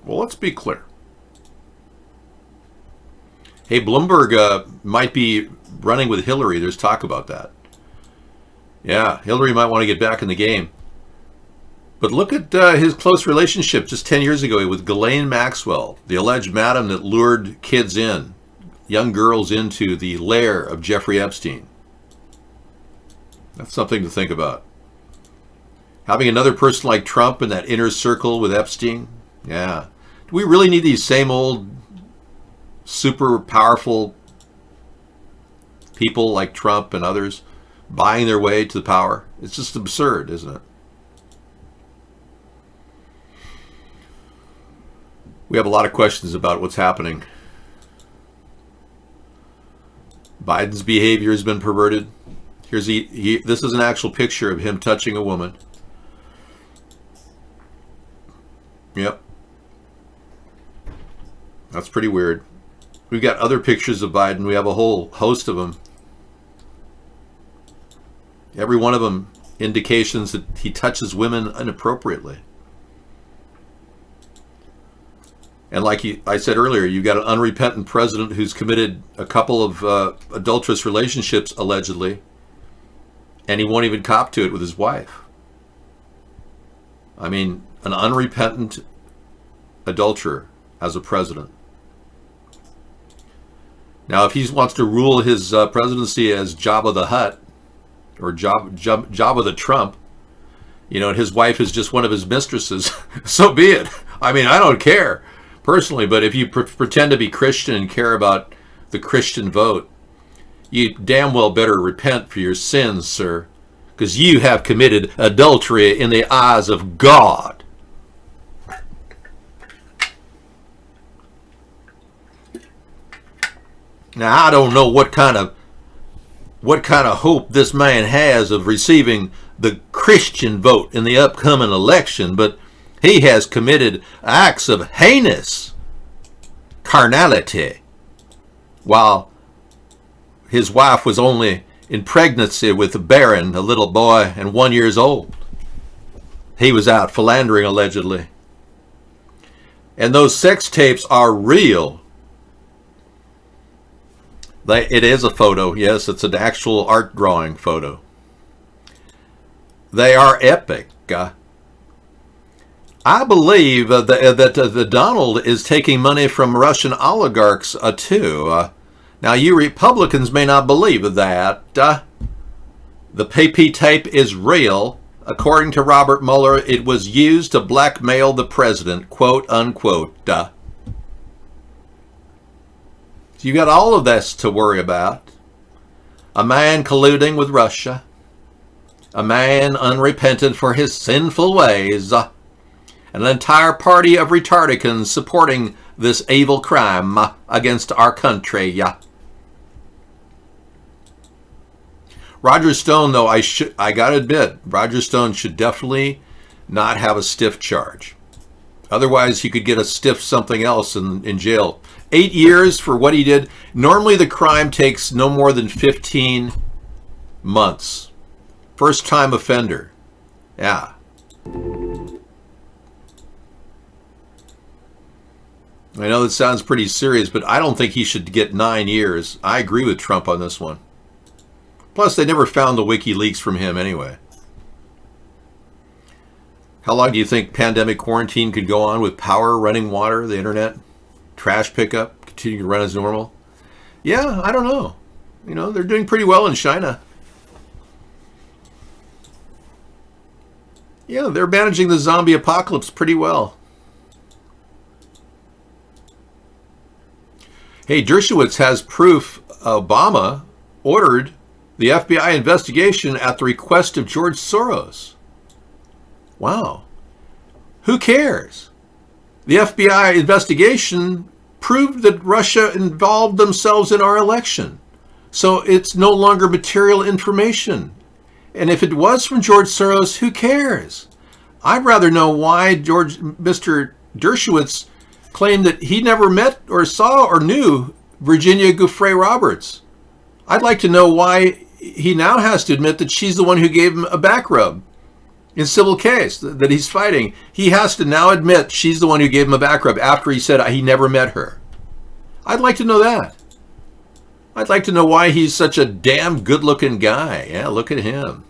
Well, let's be clear. Hey, Bloomberg might be running with Hillary. There's talk about that. Yeah, Hillary might want to get back in the game. But look at his close relationship just 10 years ago with Ghislaine Maxwell, the alleged madam that lured kids in, young girls into the lair of Jeffrey Epstein. That's something to think about. Having another person like Trump in that inner circle with Epstein, yeah. Do we really need these same old super powerful people like Trump and others buying their way to the power? It's just absurd, isn't it? We have a lot of questions about what's happening. Biden's behavior has been perverted. Here's this is an actual picture of him touching a woman. Yep. That's pretty weird. We've got other pictures of Biden. We have a whole host of them. Every one of them indications that he touches women inappropriately. And like I said earlier, you've got an unrepentant president who's committed a couple of adulterous relationships, allegedly, and he won't even cop to it with his wife. I mean, an unrepentant adulterer as a president. Now, if he wants to rule his presidency as Jabba the Hutt, or Jabba the Trump, you know, and his wife is just one of his mistresses, so be it. I mean, I don't care, personally, but if you pretend to be Christian and care about the Christian vote, you damn well better repent for your sins, sir, because you have committed adultery in the eyes of God. Now, I don't know what kind of hope this man has of receiving the Christian vote in the upcoming election, but he has committed acts of heinous carnality while his wife was only in pregnancy with a barren, a little boy, and 1 year old. He was out philandering, allegedly. And those sex tapes are real. It is a photo. Yes, it's an actual art drawing photo. They are epic. I believe that Donald is taking money from Russian oligarchs too. Now, you Republicans may not believe that. The PP tape is real. According to Robert Mueller, it was used to blackmail the president, quote unquote. So you got all of this to worry about. A man colluding with Russia. A man unrepentant for his sinful ways. An entire party of retardicans supporting this evil crime against our country. Roger Stone, though, I gotta admit, Roger Stone should definitely not have a stiff charge. Otherwise, he could get a stiff something else in jail. 8 years for what he did. Normally, the crime takes no more than 15 months. First-time offender. Yeah. I know that sounds pretty serious, but I don't think he should get 9 years. I agree with Trump on this one. Plus, they never found the WikiLeaks from him anyway. How long do you think pandemic quarantine could go on with power, running water, the internet, trash pickup, continue to run as normal? Yeah, I don't know. You know, they're doing pretty well in China. Yeah, they're managing the zombie apocalypse pretty well. Hey, Dershowitz has proof Obama ordered the FBI investigation at the request of George Soros. Wow. Who cares? The FBI investigation proved that Russia involved themselves in our election. So it's no longer material information. And if it was from George Soros, who cares? I'd rather know why Mr. Dershowitz claimed that he never met or saw or knew Virginia Giuffre Roberts. I'd like to know why he now has to admit that she's the one who gave him a back rub in civil case that he's fighting. He has to now admit she's the one who gave him a back rub after he said he never met her. I'd like to know that. I'd like to know why he's such a damn good-looking guy. Yeah, look at him.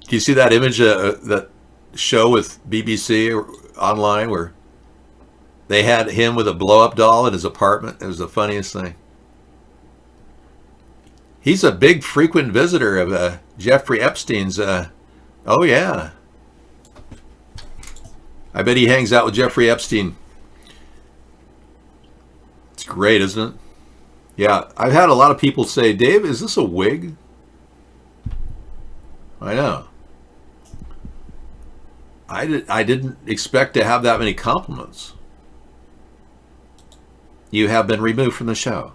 Do you see that image, that show with BBC online where they had him with a blow-up doll in his apartment? It was the funniest thing. He's a big frequent visitor of Jeffrey Epstein's. Oh, yeah. I bet he hangs out with Jeffrey Epstein. It's great, isn't it? Yeah, I've had a lot of people say, Dave, is this a wig? I know. I didn't expect to have that many compliments. You have been removed from the show.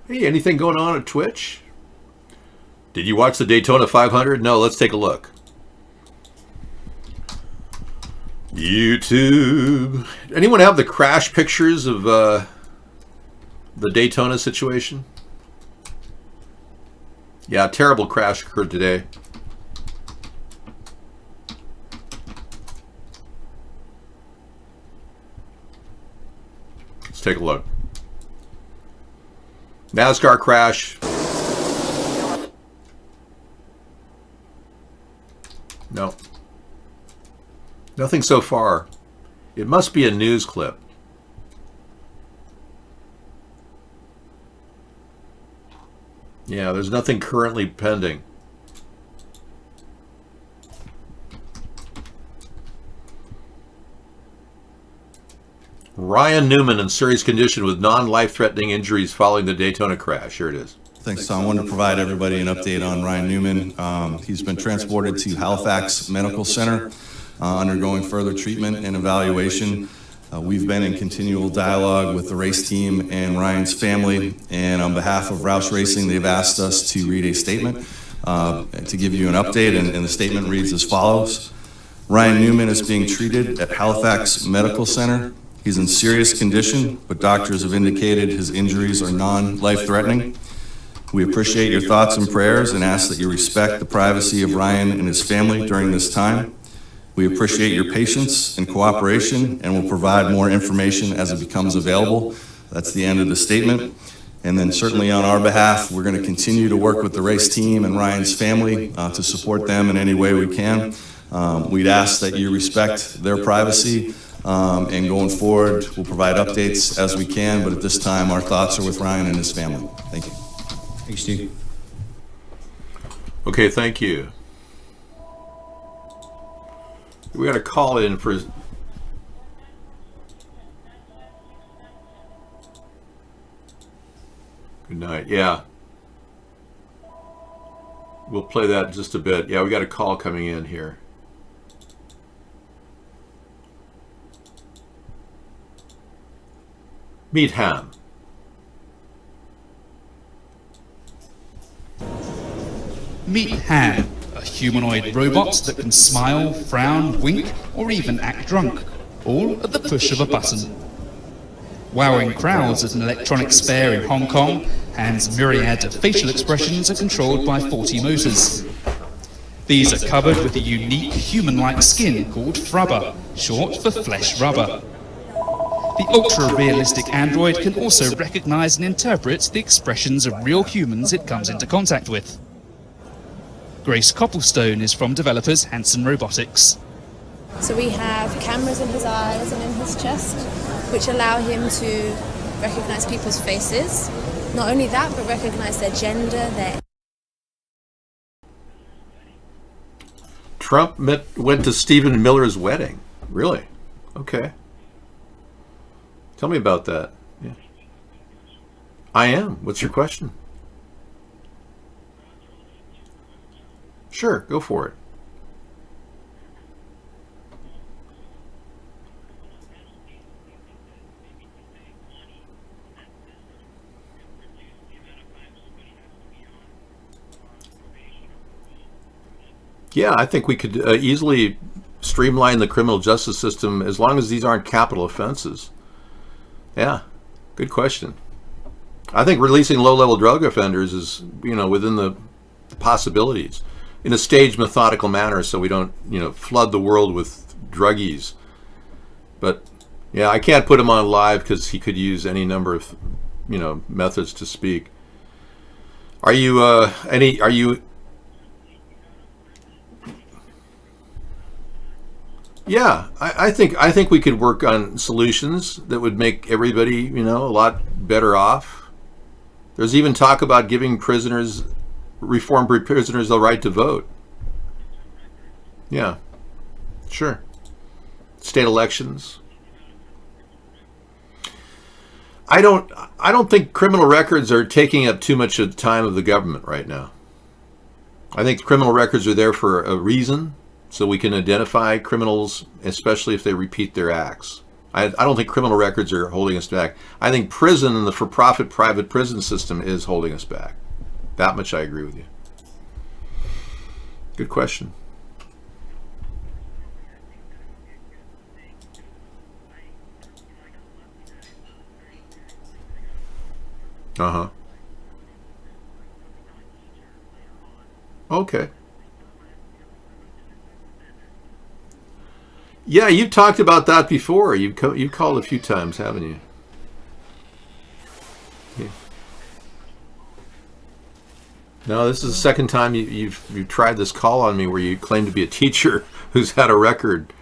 Hey, anything going on at Twitch? Did you watch the Daytona 500? No, let's take a look. YouTube. Anyone have the crash pictures of the Daytona situation? Yeah, a terrible crash occurred today. take a look. NASCAR crash. No. Nothing so far. It must be a news clip. Yeah, there's nothing currently pending. Ryan Newman in serious condition with non-life-threatening injuries following the Daytona crash. Here it is. Thanks. So I wanted to provide everybody an update on Ryan Newman. He's been transported to Halifax Medical Center, undergoing further treatment and evaluation. We've been in continual dialogue with the race team and Ryan's family, and on behalf of Roush Racing, they've asked us to read a statement to give you an update, and the statement reads as follows. Ryan Newman is being treated at Halifax Medical Center. He's in serious condition, but doctors have indicated his injuries are non-life-threatening. We appreciate your thoughts and prayers and ask that you respect the privacy of Ryan and his family during this time. We appreciate your patience and cooperation, and will provide more information as it becomes available. That's the end of the statement. And then certainly on our behalf, we're going to continue to work with the race team and Ryan's family to support them in any way we can. We'd ask that you respect their privacy, and going forward, we'll provide updates as we can, but at this time, our thoughts are with Ryan and his family. Thank you. Thanks, Steve. Okay, thank you. We got a call in for... Good night. Yeah. We'll play that in just a bit. Yeah, we got a call coming in here. Meet Ham. Meet Ham, a humanoid robot that can smile, frown, wink, or even act drunk, all at the push of a button. Wowing crowds at an electronics fair in Hong Kong, Ham's myriad of facial expressions are controlled by 40 motors. These are covered with a unique human-like skin called frubber, short for flesh rubber. The ultra-realistic android can also recognize and interpret the expressions of real humans it comes into contact with. Grace Copplestone is from developers Hanson Robotics. So we have cameras in his eyes and in his chest, which allow him to recognize people's faces. Not only that, but recognize their gender, their... Trump went to Stephen Miller's wedding. Really? Okay. Tell me about that. Yeah. I am. What's your question? Sure, go for it. Yeah, I think we could easily streamline the criminal justice system as long as these aren't capital offenses. Yeah, good question. I think releasing low-level drug offenders is, within the possibilities in a staged, methodical manner, so we don't, flood the world with druggies. But yeah, I can't put him on live because he could use any number of, methods to speak. Are you Yeah, I think we could work on solutions that would make everybody, a lot better off. There's even talk about giving reformed prisoners the right to vote. Yeah, sure. State elections. I don't think criminal records are taking up too much of the time of the government right now. I think criminal records are there for a reason, so we can identify criminals, especially if they repeat their acts. I don't think criminal records are holding us back. I think prison and the for-profit private prison system is holding us back. That much I agree with you. Good question. Uh-huh. Okay. Yeah, you've talked about that before. You've called a few times, haven't you? No, this is the second time you've tried this call on me where you claim to be a teacher who's had a record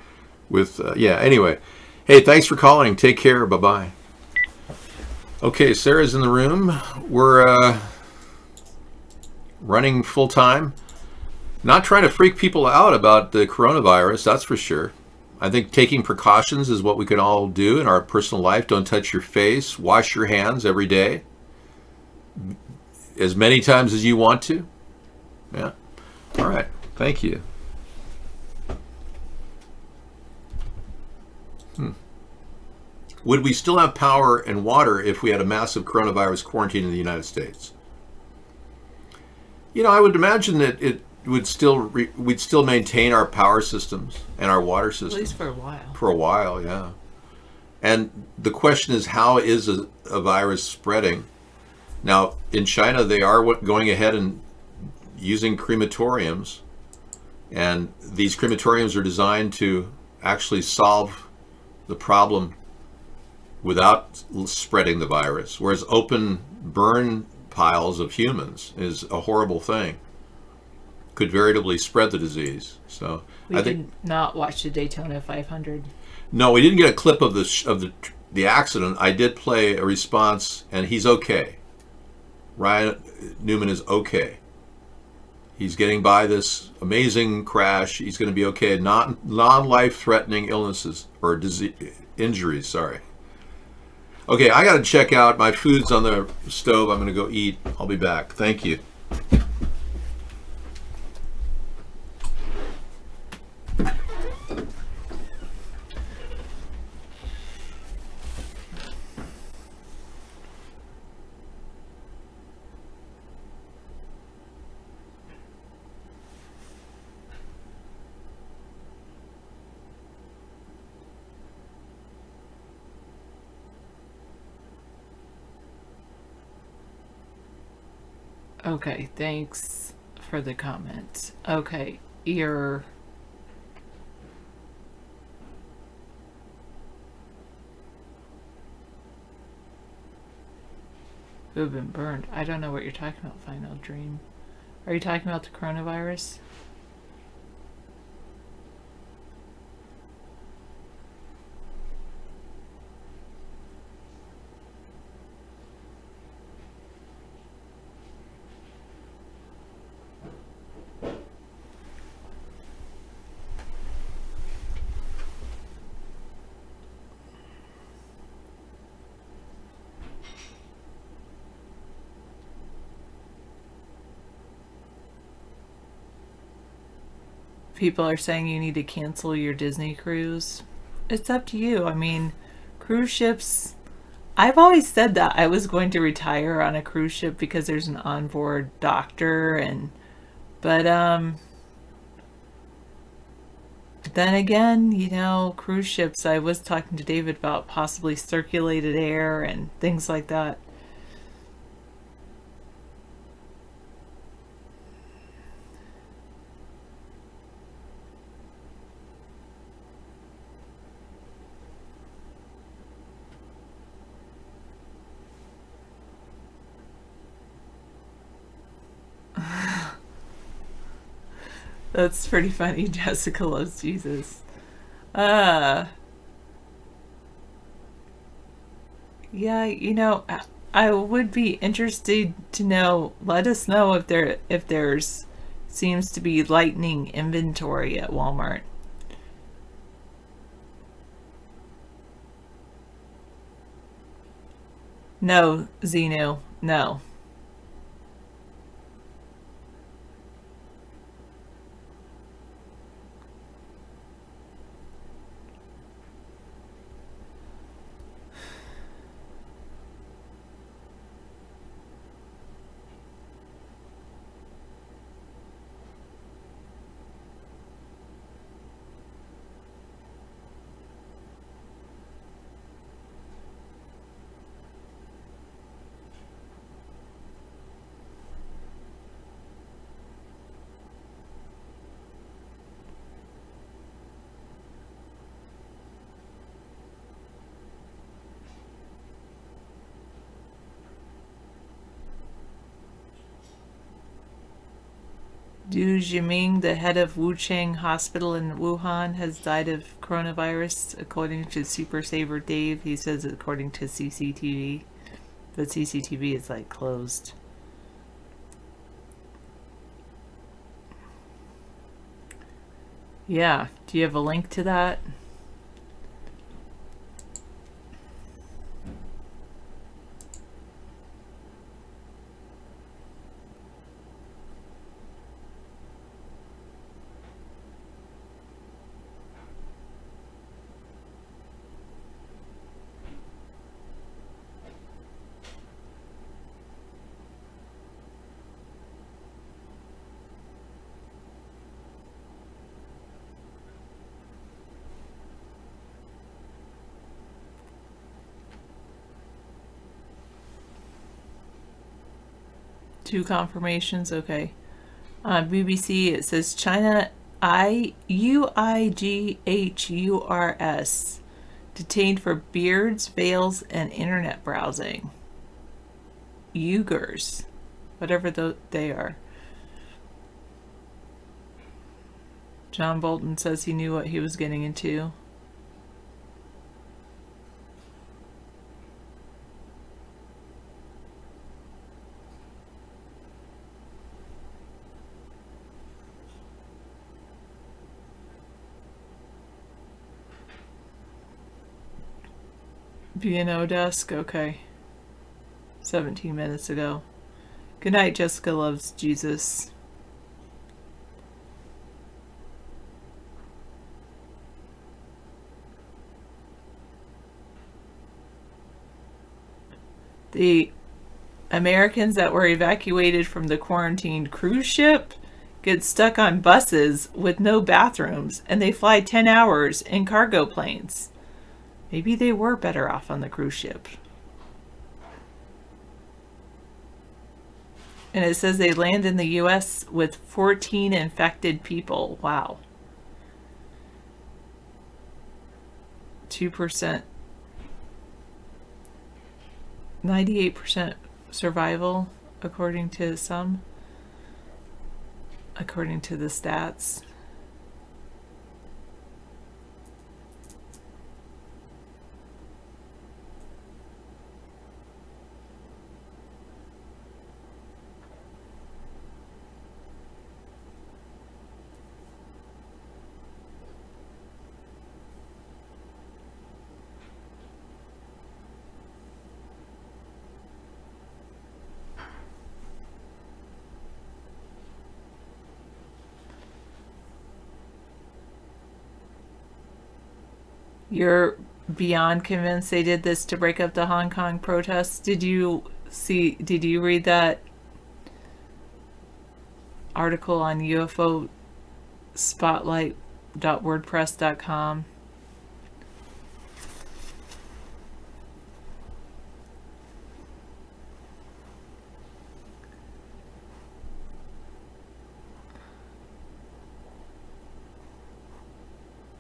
with, anyway. Hey, thanks for calling. Take care. Bye-bye. Okay, Sarah's in the room. We're running full time. Not trying to freak people out about the coronavirus, that's for sure. I think taking precautions is what we can all do in our personal life. Don't touch your face. Wash your hands every day. As many times as you want to. Yeah. All right. Thank you. Would we still have power and water if we had a massive coronavirus quarantine in the United States? I would imagine that it would still we'd still maintain our power systems and our water systems. At least for a while. For a while, yeah. And the question is, how is a virus spreading? Now, in China, they are going ahead and using crematoriums. And these crematoriums are designed to actually solve the problem without spreading the virus. Whereas open burn piles of humans is a horrible thing. Could veritably spread the disease. So we did not watch the Daytona 500. No, we didn't get a clip of the accident. I did play a response, and he's okay. Ryan Newman is okay. He's getting by this amazing crash. He's going to be okay. Non-life-threatening illnesses or injuries. Sorry. Okay, I got to check out. My food's on the stove. I'm going to go eat. I'll be back. Thank you. Okay, thanks for the comment. Okay, you're... Who've been burned? I don't know what you're talking about, Final Dream. Are you talking about the coronavirus? People are saying you need to cancel your Disney cruise. It's up to you. I mean, cruise ships, I've always said that I was going to retire on a cruise ship because there's an onboard doctor, but then again, cruise ships, I was talking to David about possibly circulated air and things like that. That's pretty funny. Jessica loves Jesus. Yeah, I would be interested to know. Let us know if there's seems to be lightning inventory at Walmart. No, Xenu, no. Du Jiming, the head of Wuchang Hospital in Wuhan, has died of coronavirus, according to Super Saver Dave. He says according to CCTV, but CCTV is like closed. Yeah, do you have a link to that? Two confirmations, okay. BBC, it says China UIGHURS detained for beards, veils, and internet browsing. Uyghurs, whatever they are. John Bolton says he knew what he was getting into. B&O desk, okay. 17 minutes ago. Good night, Jessica loves Jesus. The Americans that were evacuated from the quarantined cruise ship get stuck on buses with no bathrooms, and they fly 10 hours in cargo planes. Maybe they were better off on the cruise ship. And it says they land in the U.S. with 14 infected people. Wow. 2%. 98% survival, according to some. According to the stats. You're beyond convinced they did this to break up the Hong Kong protests? Did you read that article on UFO spotlight.wordpress.com?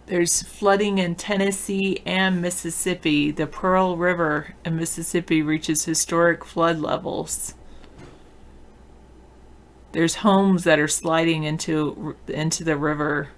There's flooding in Tennessee and Mississippi. The Pearl River in Mississippi reaches historic flood levels. There's homes that are sliding into the river.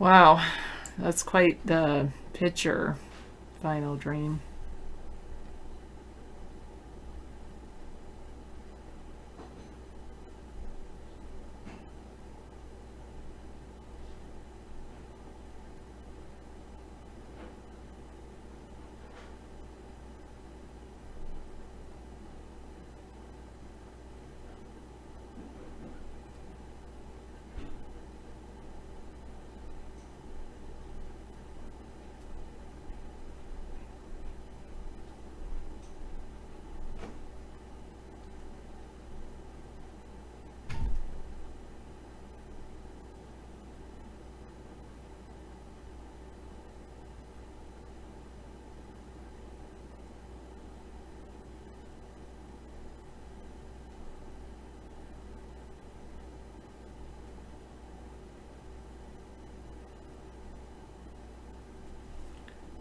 Wow, that's quite the picture. Final Dream.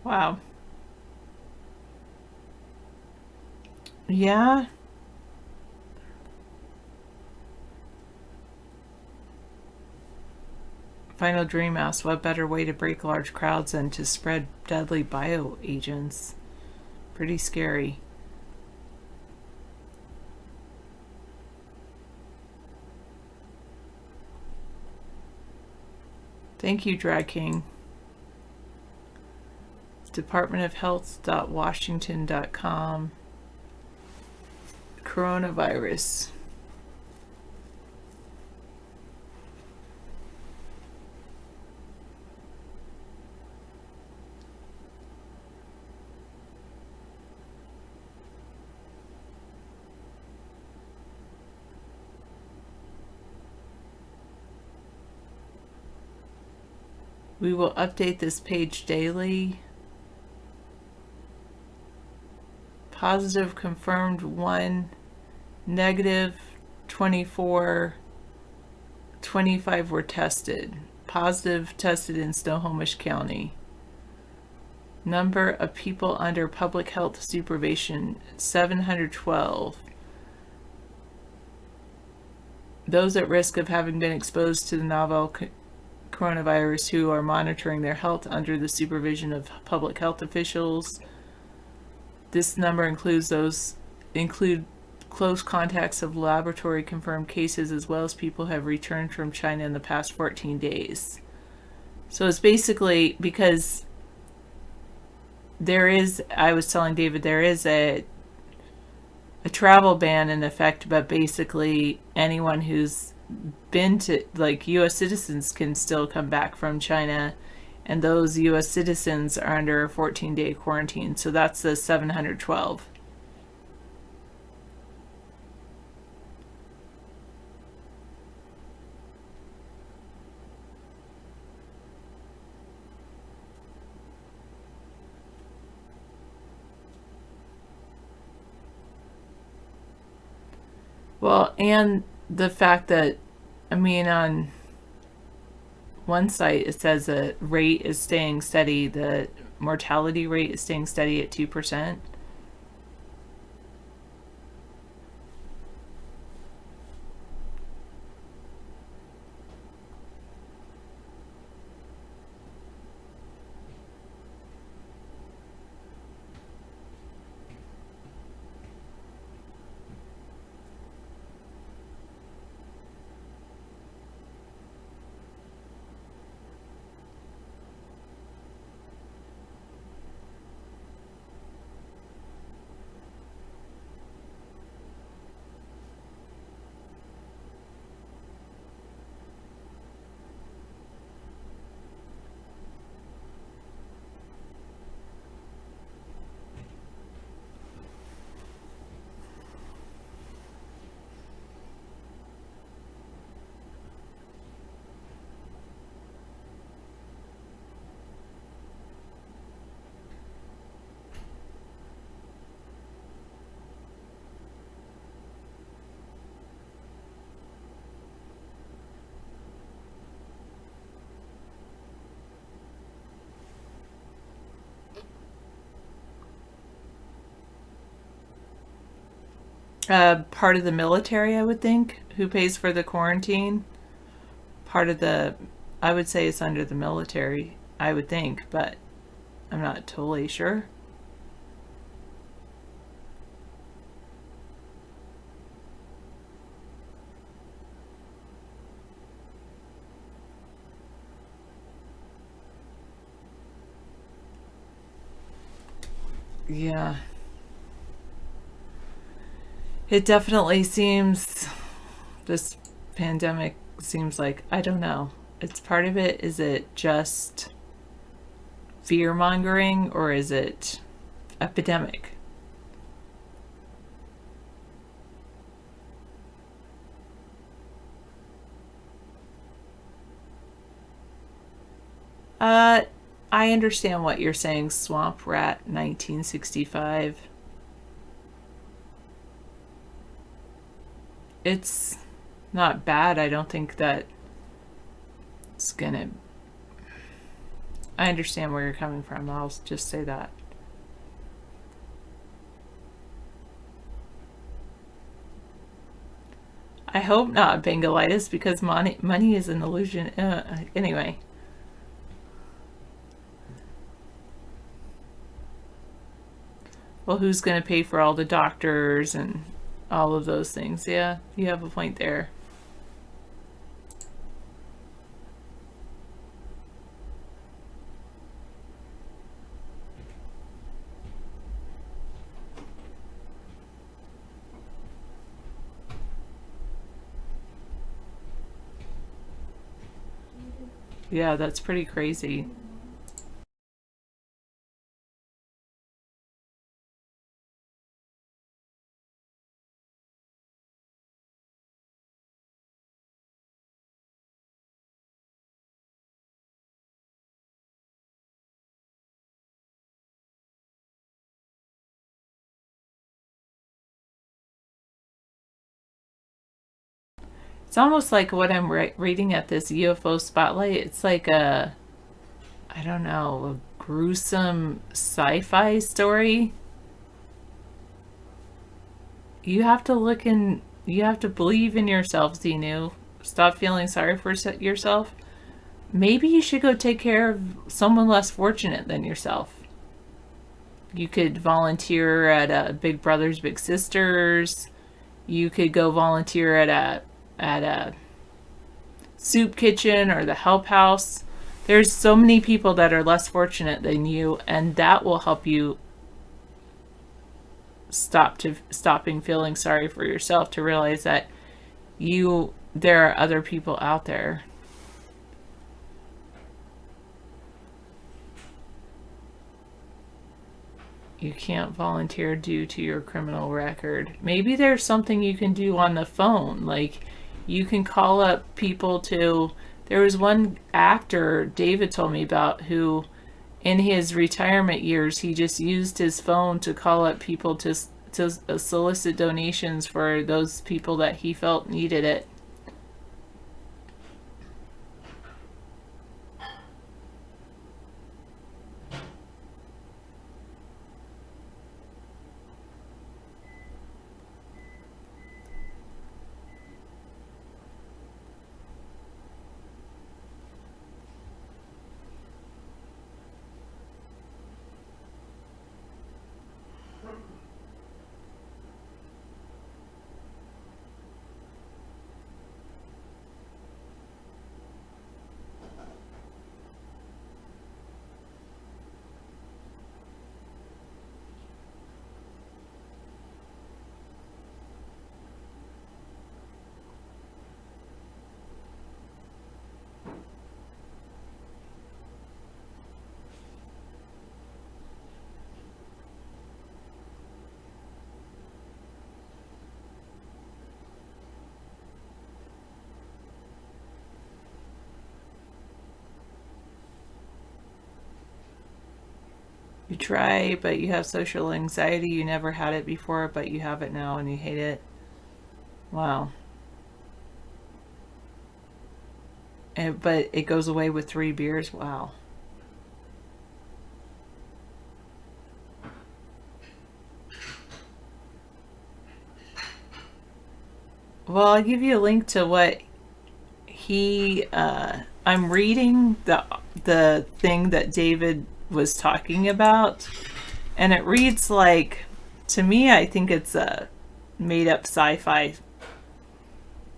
Wow. Yeah. Final Dream asks, what better way to break large crowds than to spread deadly bioagents? Pretty scary. Thank you, Drag King. departmentofhealth.washington.com. Coronavirus. We will update this page daily. Positive confirmed 1, negative 24, 25 were tested. Positive tested in Snohomish County. Number of people under public health supervision, 712. Those at risk of having been exposed to the novel coronavirus who are monitoring their health under the supervision of public health officials. This number includes close contacts of laboratory confirmed cases, as well as people who have returned from China in the past 14 days. So it's basically because there is, I was telling David, there is a travel ban in effect, but basically anyone who's been to, like, U.S. citizens can still come back from China, and those U.S. citizens are under a 14-day quarantine. So that's the 712. Well, and the fact that, I mean, on one site it says the rate is staying steady, the mortality rate is staying steady at 2%. Part of the military, I would think, who pays for the quarantine. Part of the, I would say it's under the military, I would think, but I'm not totally sure. Yeah. It definitely seems, this pandemic seems like, I don't know, it's part of it. Is it just fear mongering, or is it epidemic? I understand what you're saying, Swamp Rat 1965. It's not bad. I don't think that it's gonna, I understand where you're coming from. I'll just say that. I hope not Bengalitis, because money is an illusion. Anyway. Well, who's going to pay for all the doctors and all of those things? Yeah, you have a point there. Yeah, that's pretty crazy. It's almost like what I'm reading at this UFO spotlight. It's like a, I don't know, a gruesome sci-fi story. You have to look in, you have to believe in yourself, Xenu. Stop feeling sorry for yourself. Maybe you should go take care of someone less fortunate than yourself. You could volunteer at Big Brothers Big Sisters. You could go volunteer at a soup kitchen or the help house. There's so many people that are less fortunate than you, and that will help you stopping feeling sorry for yourself, to realize that there are other people out there. You can't volunteer due to your criminal record. Maybe there's something you can do on the phone. Like, you can call up people to... There was one actor, David told me about, who in his retirement years, he just used his phone to call up people to solicit donations for those people that he felt needed it. You try, but you have social anxiety. You never had it before, but you have it now and you hate it. Wow. But it goes away with 3 beers. Wow. Well, I'll give you a link to what I'm reading the thing that David was talking about, and it reads like, to me, I think it's a made up sci-fi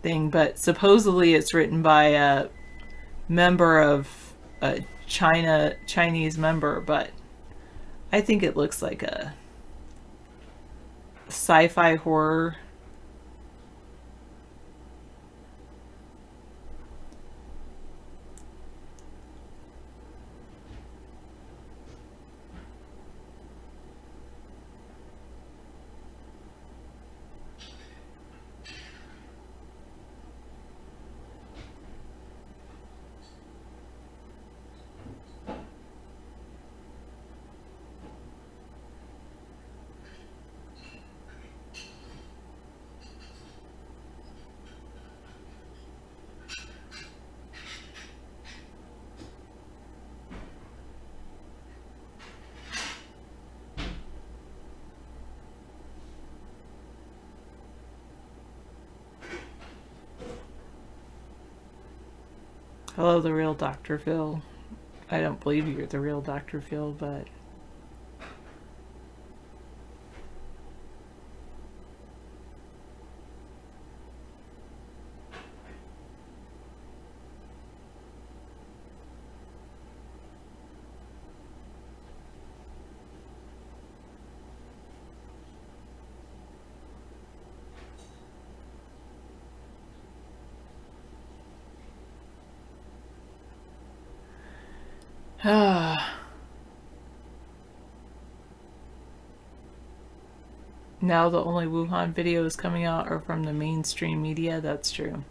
thing, but supposedly it's written by a member of a Chinese member, but I think it looks like a sci-fi horror. Hello, the real Dr. Phil. I don't believe you're the real Dr. Phil, but... Now the only Wuhan videos coming out are from the mainstream media. That's true.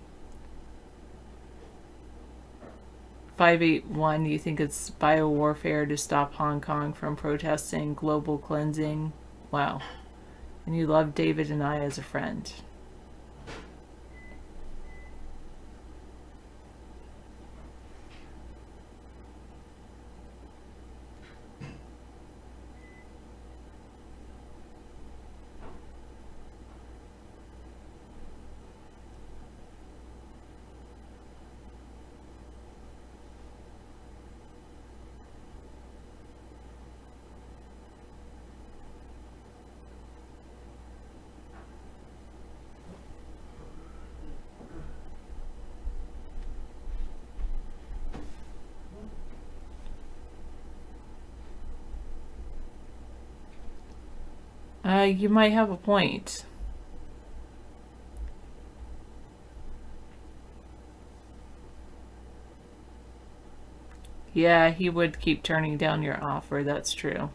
581, you think it's biowarfare to stop Hong Kong from protesting global cleansing? Wow. And you love David and I as a friend. You might have a point. Yeah, he would keep turning down your offer, that's true.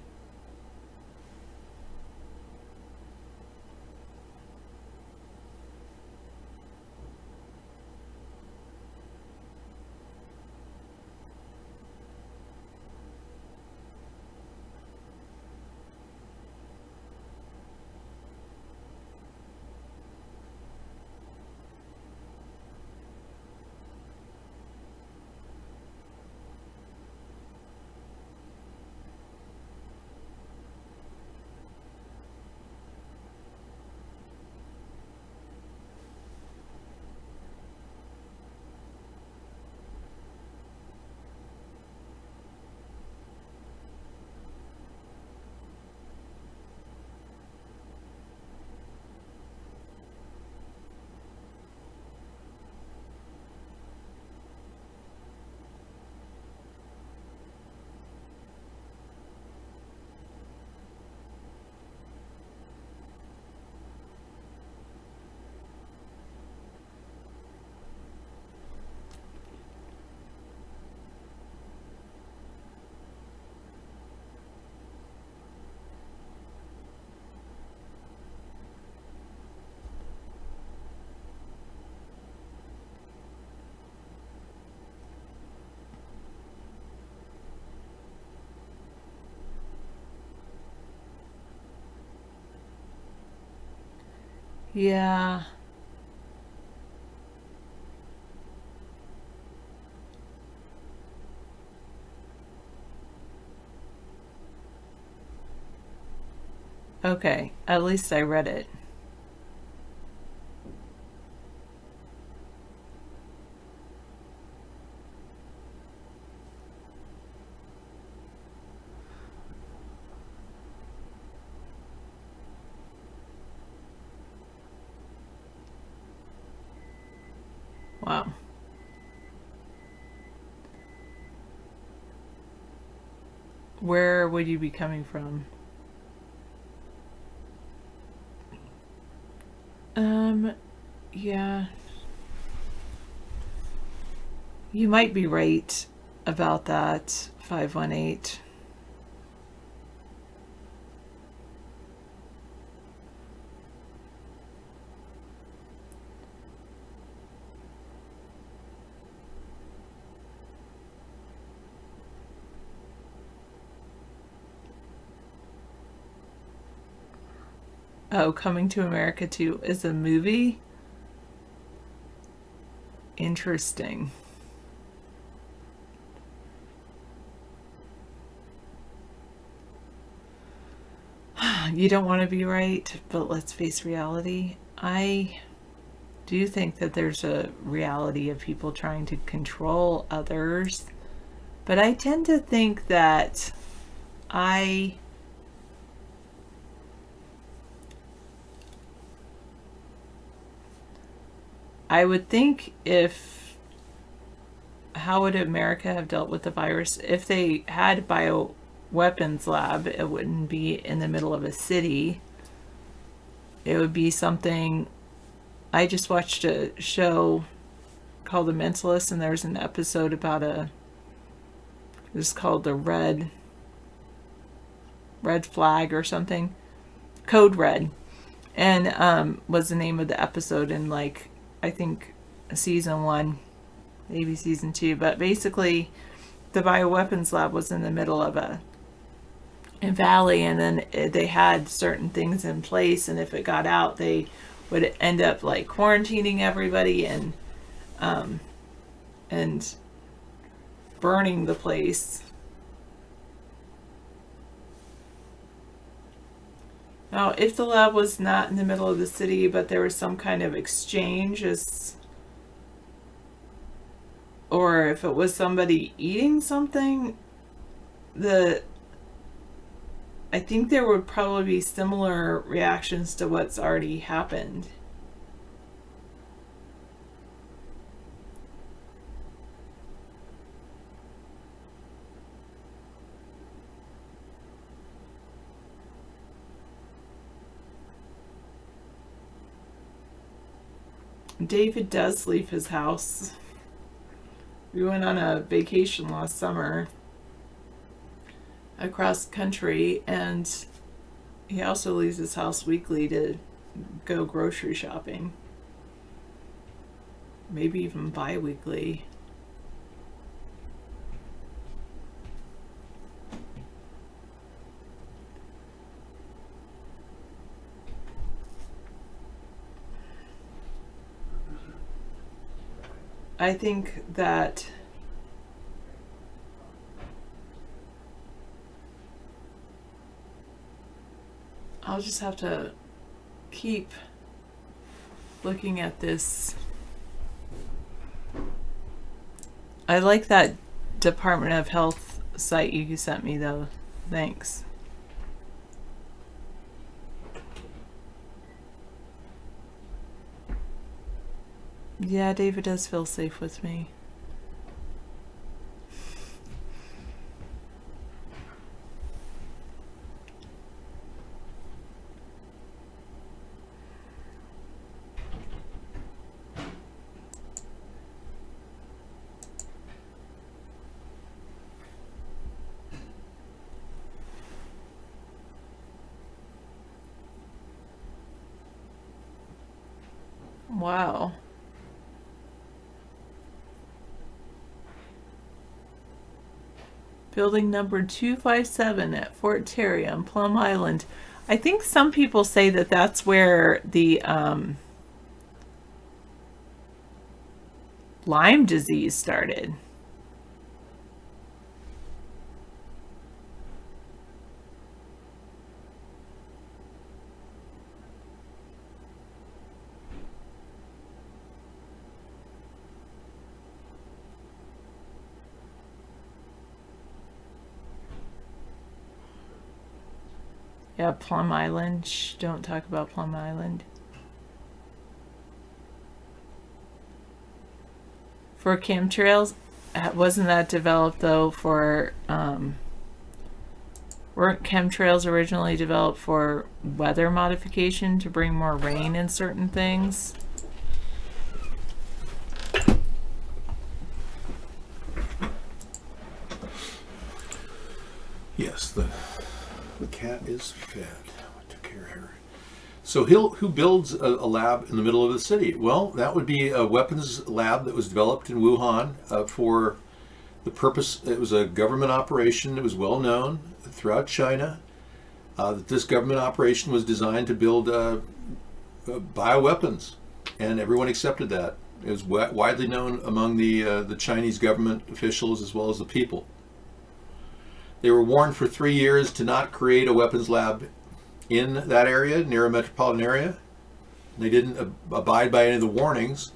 Yeah. Okay, at least I read it. Wow. Where would you be coming from? Yeah. You might be right about that, 518. Oh, Coming to America 2 is a movie? Interesting. You don't want to be right, but let's face reality. I do think that there's a reality of people trying to control others, but I tend to think that I would think how would America have dealt with the virus if they had bioweapons lab? It wouldn't be in the middle of a city. It would be something. I just watched a show called The Mentalist, and there's an episode about it was called the Red Flag or something, Code Red, and was the name of the episode in, like, I think season 1, maybe season 2, but basically the bioweapons lab was in the middle of a valley, and then they had certain things in place, and if it got out, they would end up like quarantining everybody and burning the place. Now, if the lab was not in the middle of the city, but there was some kind of exchange, or if it was somebody eating something, I think there would probably be similar reactions to what's already happened. David does leave his house. We went on a vacation last summer across country, and he also leaves his house weekly to go grocery shopping. Maybe even bi-weekly. I think that I'll just have to keep looking at this. I like that Department of Health site you sent me, though. Thanks. Yeah, David does feel safe with me. Wow. Building number 257 at Fort Terry on Plum Island. I think some people say that that's where the Lyme disease started. Yeah, Plum Island. Shh, don't talk about Plum Island. For chemtrails, wasn't that developed though for, weren't chemtrails originally developed for weather modification to bring more rain in certain things? Yes, the cat is fed. I took care of her. So who builds a lab in the middle of the city? Well, that would be a weapons lab that was developed in Wuhan for the purpose. It was a government operation. It was well known throughout China that this government operation was designed to build bioweapons, and everyone accepted that. It was widely known among the Chinese government officials as well as the people. They were warned for 3 years to not create a weapons lab in that area, near a metropolitan area. They didn't abide by any of the warnings.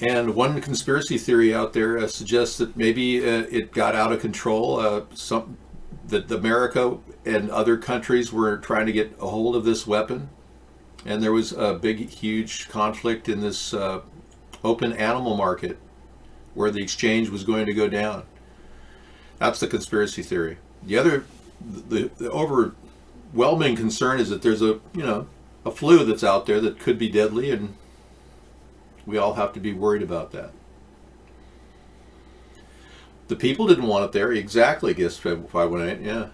And one conspiracy theory out there suggests that maybe it got out of control. That America and other countries were trying to get a hold of this weapon, and there was a big, huge conflict in this open animal market where the exchange was going to go down. That's the conspiracy theory. The overwhelming concern is that there's a flu that's out there that could be deadly, and we all have to be worried about that. The people didn't want it there. Exactly, I guess 518, yeah.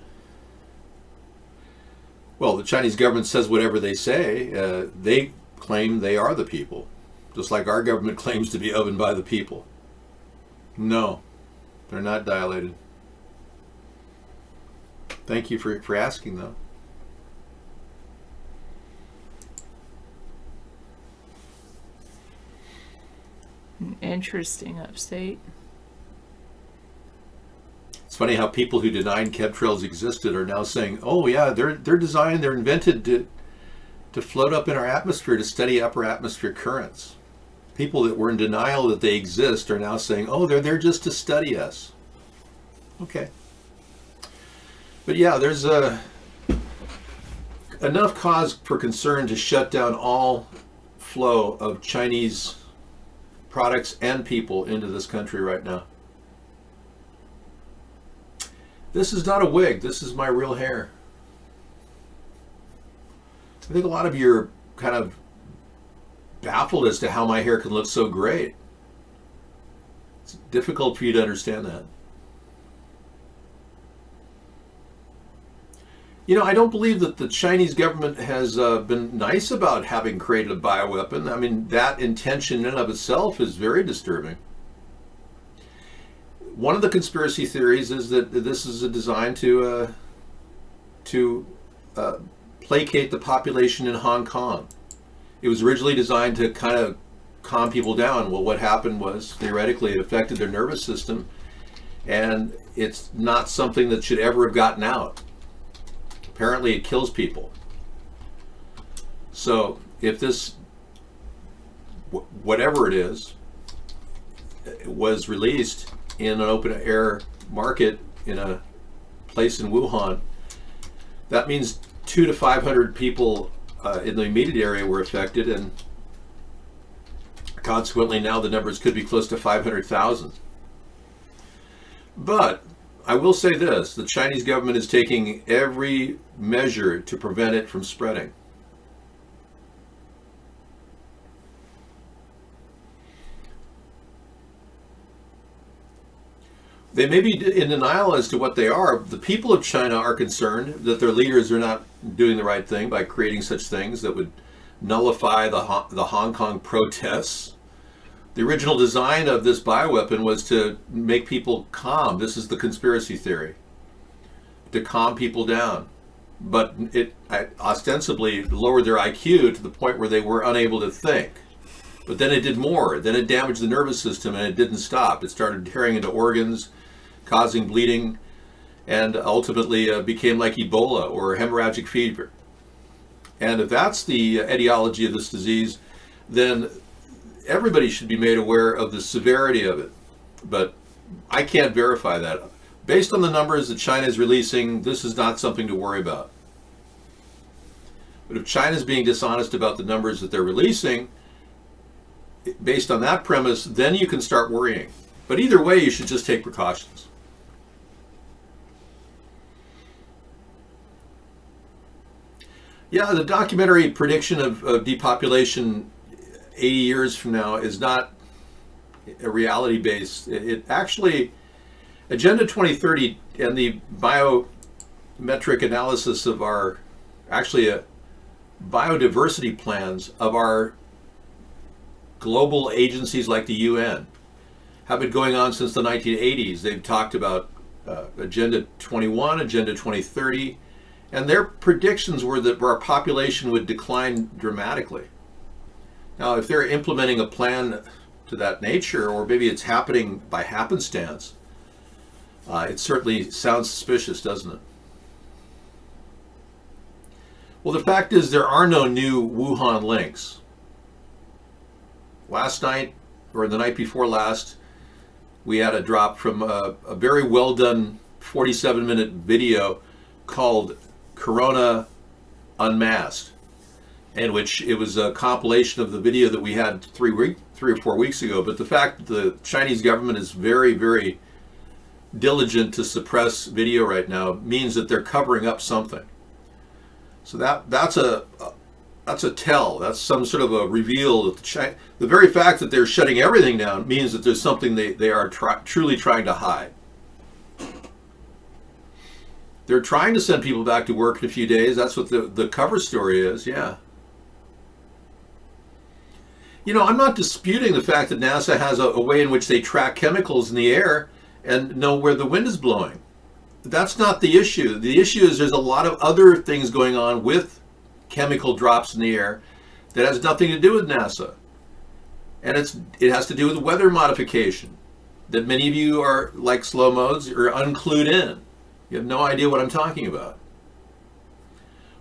Well, the Chinese government says whatever they say. They claim they are the people, just like our government claims to be of and by the people. No, they're not dilated. Thank you for asking, though. Interesting upstate. It's funny how people who denied chemtrails existed are now saying, "Oh yeah, they're designed, they're invented to float up in our atmosphere to study upper atmosphere currents." People that were in denial that they exist are now saying, "Oh, they're there just to study us." Okay, but yeah, there's enough cause for concern to shut down all flow of Chinese products and people into this country right now. This is not a wig. This is my real hair. I think a lot of you are kind of baffled as to how my hair can look so great. It's difficult for you to understand that. You know, I don't believe that the Chinese government has been nice about having created a bioweapon. I mean, that intention in and of itself is very disturbing. One of the conspiracy theories is that this is a design to placate the population in Hong Kong. It was originally designed to kind of calm people down. Well, what happened was, theoretically, it affected their nervous system, and it's not something that should ever have gotten out. Apparently, it kills people. So, if this, whatever it is, was released in an open air market in a place in Wuhan, that means 200 to 500 people in the immediate area were affected, and consequently now the numbers could be close to 500,000. But I will say this, the Chinese government is taking every measure to prevent it from spreading. They may be in denial as to what they are. The people of China are concerned that their leaders are not doing the right thing by creating such things that would nullify the Hong Kong protests. The original design of this bioweapon was to make people calm. This is the conspiracy theory. To calm people down. But it ostensibly lowered their IQ to the point where they were unable to think. But then it did more. Then it damaged the nervous system, and it didn't stop. It started tearing into organs, causing bleeding, and ultimately became like Ebola or hemorrhagic fever. And if that's the etiology of this disease, then everybody should be made aware of the severity of it. But I can't verify that. Based on the numbers that China is releasing, this is not something to worry about. But if China is being dishonest about the numbers that they're releasing, based on that premise, then you can start worrying. But either way, you should just take precautions. Yeah, the documentary prediction of depopulation 80 years from now is not a reality based. It actually, Agenda 2030 and the biometric analysis of our, actually biodiversity plans of our global agencies like the UN have been going on since the 1980s. They've talked about Agenda 21, Agenda 2030, and their predictions were that our population would decline dramatically. Now, if they're implementing a plan to that nature, or maybe it's happening by happenstance, it certainly sounds suspicious, doesn't it? Well, the fact is there are no new Wuhan links. Last night, or the night before last, we had a drop from a very well done 47-minute video called Corona Unmasked, in which it was a compilation of the video that we had 3 or 4 weeks ago. But the fact that the Chinese government is very, very diligent to suppress video right now means that they're covering up something. So that's a tell. That's some sort of a reveal that the very fact that they're shutting everything down means that there's something they are truly trying to hide. They're trying to send people back to work in a few days. That's what the cover story is, yeah. You know, I'm not disputing the fact that NASA has a way in which they track chemicals in the air and know where the wind is blowing. That's not the issue. The issue is there's a lot of other things going on with chemical drops in the air that has nothing to do with NASA. And it has to do with weather modification that many of you are, like slow modes, are unclued in. You have no idea what I'm talking about.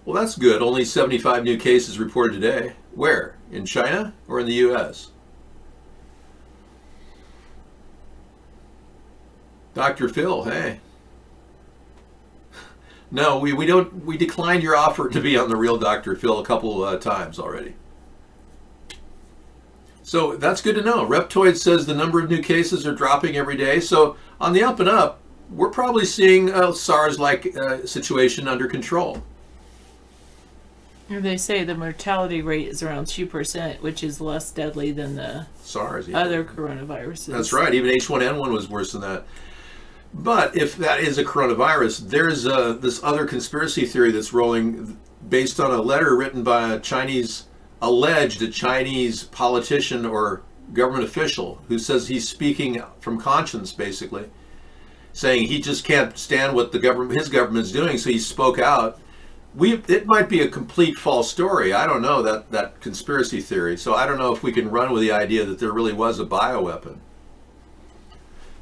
Well, that's good. Only 75 new cases reported today. Where? In China or in the US? Dr. Phil, hey. No, we declined your offer to be on the Real Dr. Phil a couple times already. So that's good to know. Reptoid says the number of new cases are dropping every day. So on the up and up, we're probably seeing a SARS-like situation under control. They say the mortality rate is around 2%, which is less deadly than the SARS, yeah. other coronaviruses. That's right. Even H1N1 was worse than that. But if that is a coronavirus, there's this other conspiracy theory that's rolling based on a letter written by alleged Chinese politician or government official who says he's speaking from conscience, basically, saying he just can't stand what his government's doing, so he spoke out. It might be a complete false story. I don't know that conspiracy theory. So I don't know if we can run with the idea that there really was a bioweapon.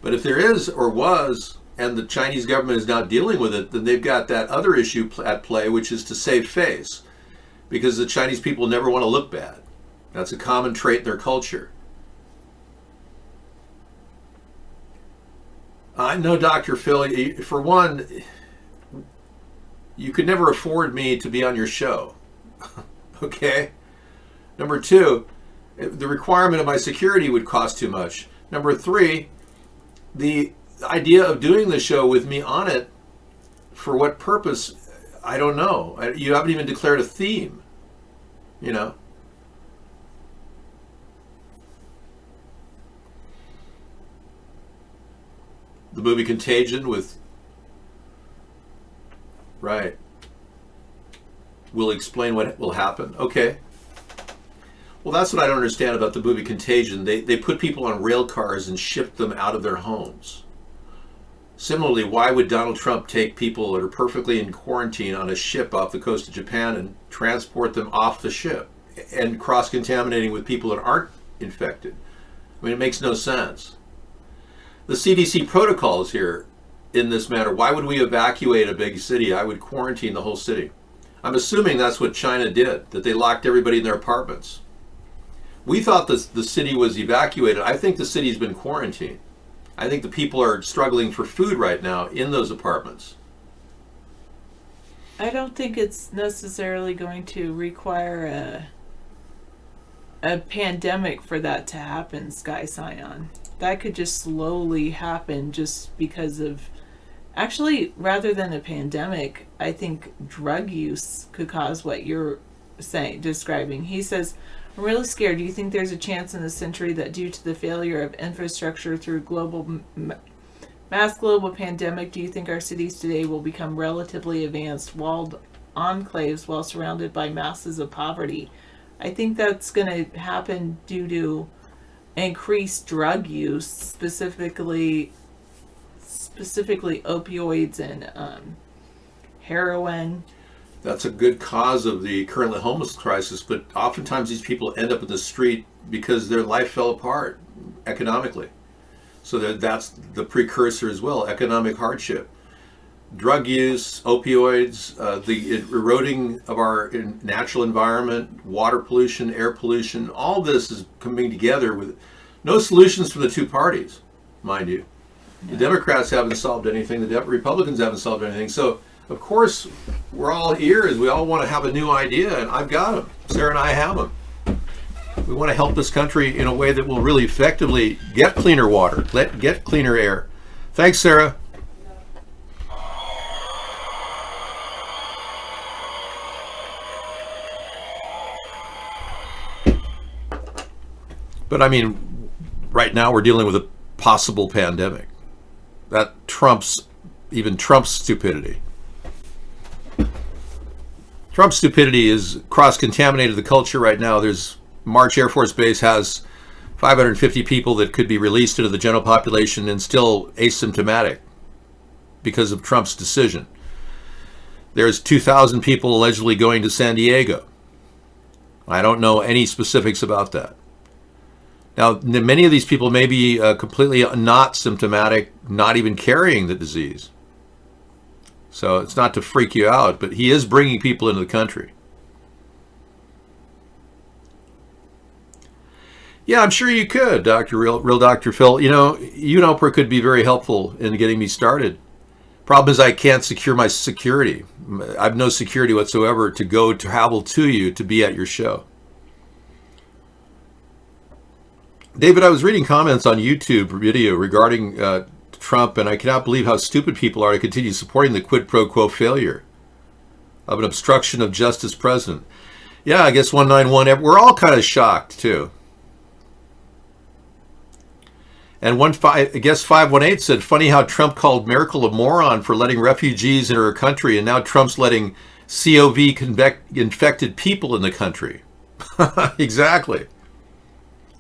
But if there is or was, and the Chinese government is now dealing with it, then they've got that other issue at play, which is to save face. Because the Chinese people never want to look bad. That's a common trait in their culture. I know, Dr. Phil, for one, you could never afford me to be on your show. Okay? Number two, the requirement of my security would cost too much. Number three, the idea of doing the show with me on it, for what purpose, I don't know. You haven't even declared a theme, you know? The movie Contagion with... Right. We'll explain what will happen. Okay. Well, that's what I don't understand about the movie Contagion. They put people on rail cars and shipped them out of their homes. Similarly, why would Donald Trump take people that are perfectly in quarantine on a ship off the coast of Japan and transport them off the ship and cross-contaminating with people that aren't infected? I mean, it makes no sense. The CDC protocols here in this matter, why would we evacuate a big city? I would quarantine the whole city. I'm assuming that's what China did, that they locked everybody in their apartments. We thought the city was evacuated. I think the city's been quarantined. I think the people are struggling for food right now in those apartments. I don't think it's necessarily going to require a pandemic for that to happen, Sky Scion. That could just slowly happen just because of... Actually, rather than a pandemic, I think drug use could cause what you're describing. He says, I'm really scared. Do you think there's a chance in this century that due to the failure of infrastructure through mass global pandemic, do you think our cities today will become relatively advanced, walled enclaves while surrounded by masses of poverty? I think that's going to happen due to increased drug use, specifically opioids and heroin. That's a good cause of the currently homeless crisis, but oftentimes these people end up in the street because their life fell apart economically. So that's the precursor as well, economic hardship. drug use, opioids, the eroding of our natural environment, water pollution, air pollution, all this is coming together with no solutions from the two parties, mind you. The Democrats haven't solved anything, the Republicans haven't solved anything. So, of course, we're all ears. We all want to have a new idea, and I've got them. Sarah and I have them. We want to help this country in a way that will really effectively get cleaner water, get cleaner air. Thanks, Sarah. But I mean, right now we're dealing with a possible pandemic. That trumps even Trump's stupidity. Trump's stupidity is cross-contaminated the culture right now. March Air Force Base has 550 people that could be released into the general population and still asymptomatic because of Trump's decision. There's 2,000 people allegedly going to San Diego. I don't know any specifics about that. Now, many of these people may be completely not symptomatic, not even carrying the disease. So it's not to freak you out, but he is bringing people into the country. Yeah, I'm sure you could, Real Dr. Phil. You know, Oprah could be very helpful in getting me started. Problem is I can't secure my security. I have no security whatsoever to travel to you to be at your show. David, I was reading comments on YouTube video regarding Trump, and I cannot believe how stupid people are to continue supporting the quid pro quo failure of an obstruction of justice president. Yeah, I guess 191, we're all kind of shocked, too. And I guess 518 said, funny how Trump called Merkel a moron for letting refugees into her country, and now Trump's letting COVID-infected people in the country. Exactly.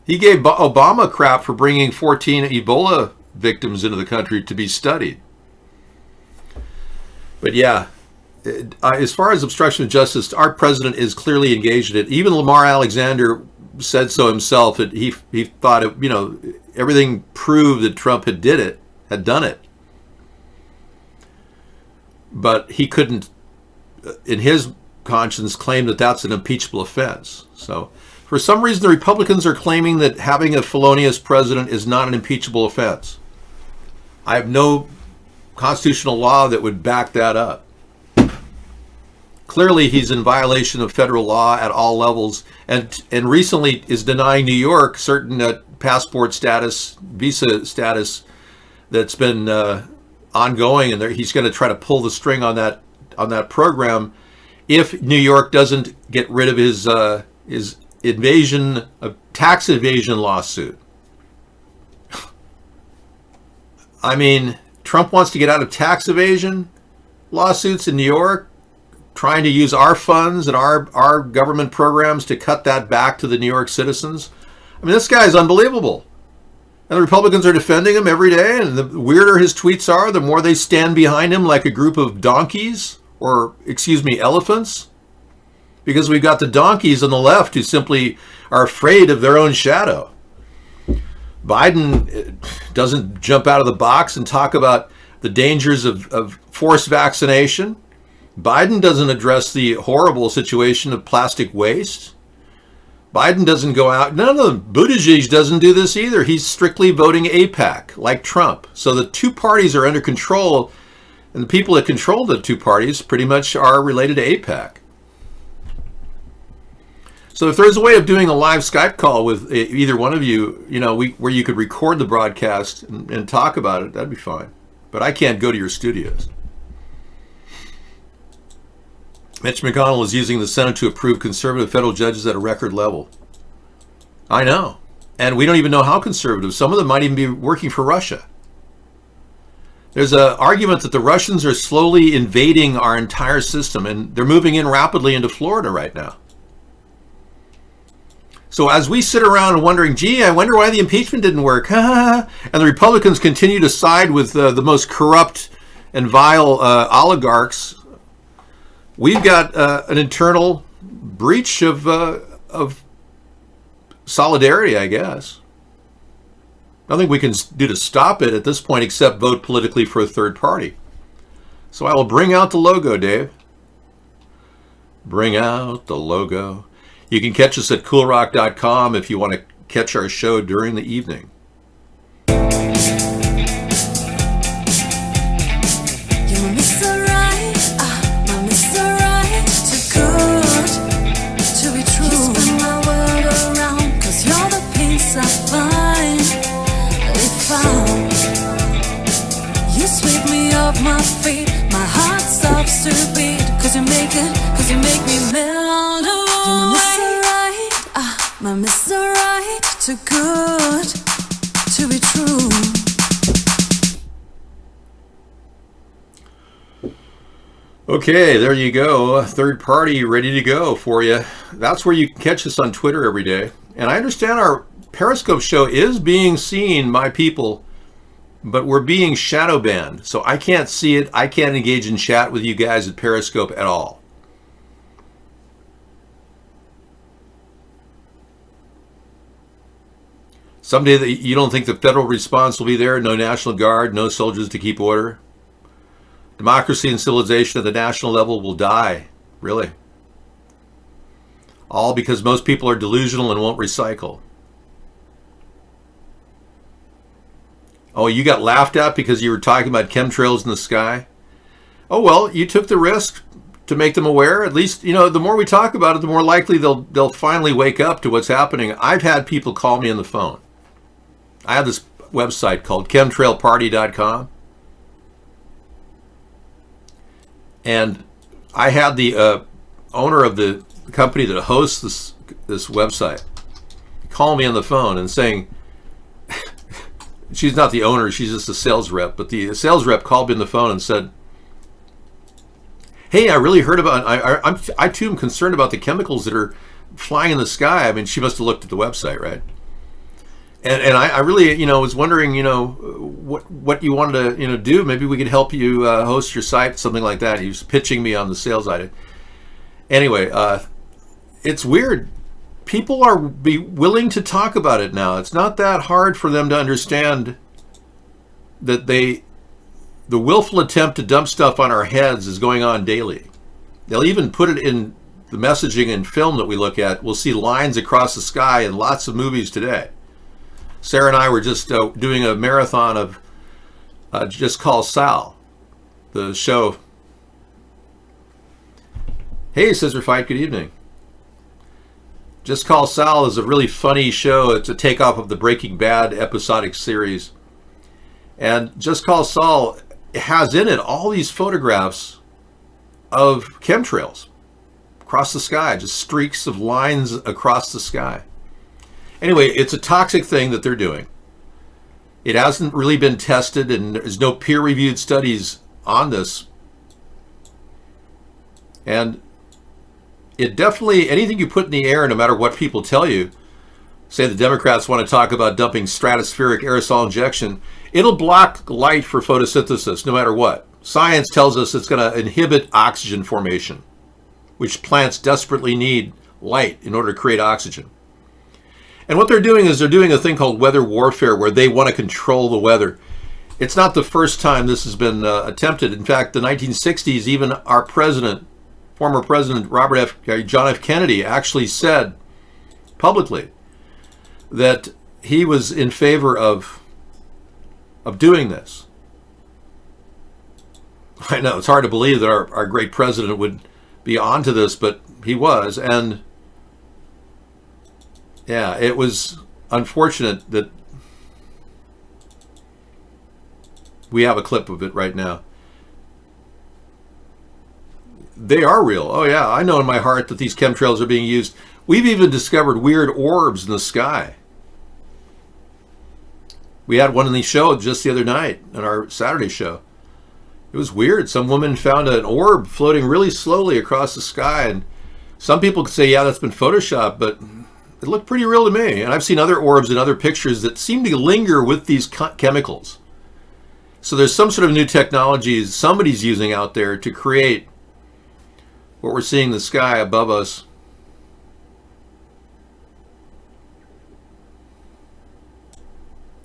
He gave Obama crap for bringing 14 Ebola victims into the country to be studied. But yeah, as far as obstruction of justice, our president is clearly engaged in it. Even Lamar Alexander said so himself. That he thought everything proved that Trump had done it. But he couldn't, in his conscience, claim that that's an impeachable offense. So for some reason, the Republicans are claiming that having a felonious president is not an impeachable offense. I have no constitutional law that would back that up. Clearly, he's in violation of federal law at all levels, and recently is denying New York certain passport status, visa status that's been ongoing, and he's going to try to pull the string on that program if New York doesn't get rid of his tax evasion lawsuit. I mean, Trump wants to get out of tax evasion lawsuits in New York, trying to use our funds and our government programs to cut that back to the New York citizens. I mean, this guy is unbelievable. And the Republicans are defending him every day, and the weirder his tweets are, the more they stand behind him like a group of donkeys, or, elephants. Because we've got the donkeys on the left who simply are afraid of their own shadow. Biden doesn't jump out of the box and talk about the dangers of forced vaccination. Biden doesn't address the horrible situation of plastic waste. Biden doesn't go out. None of them. Buttigieg doesn't do this either. He's strictly voting AIPAC, like Trump. So the two parties are under control, and the people that control the two parties pretty much are related to AIPAC. So if there's a way of doing a live Skype call with either one of you, where you could record the broadcast and talk about it, that'd be fine. But I can't go to your studios. Mitch McConnell is using the Senate to approve conservative federal judges at a record level. I know. And we don't even know how conservative. Some of them might even be working for Russia. There's an argument that the Russians are slowly invading our entire system, and they're moving in rapidly into Florida right now. So as we sit around and wondering, gee, I wonder why the impeachment didn't work, and the Republicans continue to side with the most corrupt and vile oligarchs, we've got an internal breach of solidarity, I guess. Nothing we can do to stop it at this point except vote politically for a third party. So I will bring out the logo, Dave. Bring out the logo. You can catch us at coolrock.com if you want to catch our show during the evening. You're Mr. Right, my Mr. Right, too good to be true. You spin my world around, 'cause you're the peace I find. If you sweep me off my feet, my heart stops to beat, 'cause you make me melt away. You're Mr. Right, my Mr. Right, too good to be true. Okay, there you go. Third party ready to go for you. That's where you can catch us on Twitter every day. And I understand our Periscope show is being seen by people, but we're being shadow banned. So I can't see it. I can't engage in chat with you guys at Periscope at all. Someday that you don't think the federal response will be there? No National Guard, no soldiers to keep order? Democracy and civilization at the national level will die, really. All because most people are delusional and won't recycle. Oh, you got laughed at because you were talking about chemtrails in the sky? Oh, well, you took the risk to make them aware. At least, you know, the more we talk about it, the more likely they'll finally wake up to what's happening. I've had people call me on the phone. I have this website called chemtrailparty.com. And I had the owner of the company that hosts this website call me on the phone and saying, she's not the owner, she's just a sales rep, but the sales rep called me on the phone and said, hey, I really heard about, I too am concerned about the chemicals that are flying in the sky. I mean, she must have looked at the website, right? And I really, you know, was wondering, you know, what you wanted to, you know, do. Maybe we could help you host your site, something like that. He was pitching me on the sales side. Anyway, it's weird. People are willing to talk about it now. It's not that hard for them to understand that the willful attempt to dump stuff on our heads is going on daily. They'll even put it in the messaging and film that we look at. We'll see lines across the sky in lots of movies today. Sarah and I were just doing a marathon of Just Call Sal, the show. Hey, Scissor Fight, good evening. Just Call Sal is a really funny show. It's a takeoff of the Breaking Bad episodic series. And Just Call Sal has in it all these photographs of chemtrails across the sky, just streaks of lines across the sky. Anyway, it's a toxic thing that they're doing. It hasn't really been tested, and there's no peer-reviewed studies on this. And it definitely, anything you put in the air, no matter what people tell you, say the Democrats want to talk about dumping stratospheric aerosol injection, it'll block light for photosynthesis no matter what. Science tells us it's going to inhibit oxygen formation, which plants desperately need light in order to create oxygen. And what they're doing is they're doing a thing called weather warfare, where they want to control the weather. It's not the first time this has been attempted. In fact, the 1960s, even our president, former President John F. Kennedy, actually said publicly that he was in favor of doing this. I know, it's hard to believe that our great president would be onto this, but he was. And yeah, it was unfortunate that we have a clip of it right now. They are real. Oh yeah, I know in my heart that these chemtrails are being used. We've even discovered weird orbs in the sky. We had one in the show just the other night, in our Saturday show. It was weird. Some woman found an orb floating really slowly across the sky, and some people could say, yeah, that's been photoshopped, but it looked pretty real to me. And I've seen other orbs and other pictures that seem to linger with these chemicals. So there's some sort of new technology somebody's using out there to create what we're seeing in the sky above us.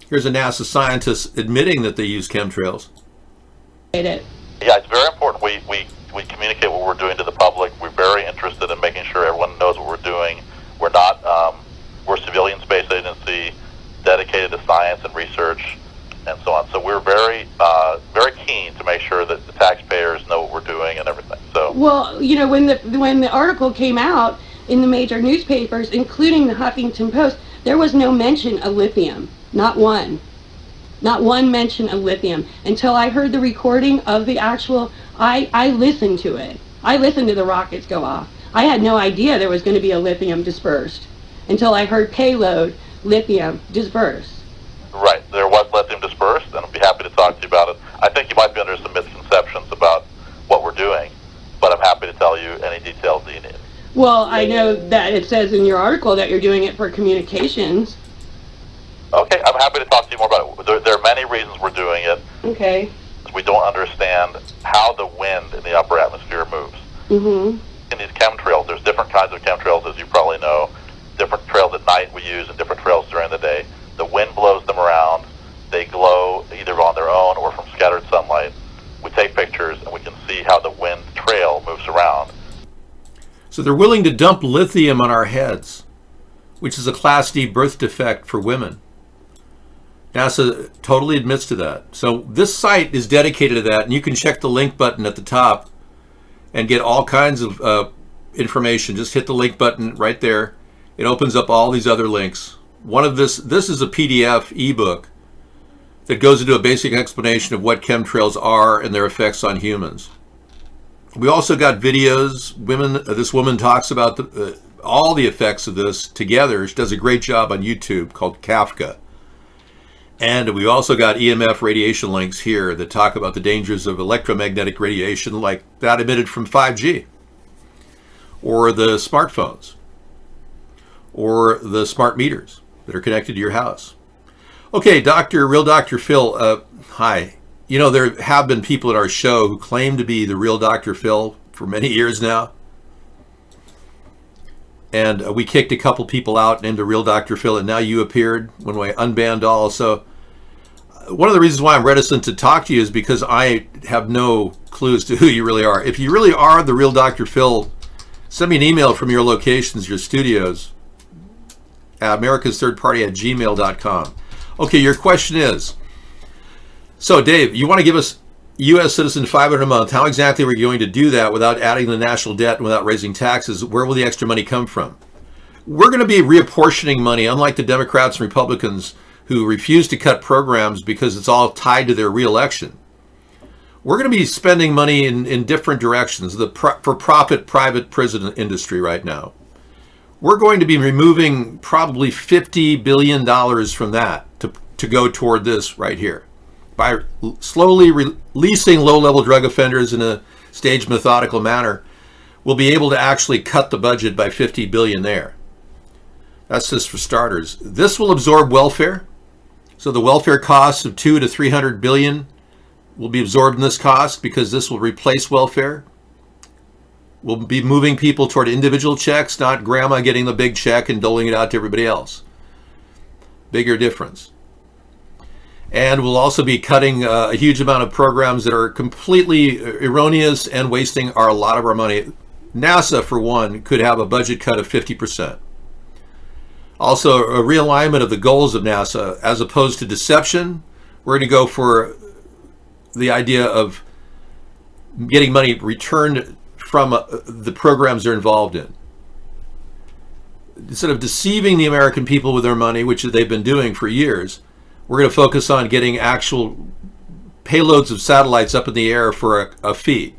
Here's a NASA scientist admitting that they use chemtrails. Yeah, it's very important. We communicate what we're doing to the public. We're very interested in making sure everyone knows what we're doing. We're not, we're a civilian space agency dedicated to science and research and so on. So we're very, very keen to make sure that the taxpayers know what we're doing and everything. So, well, you know, when the article came out in the major newspapers, including the Huffington Post, there was no mention of lithium. Not one. Not one mention of lithium until I heard the recording of the actual. I listened to it. I listened to the rockets go off. I had no idea there was going to be a lithium dispersed until I heard payload lithium dispersed. right, there was lithium dispersed, and I'll be happy to talk to you about it. I think you might be under some misconceptions about what we're doing, but I'm happy to tell you any details that you need. Well, I know that it says in your article that you're doing it for communications. Okay, I'm happy to talk to you more about it. There are many reasons we're doing it. Okay. We don't understand how the wind in the upper atmosphere moves. Mm-hmm. In these chemtrails, there's different kinds of chemtrails, as you probably know. Different trails at night we use and different trails during the day. The wind blows them around. They glow either on their own or from scattered sunlight. We take pictures and we can see how the wind trail moves around. So they're willing to dump lithium on our heads, which is a Class D birth defect for women. NASA totally admits to that. So this site is dedicated to that, and you can check the link button at the top and get all kinds of information. Just hit the link button right there. It opens up all these other links. One of this is a PDF ebook that goes into a basic explanation of what chemtrails are and their effects on humans. We also got videos. This woman talks about all the effects of this together. She does a great job on YouTube called Kafka. And we also got EMF radiation links here that talk about the dangers of electromagnetic radiation like that emitted from 5G or the smartphones or the smart meters that are connected to your house. Okay, Real Dr. Phil, hi. You know, there have been people at our show who claim to be the real Dr. Phil for many years now. And we kicked a couple people out into Real Dr. Phil, and now you appeared when we unbanned all. So one of the reasons why I'm reticent to talk to you is because I have no clues to who you really are. If you really are the real Dr. Phil, send me an email from your locations, your studios, at americasthirdparty@gmail.com. Okay, your question is, so Dave, you want to give us U.S. citizen $500 a month. How exactly are we going to do that without adding the national debt and without raising taxes? Where will the extra money come from? We're going to be reapportioning money, unlike the Democrats and Republicans who refuse to cut programs because it's all tied to their reelection. We're going to be spending money in different directions. The for-profit private prison industry right now. We're going to be removing probably $50 billion from that to go toward this right here. By slowly releasing low-level drug offenders in a staged, methodical manner, we'll be able to actually cut the budget by $50 billion there. That's just for starters. This will absorb welfare. So the welfare costs of $200 to $300 billion will be absorbed in this cost because this will replace welfare. We'll be moving people toward individual checks, not grandma getting the big check and doling it out to everybody else. Bigger difference. And we'll also be cutting a huge amount of programs that are completely erroneous and wasting a lot of our money. NASA, for one, could have a budget cut of 50%. Also, a realignment of the goals of NASA. As opposed to deception, we're going to go for the idea of getting money returned from the programs they're involved in. Instead of deceiving the American people with their money, which they've been doing for years, we're going to focus on getting actual payloads of satellites up in the air for a fee.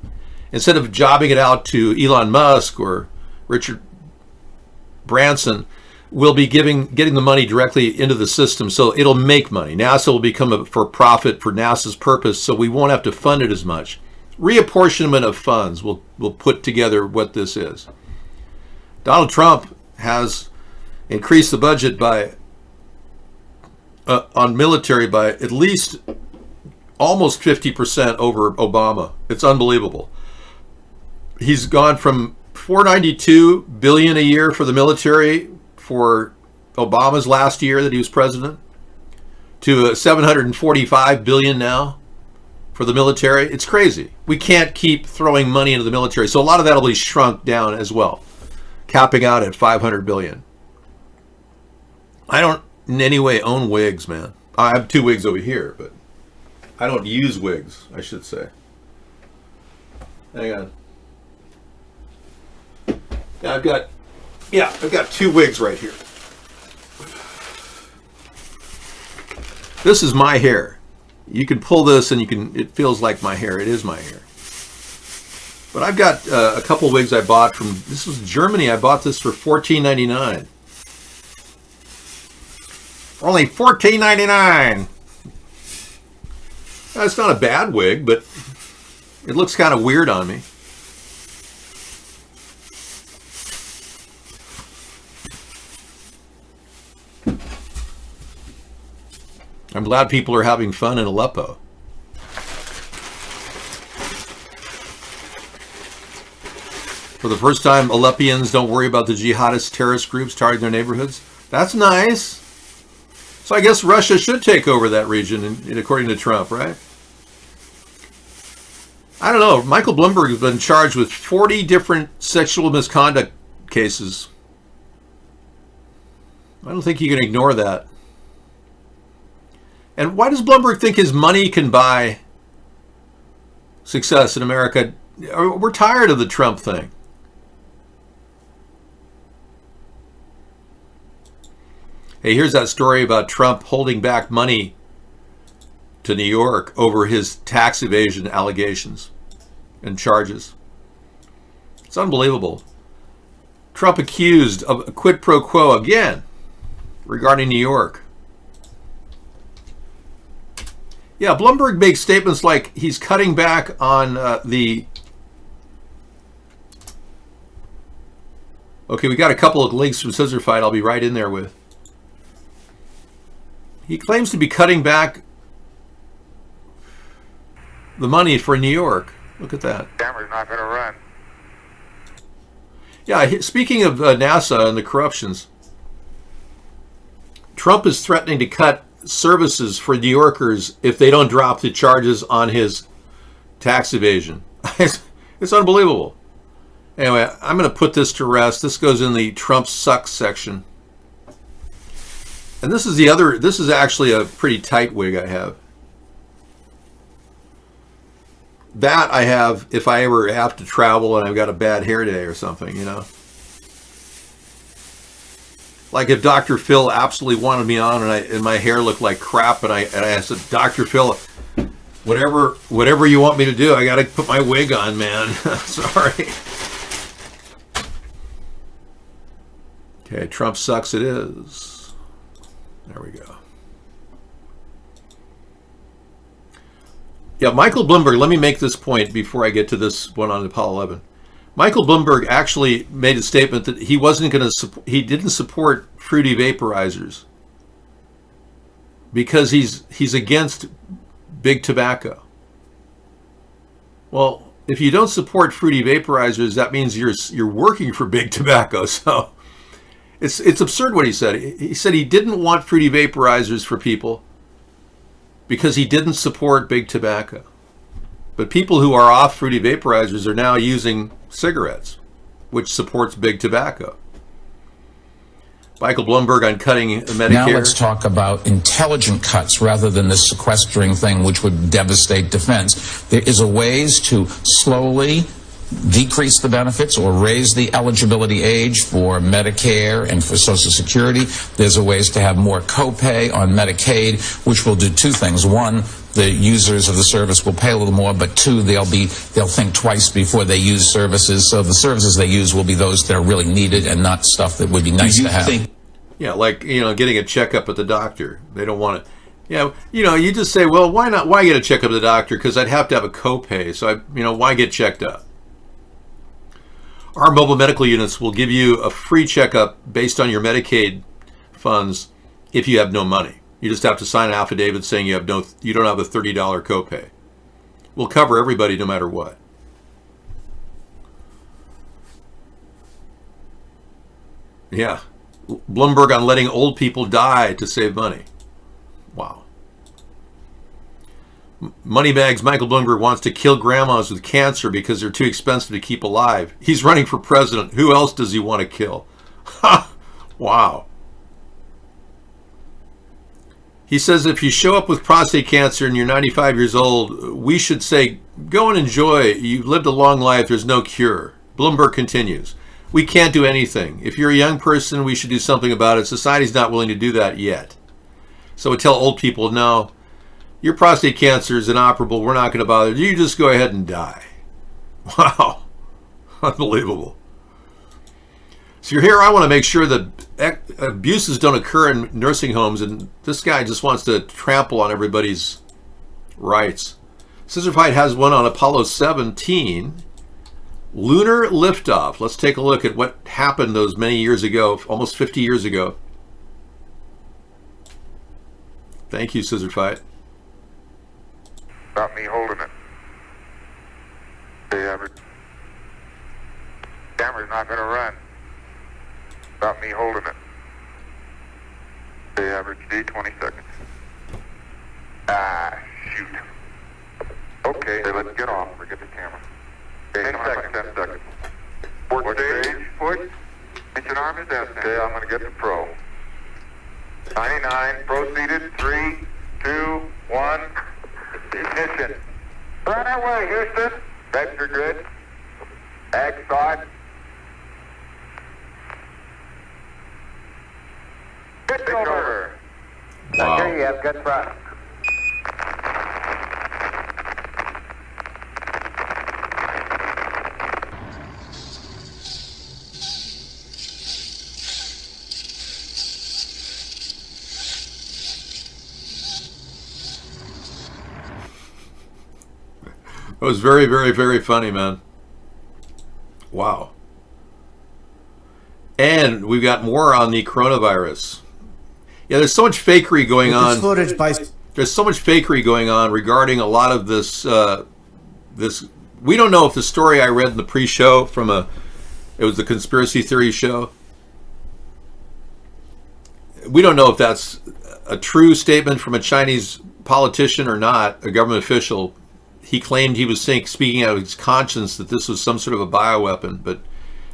Instead of jobbing it out to Elon Musk or Richard Branson, we'll be getting the money directly into the system, so it'll make money. NASA will become a for-profit for NASA's purpose, so we won't have to fund it as much. Reapportionment of funds will put together what this is. Donald Trump has increased the budget by on military by at least almost 50% over Obama. It's unbelievable. He's gone from $492 billion a year for the military for Obama's last year that he was president to $745 billion now for the military. It's crazy. We can't keep throwing money into the military. So a lot of that will be shrunk down as well, capping out at $500 billion. I don't in any way own wigs, man. I have 2 wigs over here, but I don't use wigs, I should say. Hang on. Yeah, I've got 2 wigs right here. This is my hair. You can pull this and it feels like my hair. It is my hair. But I've got a couple wigs I bought from, this was Germany. I bought this for $14.99. Only $14.99. That's not a bad wig, but it looks kind of weird on me. I'm glad people are having fun in Aleppo. For the first time, Aleppians don't worry about the jihadist terrorist groups targeting their neighborhoods. That's nice. So I guess Russia should take over that region, according to Trump, right? I don't know. Michael Bloomberg has been charged with 40 different sexual misconduct cases. I don't think you can ignore that. And why does Bloomberg think his money can buy success in America? We're tired of the Trump thing. Hey, here's that story about Trump holding back money to New York over his tax evasion allegations and charges. It's unbelievable. Trump accused of a quid pro quo again regarding New York. Yeah, Bloomberg makes statements like he's cutting back on the... Okay, we got a couple of links from Scissor Fight I'll be right in there with. He claims to be cutting back the money for New York. Look at that. Camera's not going to run. Yeah, speaking of NASA and the corruptions, Trump is threatening to cut services for New Yorkers if they don't drop the charges on his tax evasion. It's unbelievable. Anyway, I'm going to put this to rest. This goes in the Trump sucks section. And this is actually a pretty tight wig I have. That I have if I ever have to travel and I've got a bad hair day or something, you know. Like if Dr. Phil absolutely wanted me on and my hair looked like crap and I said, Dr. Phil, whatever you want me to do, I got to put my wig on, man. Sorry. Okay, Trump sucks it is. There we go. Yeah, Michael Bloomberg, let me make this point before I get to this one on Apollo 11. Michael Bloomberg actually made a statement that he wasn't going to he didn't support fruity vaporizers because he's against big tobacco. Well, if you don't support fruity vaporizers, that means you're working for big tobacco. So it's absurd what he said. He said he didn't want fruity vaporizers for people because he didn't support big tobacco. But people who are off fruity vaporizers are now using cigarettes, which supports big tobacco. Michael Bloomberg on cutting Medicare. Now let's talk about intelligent cuts rather than this sequestering thing, which would devastate defense. There is a ways to slowly decrease the benefits or raise the eligibility age for Medicare and for Social Security. There's a ways to have more copay on Medicaid, which will do 2 things. 1, the users of the service will pay a little more, but 2, they'll think twice before they use services. So the services they use will be those that are really needed and not stuff that would be nice to have. Yeah, like, getting a checkup at the doctor. They don't want it. Yeah, you just say, well, why not? Why get a checkup at the doctor? Because I'd have to have a copay. So why get checked up? Our mobile medical units will give you a free checkup based on your Medicaid funds if you have no money. You just have to sign an affidavit saying you don't have a $30 copay. We'll cover everybody no matter what. Yeah. Bloomberg on letting old people die to save money. Wow. Moneybags Michael Bloomberg wants to kill grandmas with cancer because they're too expensive to keep alive. He's running for president. Who else does he want to kill? Ha! Wow. He says if you show up with prostate cancer and you're 95 years old, we should say, go and enjoy. You've lived a long life. There's no cure. Bloomberg continues. We can't do anything. If you're a young person, we should do something about it. Society's not willing to do that yet. So we tell old people, no, your prostate cancer is inoperable. We're not going to bother. You just go ahead and die. Wow. Unbelievable. So you're here, I want to make sure that abuses don't occur in nursing homes, and this guy just wants to trample on everybody's rights. Scissor Fight has one on Apollo 17, lunar liftoff. Let's take a look at what happened those many years ago, almost 50 years ago. Thank you, Scissor Fight. About me holding it. The camera's not going to run. About me holding it. The average D, 20 seconds. Ah, shoot. Okay, let's get off. Forget the camera. 10 seconds. 10 seconds. Port stage, push. Mission arm is destined. Okay, I'm going to get the pro. 99, proceeded. 3, 2, 1. Ignition. Run away, Houston. Vector grid. Ag side. Pitch over. Wow. Here you have good thrust. It was very, very, very funny, man. Wow. And we've got more on the coronavirus. Yeah, there's so much fakery going on. There's so much fakery going on regarding a lot of this. We don't know if the story I read in the pre-show it was the conspiracy theory show. We don't know if that's a true statement from a Chinese politician or not, a government official. He claimed he was speaking out of his conscience that this was some sort of a bioweapon, but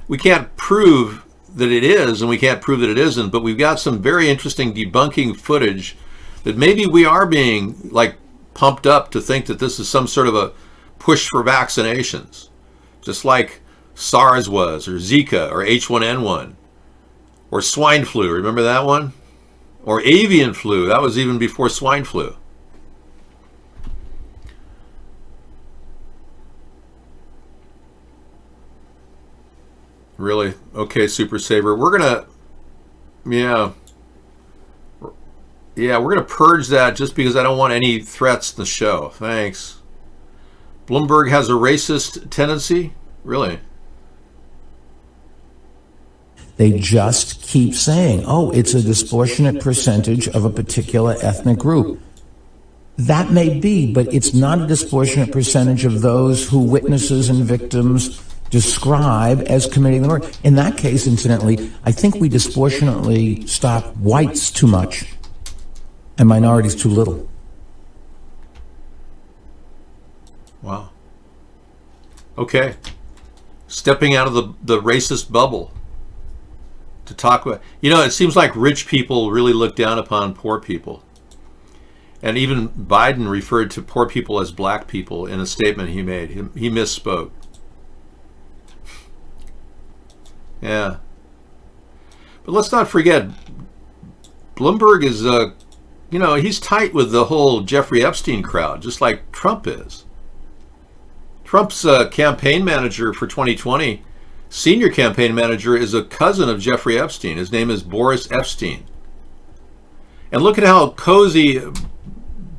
we can't prove that it is, and we can't prove that it isn't, but we've got some very interesting debunking footage that maybe we are being pumped up to think that this is some sort of a push for vaccinations, just like SARS was, or Zika, or H1N1, or swine flu. Remember that one? Or avian flu. That was even before swine flu. Really? Okay, Super Saver. We're gonna, we're gonna purge that just because I don't want any threats in the show. Thanks. Bloomberg has a racist tendency? Really? They just keep saying, oh, it's a disproportionate percentage of a particular ethnic group. That may be, but it's not a disproportionate percentage of those who witnesses and victims describe as committing the murder. In that case, incidentally, I think we disproportionately stop whites too much and minorities too little. Wow. Okay. Stepping out of the racist bubble to talk about, it seems like rich people really look down upon poor people. And even Biden referred to poor people as black people in a statement he made. He misspoke. Yeah. But let's not forget, Bloomberg is, he's tight with the whole Jeffrey Epstein crowd, just like Trump is. Trump's campaign manager for 2020, senior campaign manager, is a cousin of Jeffrey Epstein. His name is Boris Epstein. And look at how cozy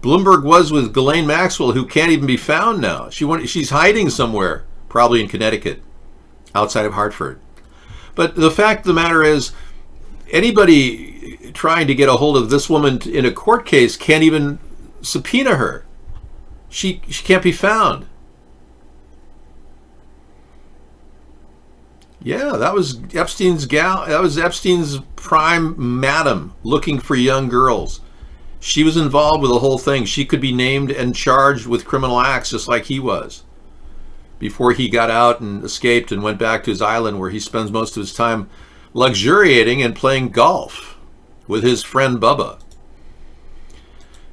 Bloomberg was with Ghislaine Maxwell, who can't even be found now. She's hiding somewhere, probably in Connecticut, outside of Hartford. But the fact of the matter is, anybody trying to get a hold of this woman in a court case can't even subpoena her. She can't be found. Yeah, that was Epstein's gal. That was Epstein's prime madam looking for young girls. She was involved with the whole thing. She could be named and charged with criminal acts just like he was before he got out and escaped and went back to his island where he spends most of his time luxuriating and playing golf with his friend Bubba.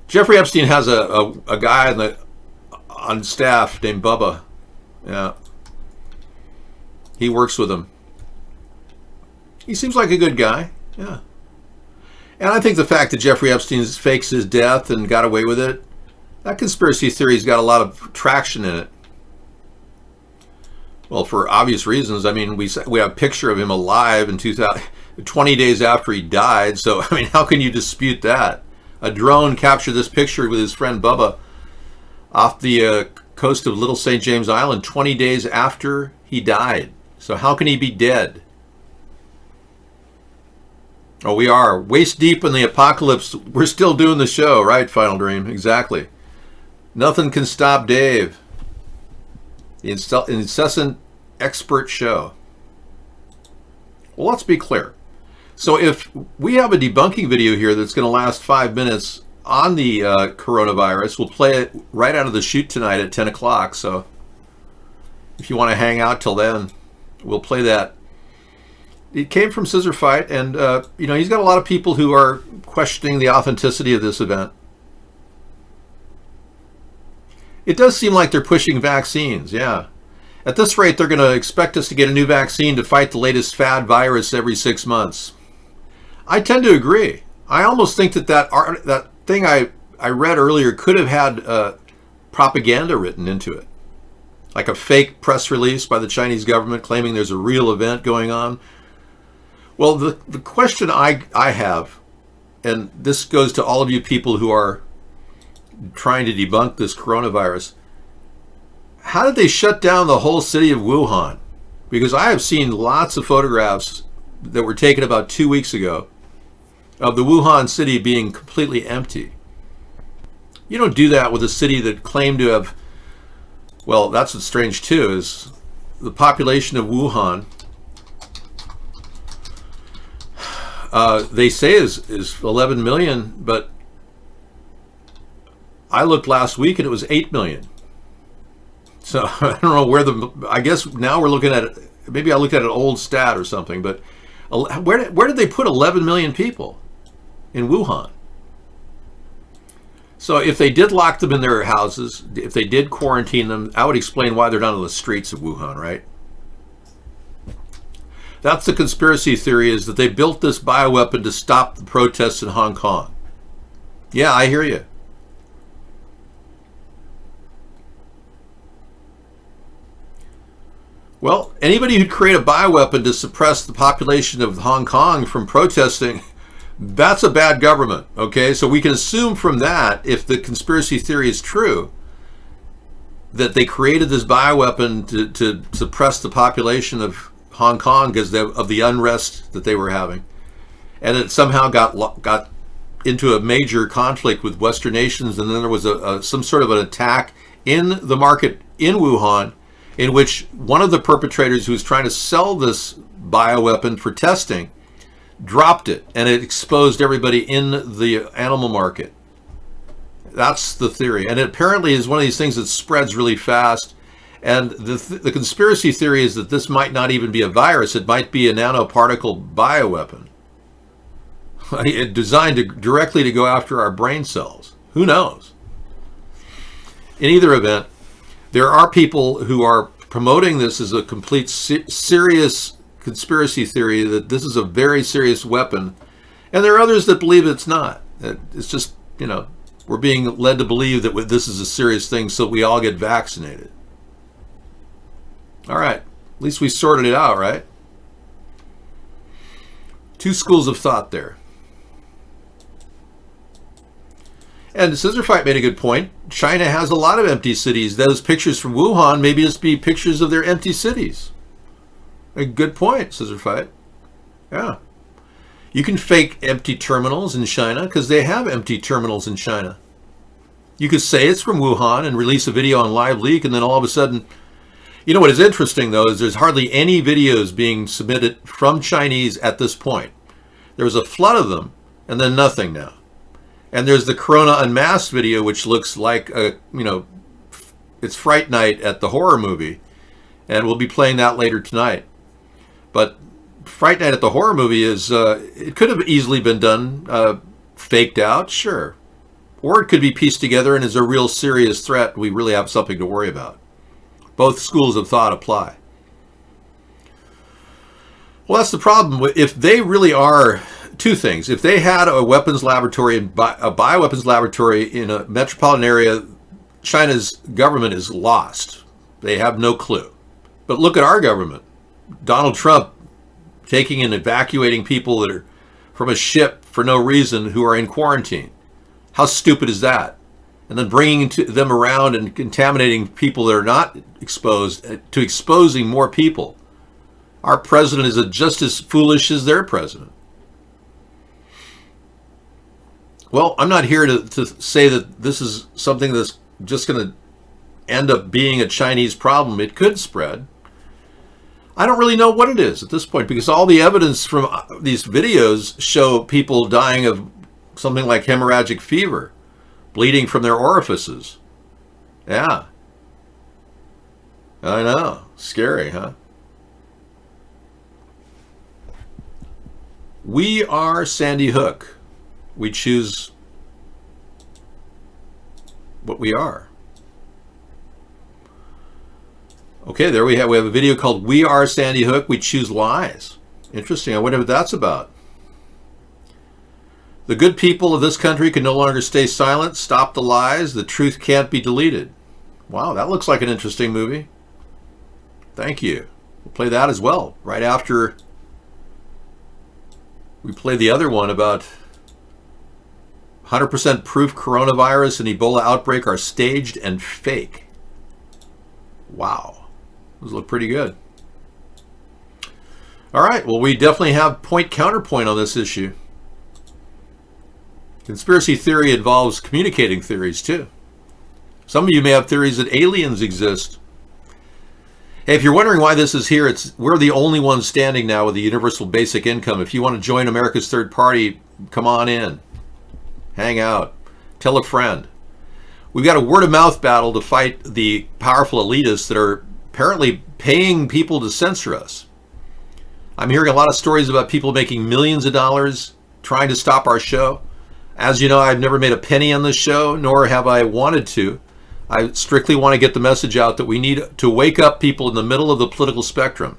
Jeffrey Epstein has a guy on staff named Bubba. Yeah. He works with him. He seems like a good guy. Yeah. And I think the fact that Jeffrey Epstein fakes his death and got away with it, that conspiracy theory's got a lot of traction in it. Well, for obvious reasons. I mean, we have a picture of him alive in 20 days after he died. So, I mean, how can you dispute that? A drone captured this picture with his friend Bubba off the coast of Little St. James Island 20 days after he died. So how can he be dead? Oh, we are waist deep in the apocalypse. We're still doing the show, right, Final Dream? Exactly. Nothing can stop Dave. The incessant expert show. Well, let's be clear. So if we have a debunking video here that's going to last 5 minutes on the coronavirus, we'll play it right out of the chute tonight at 10 o'clock. So if you want to hang out till then, we'll play that. It came from Scissor Fight, and he's got a lot of people who are questioning the authenticity of this event. It does seem like they're pushing vaccines, yeah. At this rate, they're going to expect us to get a new vaccine to fight the latest fad virus every 6 months. I tend to agree. I almost think that thing I read earlier could have had propaganda written into it, like a fake press release by the Chinese government claiming there's a real event going on. Well, the question I have, and this goes to all of you people who are trying to debunk this coronavirus, how did they shut down the whole city of Wuhan? Because I have seen lots of photographs that were taken about 2 weeks ago of the Wuhan city being completely empty. You don't do that with a city that claimed to have, well, that's what's strange too, is the population of Wuhan, they say is 11 million, but I looked last week and it was 8 million. So I don't know I guess now we're looking at, maybe I looked at an old stat or something, but where did they put 11 million people in Wuhan? So if they did lock them in their houses, if they did quarantine them, I would explain why they're not on the streets of Wuhan, right? That's the conspiracy theory, is that they built this bioweapon to stop the protests in Hong Kong. Yeah, I hear you. Well, anybody who'd create a bioweapon to suppress the population of Hong Kong from protesting, that's a bad government, okay? So we can assume from that, if the conspiracy theory is true, that they created this bioweapon to suppress the population of Hong Kong because of the unrest that they were having. And it somehow got into a major conflict with Western nations, and then there was some sort of an attack in the market in Wuhan, in which one of the perpetrators who was trying to sell this bioweapon for testing dropped it, and it exposed everybody in the animal market. That's the theory. And it apparently is one of these things that spreads really fast. And the conspiracy theory is that this might not even be a virus. It might be a nanoparticle bioweapon designed directly to go after our brain cells. Who knows? In either event, there are people who are promoting this as a complete serious conspiracy theory, that this is a very serious weapon. And there are others that believe it's not. It's just, we're being led to believe that this is a serious thing so we all get vaccinated. All right. At least we sorted it out, right? Two schools of thought there. And Scissor Fight made a good point. China has a lot of empty cities. Those pictures from Wuhan maybe just be pictures of their empty cities. A good point, Scissor Fight. Yeah. You can fake empty terminals in China because they have empty terminals in China. You could say it's from Wuhan and release a video on Live Leak, and then all of a sudden, what is interesting though is there's hardly any videos being submitted from Chinese at this point. There was a flood of them, and then nothing now. And there's the Corona Unmasked video, which looks like it's Fright Night at the horror movie, and we'll be playing that later tonight. But Fright Night at the horror movie is it could have easily been done faked out, sure, or it could be pieced together and is a real serious threat. We really have something to worry about. Both schools of thought apply. Well, that's the problem. If they really are two things, if they had a weapons laboratory, a bioweapons laboratory in a metropolitan area, China's government is lost. They have no clue. But look at our government. Donald Trump taking and evacuating people that are from a ship for no reason who are in quarantine. How stupid is that? And then bringing them around and contaminating people that are not exposed to exposing more people. Our president is just as foolish as their president. Well, I'm not here to say that this is something that's just going to end up being a Chinese problem. It could spread. I don't really know what it is at this point, because all the evidence from these videos show people dying of something like hemorrhagic fever, bleeding from their orifices. Yeah. I know. Scary, huh? We are Sandy Hook. We choose what we are. Okay, there we have a video called "We Are Sandy Hook, We Choose Lies." Interesting. I wonder what that's about. The good people of this country can no longer stay silent. Stop the lies. The truth can't be deleted. Wow, that looks like an interesting movie. Thank you. We'll play that as well right after we play the other one about 100% proof coronavirus and Ebola outbreak are staged and fake. Wow. Those look pretty good. All right. Well, we definitely have point-counterpoint on this issue. Conspiracy theory involves communicating theories, too. Some of you may have theories that aliens exist. Hey, if you're wondering why this is here, we're the only ones standing now with the universal basic income. If you want to join America's Third Party, come on in. Hang out. Tell a friend. We've got a word-of-mouth battle to fight the powerful elitists that are apparently paying people to censor us. I'm hearing a lot of stories about people making millions of dollars trying to stop our show. As you know, I've never made a penny on this show, nor have I wanted to. I strictly want to get the message out that we need to wake up people in the middle of the political spectrum.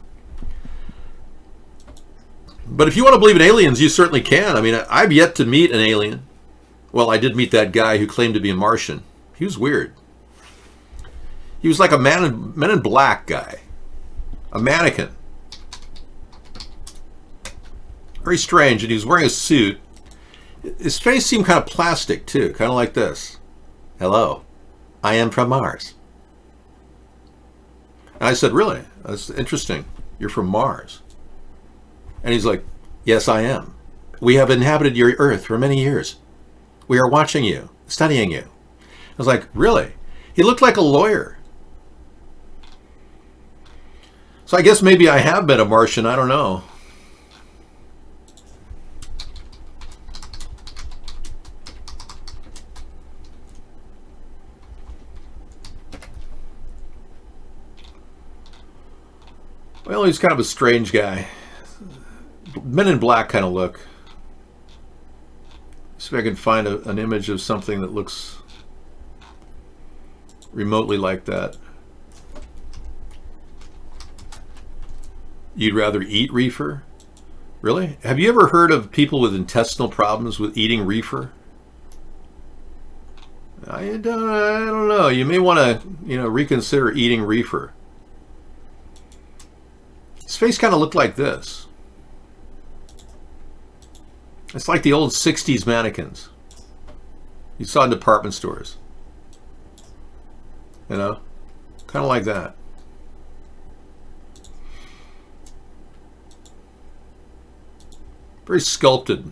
But if you want to believe in aliens, you certainly can. I mean, I've yet to meet an alien. Well, I did meet that guy who claimed to be a Martian. He was weird. He was like a Men in Black guy. A mannequin. Very strange. And he was wearing a suit. His face seemed kind of plastic, too. Kind of like this. Hello. I am from Mars. And I said, really? That's interesting. You're from Mars. And he's like, yes, I am. We have inhabited your Earth for many years. We are watching you, studying you. I was like, really? He looked like a lawyer. So I guess maybe I have been a Martian. I don't know. Well, he's kind of a strange guy. Men in Black kind of look. See if I can find an image of something that looks remotely like that. You'd rather eat reefer? Really? Have you ever heard of people with intestinal problems with eating reefer? I don't know. You may want to, reconsider eating reefer. His face kind of looked like this. It's like the old 60s mannequins you saw in department stores. Kind of like that. Very sculpted,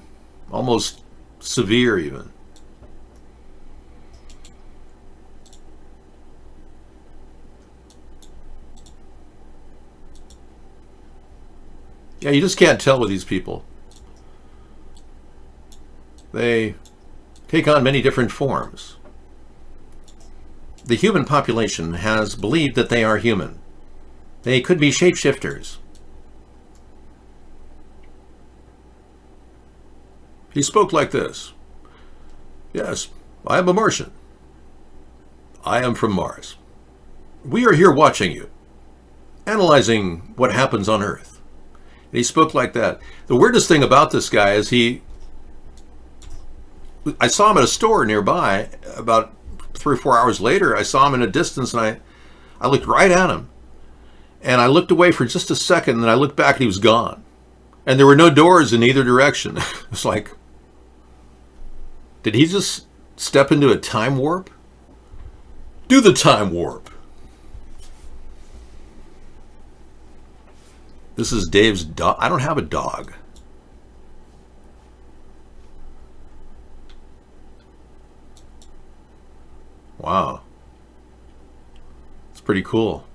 almost severe even. Yeah, you just can't tell with these people. They take on many different forms. The human population has believed that they are human. They could be shapeshifters. He spoke like this. Yes, I am a Martian. I am from Mars. We are here watching you, analyzing what happens on Earth. And he spoke like that. The weirdest thing about this guy is I saw him at a store nearby. About 3 or 4 hours later, I saw him in a distance, and I looked right at him. And I looked away for just a second, and I looked back, and he was gone. And there were no doors in either direction. It's like, did he just step into a time warp? Do the time warp. This is Dave's dog. I don't have a dog. Wow. It's pretty cool.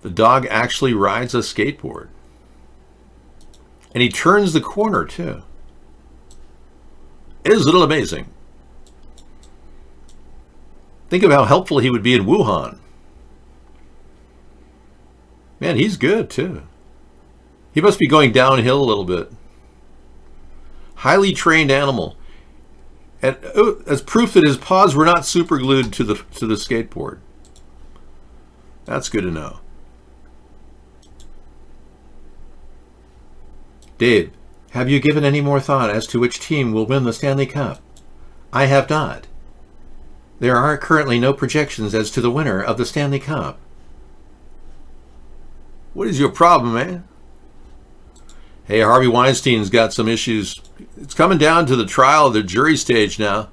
The dog actually rides a skateboard. And he turns the corner, too. It is a little amazing. Think of how helpful he would be in Wuhan. Man, he's good, too. He must be going downhill a little bit. Highly trained animal. And as proof that his paws were not super glued to the skateboard. That's good to know. Dave, have you given any more thought as to which team will win the Stanley Cup? I have not. There are currently no projections as to the winner of the Stanley Cup. What is your problem, man? Hey, Harvey Weinstein's got some issues. It's coming down to the trial, the jury stage now.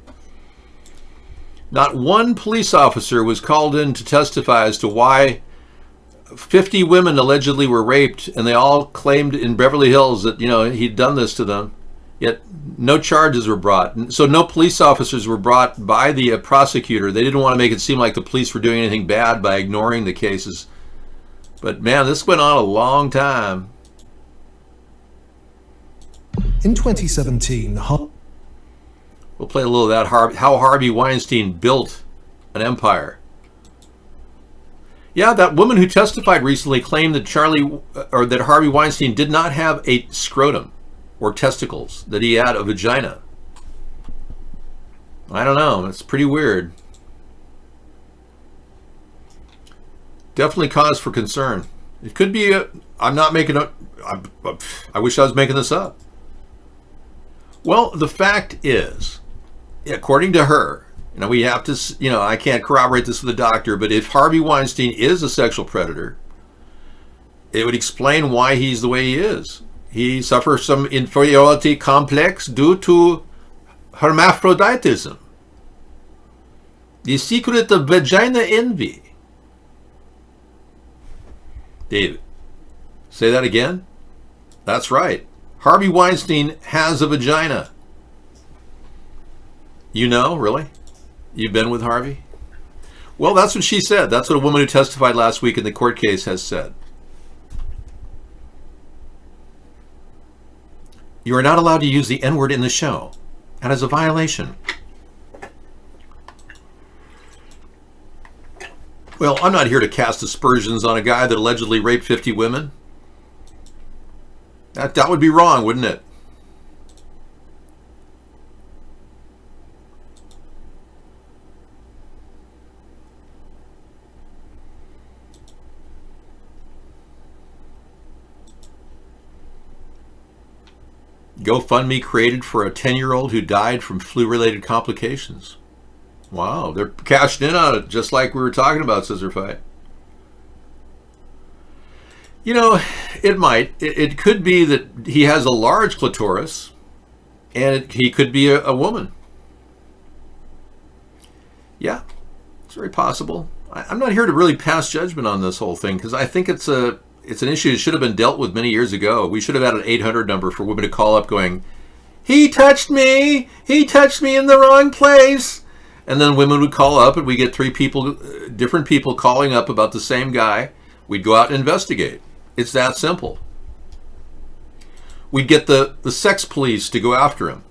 Not one police officer was called in to testify as to why 50 women allegedly were raped, and they all claimed in Beverly Hills that, he'd done this to them. Yet no charges were brought. So no police officers were brought by the prosecutor. They didn't want to make it seem like the police were doing anything bad by ignoring the cases. But man, this went on a long time. In 2017, we'll play a little of that, how Harvey Weinstein built an empire. Yeah, that woman who testified recently claimed that that Harvey Weinstein did not have a scrotum or testicles, that he had a vagina. I don't know, that's pretty weird. Definitely cause for concern. It could be I'm not making up, I wish I was making this up. Well, the fact is, according to her, we have to, I can't corroborate this with a doctor, but if Harvey Weinstein is a sexual predator, it would explain why he's the way he is. He suffers some inferiority complex due to hermaphroditism. The secret of vagina envy. David, say that again? That's right. Harvey Weinstein has a vagina. Really? You've been with Harvey? Well, that's what she said. That's what a woman who testified last week in the court case has said. You are not allowed to use the N-word in the show. That is a violation. Well, I'm not here to cast aspersions on a guy that allegedly raped 50 women. That would be wrong, wouldn't it? GoFundMe created for a 10-year-old who died from flu-related complications. Wow, they're cashing in on it, just like we were talking about, Scissor Fight. It might. It could be that he has a large clitoris, and he could be a woman. Yeah, it's very possible. I'm not here to really pass judgment on this whole thing, because I think it's an issue that should have been dealt with many years ago. We should have had an 800 number for women to call up going, he touched me in the wrong place. And then women would call up, and we get different people calling up about the same guy. We'd go out and investigate. It's that simple. We'd get the sex police to go after him.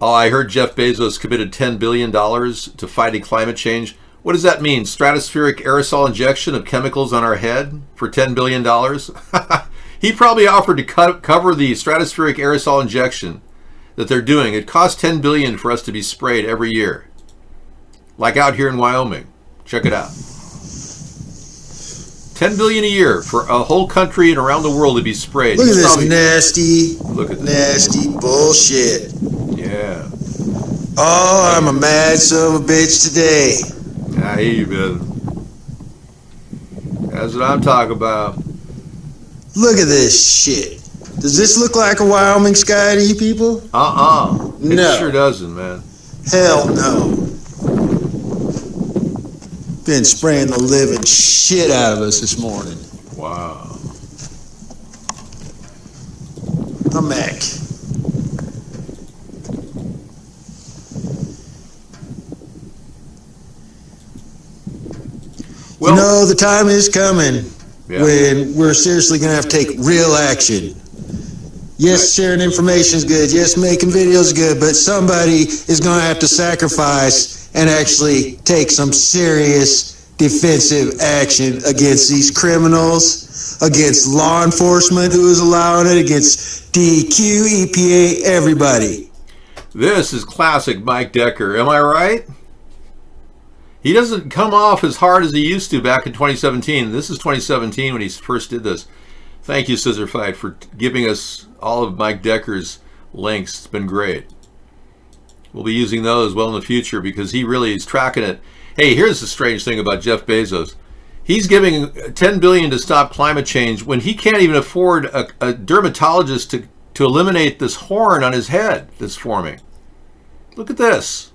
Oh, I heard Jeff Bezos committed $10 billion to fighting climate change. What does that mean? Stratospheric aerosol injection of chemicals on our head for $10 billion? He probably offered to cover the stratospheric aerosol injection that they're doing. It costs $10 billion for us to be sprayed every year. Like out here in Wyoming. Check it out. $10 billion a year for a whole country and around the world to be sprayed. Look at this nasty bullshit. Yeah. Oh, I'm a mad son of a bitch today. I hear you, man. That's what I'm talking about. Look at this shit. Does this look like a Wyoming sky to you people? No. No. It sure doesn't, man. Hell no. Been spraying the living shit out of us this morning. Wow. I'm back. Well, you know, the time is coming when we're seriously going to have to take real action. Yes, sharing information is good. Yes, making videos is good. But somebody is going to have to sacrifice and actually take some serious defensive action against these criminals, against law enforcement who is allowing it, against DEQ, EPA, everybody. This is classic Mike Decker. Am I right? He doesn't come off as hard as he used to back in 2017. This is 2017 when he first did this. Thank you, Scissor Fight, for giving us all of Mike Decker's links. It's been great. We'll be using those well in the future because he really is tracking it. Hey, here's the strange thing about Jeff Bezos. He's giving $10 billion to stop climate change when he can't even afford a dermatologist to eliminate this horn on his head that's forming. Look at this.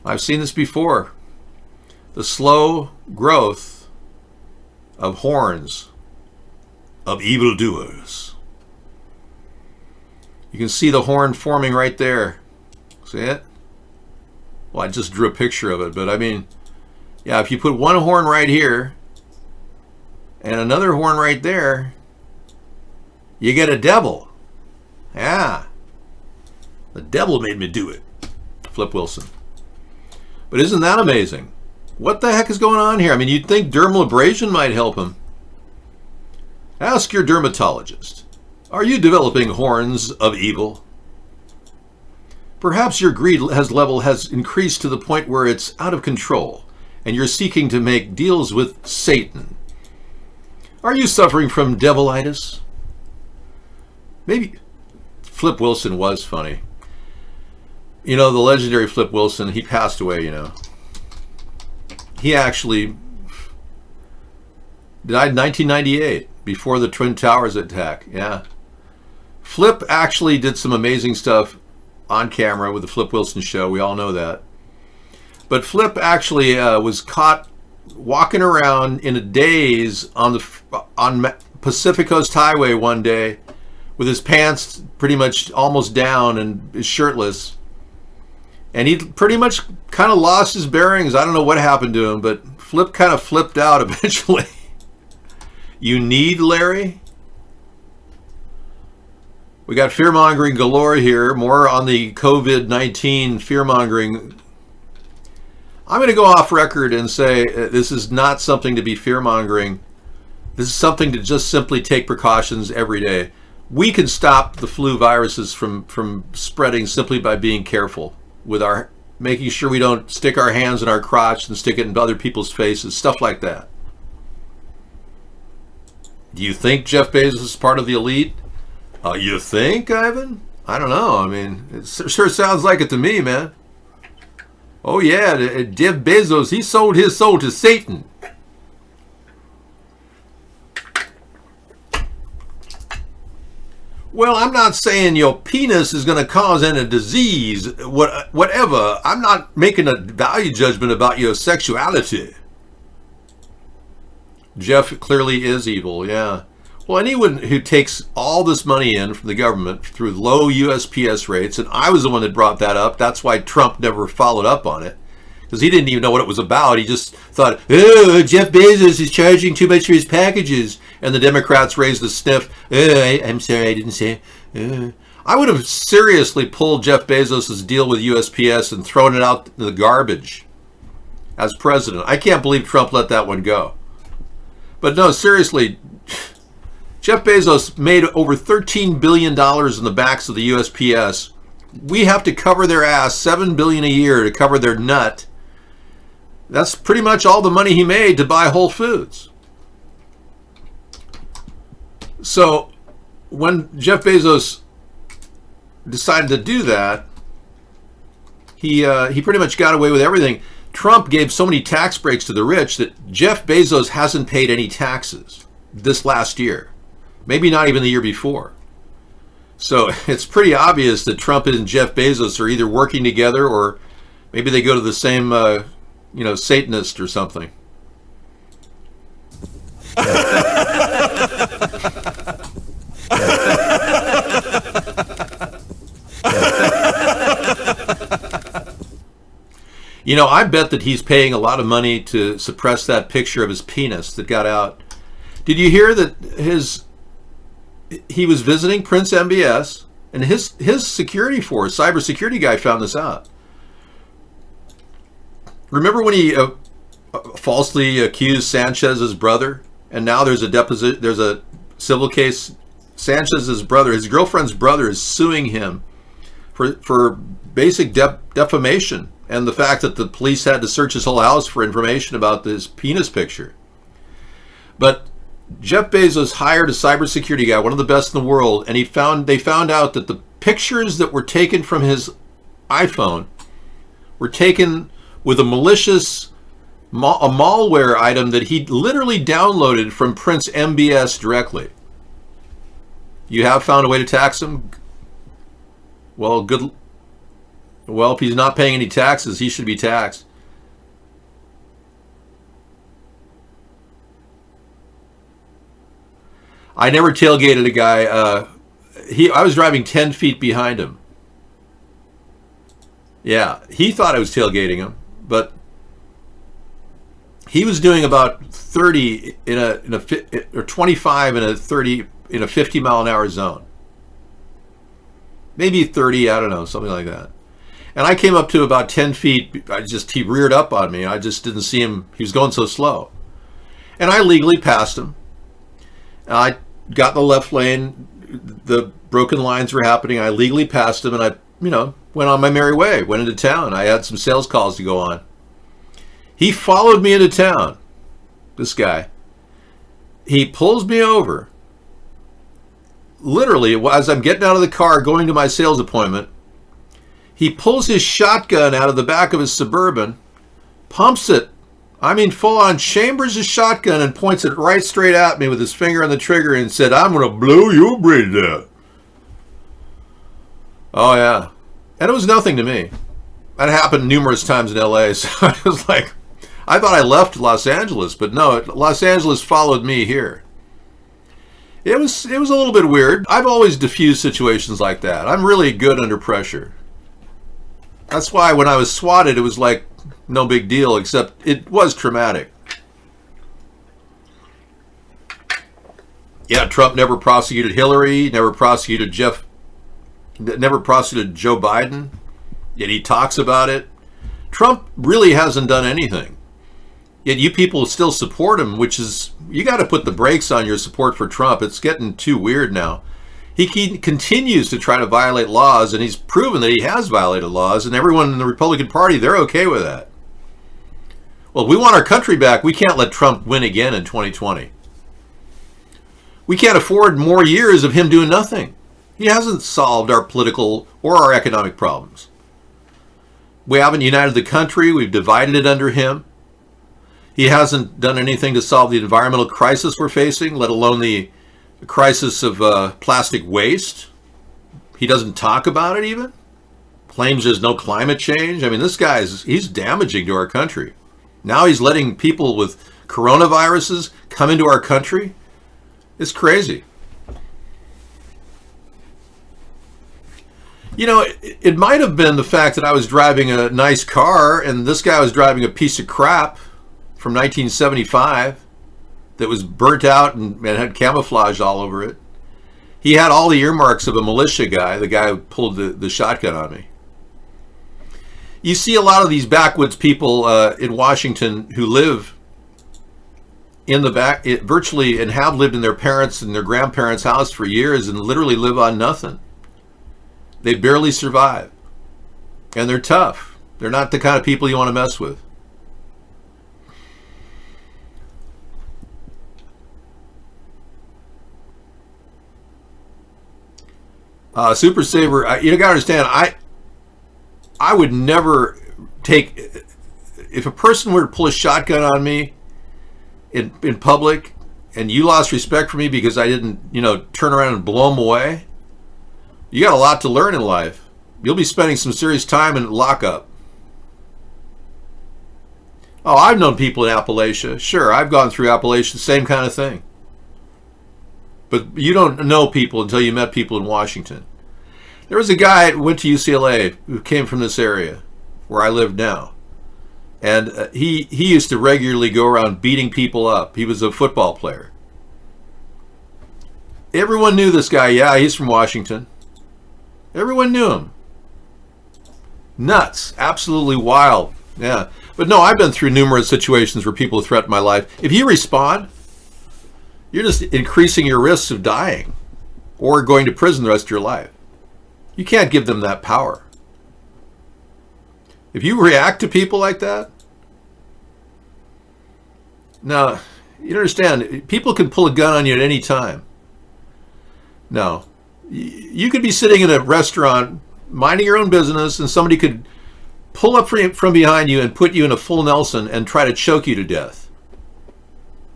I've seen this before. The slow growth of horns of evildoers. You can see the horn forming right there. See it? Well, I just drew a picture of it, but I mean, yeah, if you put one horn right here and another horn right there, you get a devil. Yeah. The devil made me do it. Flip Wilson. But isn't that amazing? What the heck is going on here? I mean, you'd think dermal abrasion might help him. Ask your dermatologist. Are you developing horns of evil? Perhaps your greed level has increased to the point where it's out of control, and you're seeking to make deals with Satan. Are you suffering from devilitis? Maybe Flip Wilson was funny. You know, the legendary Flip Wilson, he passed away, you know. He actually died in 1998, before the Twin Towers attack, yeah. Flip actually did some amazing stuff on camera with the Flip Wilson show, we all know that. But Flip actually was caught walking around in a daze on Pacific Coast Highway one day with his pants pretty much almost down and shirtless. And he pretty much kind of lost his bearings. I don't know what happened to him, but Flip kind of flipped out eventually. You need Larry? We got fear-mongering galore here. More on the COVID-19 fear-mongering. I'm going to go off record and say this is not something to be fear-mongering. This is something to just simply take precautions every day. We can stop the flu viruses from spreading simply by being careful with our making sure we don't stick our hands in our crotch and stick it in other people's faces, stuff like that. Do you think Jeff Bezos is part of the elite? You think, Ivan? I don't know. I mean, it sure sounds like it to me, man. Oh yeah, Jeff Bezos, he sold his soul to Satan. Well, I'm not saying your penis is going to cause any disease, whatever. I'm not making a value judgment about your sexuality. Jeff clearly is evil, yeah. Well, anyone who takes all this money in from the government through low USPS rates, and I was the one that brought that up. That's why Trump never followed up on it, because he didn't even know what it was about. He just thought, oh, Jeff Bezos is charging too much for his packages. And the Democrats raised the sniff. I'm sorry, I didn't say. I would have seriously pulled Jeff Bezos' deal with USPS and thrown it out in the garbage as president. I can't believe Trump let that one go. But no, seriously, Jeff Bezos made over $13 billion in the backs of the USPS. We have to cover their ass, $7 billion a year to cover their nut. That's pretty much all the money he made to buy Whole Foods. So when Jeff Bezos decided to do that, he pretty much got away with everything. Trump gave so many tax breaks to the rich that Jeff Bezos hasn't paid any taxes this last year. Maybe not even the year before. So it's pretty obvious that Trump and Jeff Bezos are either working together or maybe they go to the same, Satanist or something. I bet that he's paying a lot of money to suppress that picture of his penis that got out. Did you hear that he was visiting Prince MBS and his security force, cybersecurity guy, found this out? Remember when he falsely accused Sanchez's brother, and now there's a civil case. Sanchez's brother, his girlfriend's brother, is suing him for basic defamation and the fact that the police had to search his whole house for information about this penis picture. But Jeff Bezos hired a cybersecurity guy, one of the best in the world, and they found out that the pictures that were taken from his iPhone were taken with a malicious malware item that he literally downloaded from Prince MBS directly. You have found a way to tax him? Well, good. Well, if he's not paying any taxes, he should be taxed. I never tailgated a guy. I was driving 10 feet behind him. Yeah, he thought I was tailgating him, but he was doing about 30 or 25 in a 30 in a 50 mile an hour zone. Maybe 30, I don't know, something like that. And I came up to about 10 feet. He reared up on me. I just didn't see him. He was going so slow. And I legally passed him. And I got in the left lane. The broken lines were happening. I legally passed him, and I, went on my merry way, went into town. I had some sales calls to go on. He followed me into town, this guy. He pulls me over. Literally, as I'm getting out of the car going to my sales appointment, he pulls his shotgun out of the back of his Suburban, pumps it, full on, chambers his shotgun and points it right straight at me with his finger on the trigger and said, "I'm going to blow your brains out." Oh, yeah. And it was nothing to me. That happened numerous times in LA, so I was like, I thought I left Los Angeles, but no, Los Angeles followed me here. It was a little bit weird. I've always diffused situations like that. I'm really good under pressure. That's why when I was swatted, it was like no big deal, except it was traumatic. Yeah, Trump never prosecuted Hillary, never prosecuted Joe Biden, yet he talks about it. Trump really hasn't done anything. Yet you people still support him, which is, you got to put the brakes on your support for Trump. It's getting too weird now. He continues to try to violate laws, and he's proven that he has violated laws, and everyone in the Republican Party, they're okay with that. Well, if we want our country back, we can't let Trump win again in 2020. We can't afford more years of him doing nothing. He hasn't solved our political or our economic problems. We haven't united the country. We've divided it under him. He hasn't done anything to solve the environmental crisis we're facing, let alone the crisis of plastic waste. He doesn't talk about it even. Claims there's no climate change. This guy he's damaging to our country. Now he's letting people with coronaviruses come into our country. It's crazy. It might have been the fact that I was driving a nice car and this guy was driving a piece of crap from 1975 that was burnt out and had camouflage all over it. He had all the earmarks of a militia guy, the guy who pulled the shotgun on me. You see a lot of these backwoods people in Washington who live in the back, virtually, and have lived in their parents' and their grandparents' house for years and literally live on nothing. They barely survive. And they're tough. They're not the kind of people you want to mess with. Super Saver, you gotta understand, I would never take, if a person were to pull a shotgun on me in public and you lost respect for me because I didn't, turn around and blow them away, you got a lot to learn in life. You'll be spending some serious time in lockup. Oh, I've known people in Appalachia. Sure, I've gone through Appalachia, the same kind of thing. But you don't know people until you met people in Washington. There was a guy who went to UCLA who came from this area where I live now. And he used to regularly go around beating people up. He was a football player. Everyone knew this guy. Yeah, he's from Washington. Everyone knew him. Nuts. Absolutely wild. Yeah. But no, I've been through numerous situations where people threaten my life. If you respond, you're just increasing your risks of dying or going to prison the rest of your life. You can't give them that power. If you react to people like that, now, you understand, people can pull a gun on you at any time. No. You could be sitting in a restaurant, minding your own business, and somebody could pull up from behind you and put you in a full Nelson and try to choke you to death.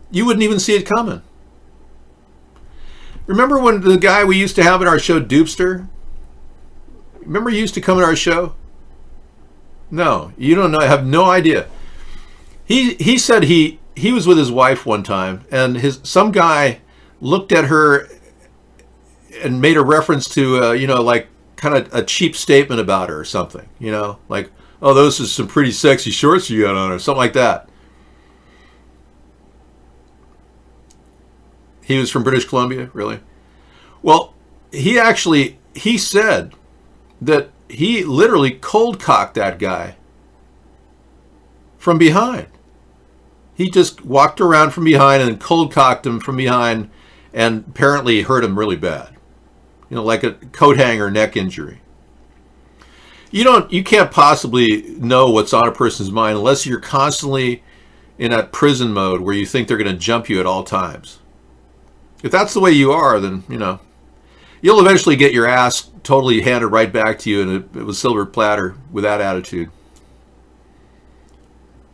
You wouldn't even see it coming. Remember when the guy we used to have in our show, Dupster? Remember he used to come in our show? No, you don't know. I have no idea. He said he was with his wife one time, and some guy looked at her and made a reference to like kind of a cheap statement about her or something. Like, oh, those are some pretty sexy shorts you got on her, something like that. He was from British Columbia, really? Well, he said that he literally cold-cocked that guy from behind. He just walked around from behind and cold-cocked him from behind and apparently hurt him really bad. Like a coat hanger neck injury. You can't possibly know what's on a person's mind unless you're constantly in that prison mode where you think they're going to jump you at all times. If that's the way you are, then, you'll eventually get your ass totally handed right back to you in a silver platter with that attitude.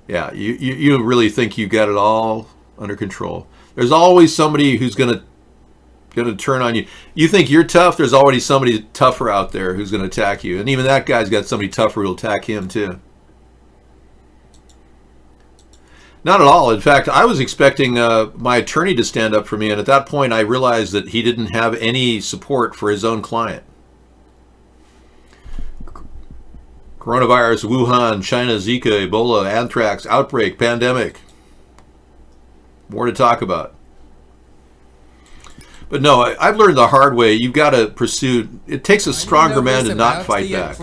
Yeah, you really think you got it all under control. There's always somebody who's going to turn on you. You think you're tough, there's already somebody tougher out there who's going to attack you. And even that guy's got somebody tougher who'll attack him too. Not at all. In fact, I was expecting my attorney to stand up for me, and at that point I realized that he didn't have any support for his own client. Coronavirus, Wuhan, China, Zika, Ebola, anthrax, outbreak, pandemic. More to talk about. But no, I've learned the hard way. You've got to pursue. It takes a stronger man to not fight back.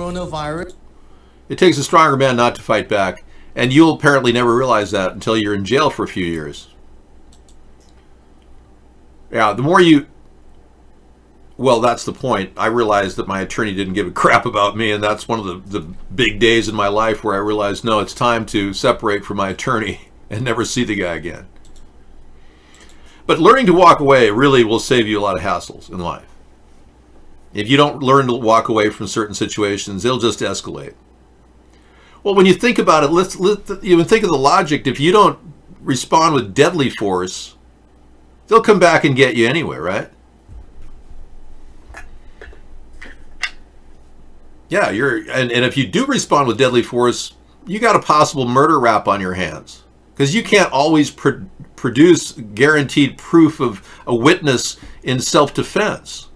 It takes a stronger man not to fight back. And you'll apparently never realize that until you're in jail for a few years. Yeah, the more you... Well, that's the point. I realized that my attorney didn't give a crap about me, and that's one of the big days in my life where I realized, no, it's time to separate from my attorney and never see the guy again. But learning to walk away really will save you a lot of hassles in life. If you don't learn to walk away from certain situations, they'll just escalate. Well, when you think about it, let's even think of the logic. If you don't respond with deadly force, they'll come back and get you anyway, right? Yeah, and if you do respond with deadly force, you got a possible murder rap on your hands. Because you can't always produce guaranteed proof of a witness in self-defense.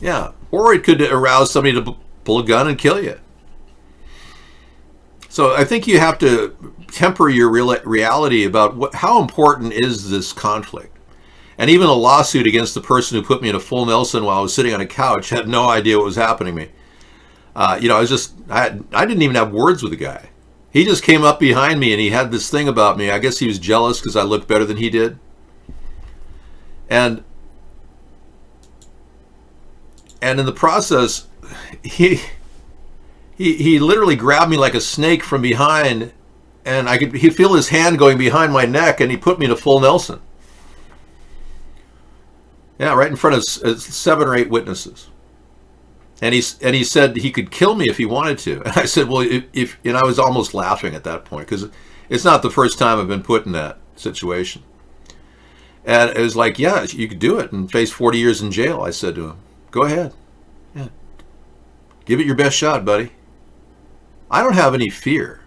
Yeah, or it could arouse somebody to pull a gun and kill you. So I think you have to temper your reality about how important is this conflict. And even a lawsuit against the person who put me in a full Nelson while I was sitting on a couch had no idea what was happening to me. I didn't even have words with the guy. He just came up behind me and he had this thing about me. I guess he was jealous because I looked better than he did. And in the process, he literally grabbed me like a snake from behind, and he'd feel his hand going behind my neck, and he put me in a full Nelson. Yeah, right in front of 7 or 8 witnesses. And he said he could kill me if he wanted to. And I said, well, and I was almost laughing at that point, because it's not the first time I've been put in that situation. And it was like, yeah, you could do it and face 40 years in jail. I said to him, go ahead. Yeah. Give it your best shot, buddy. I don't have any fear.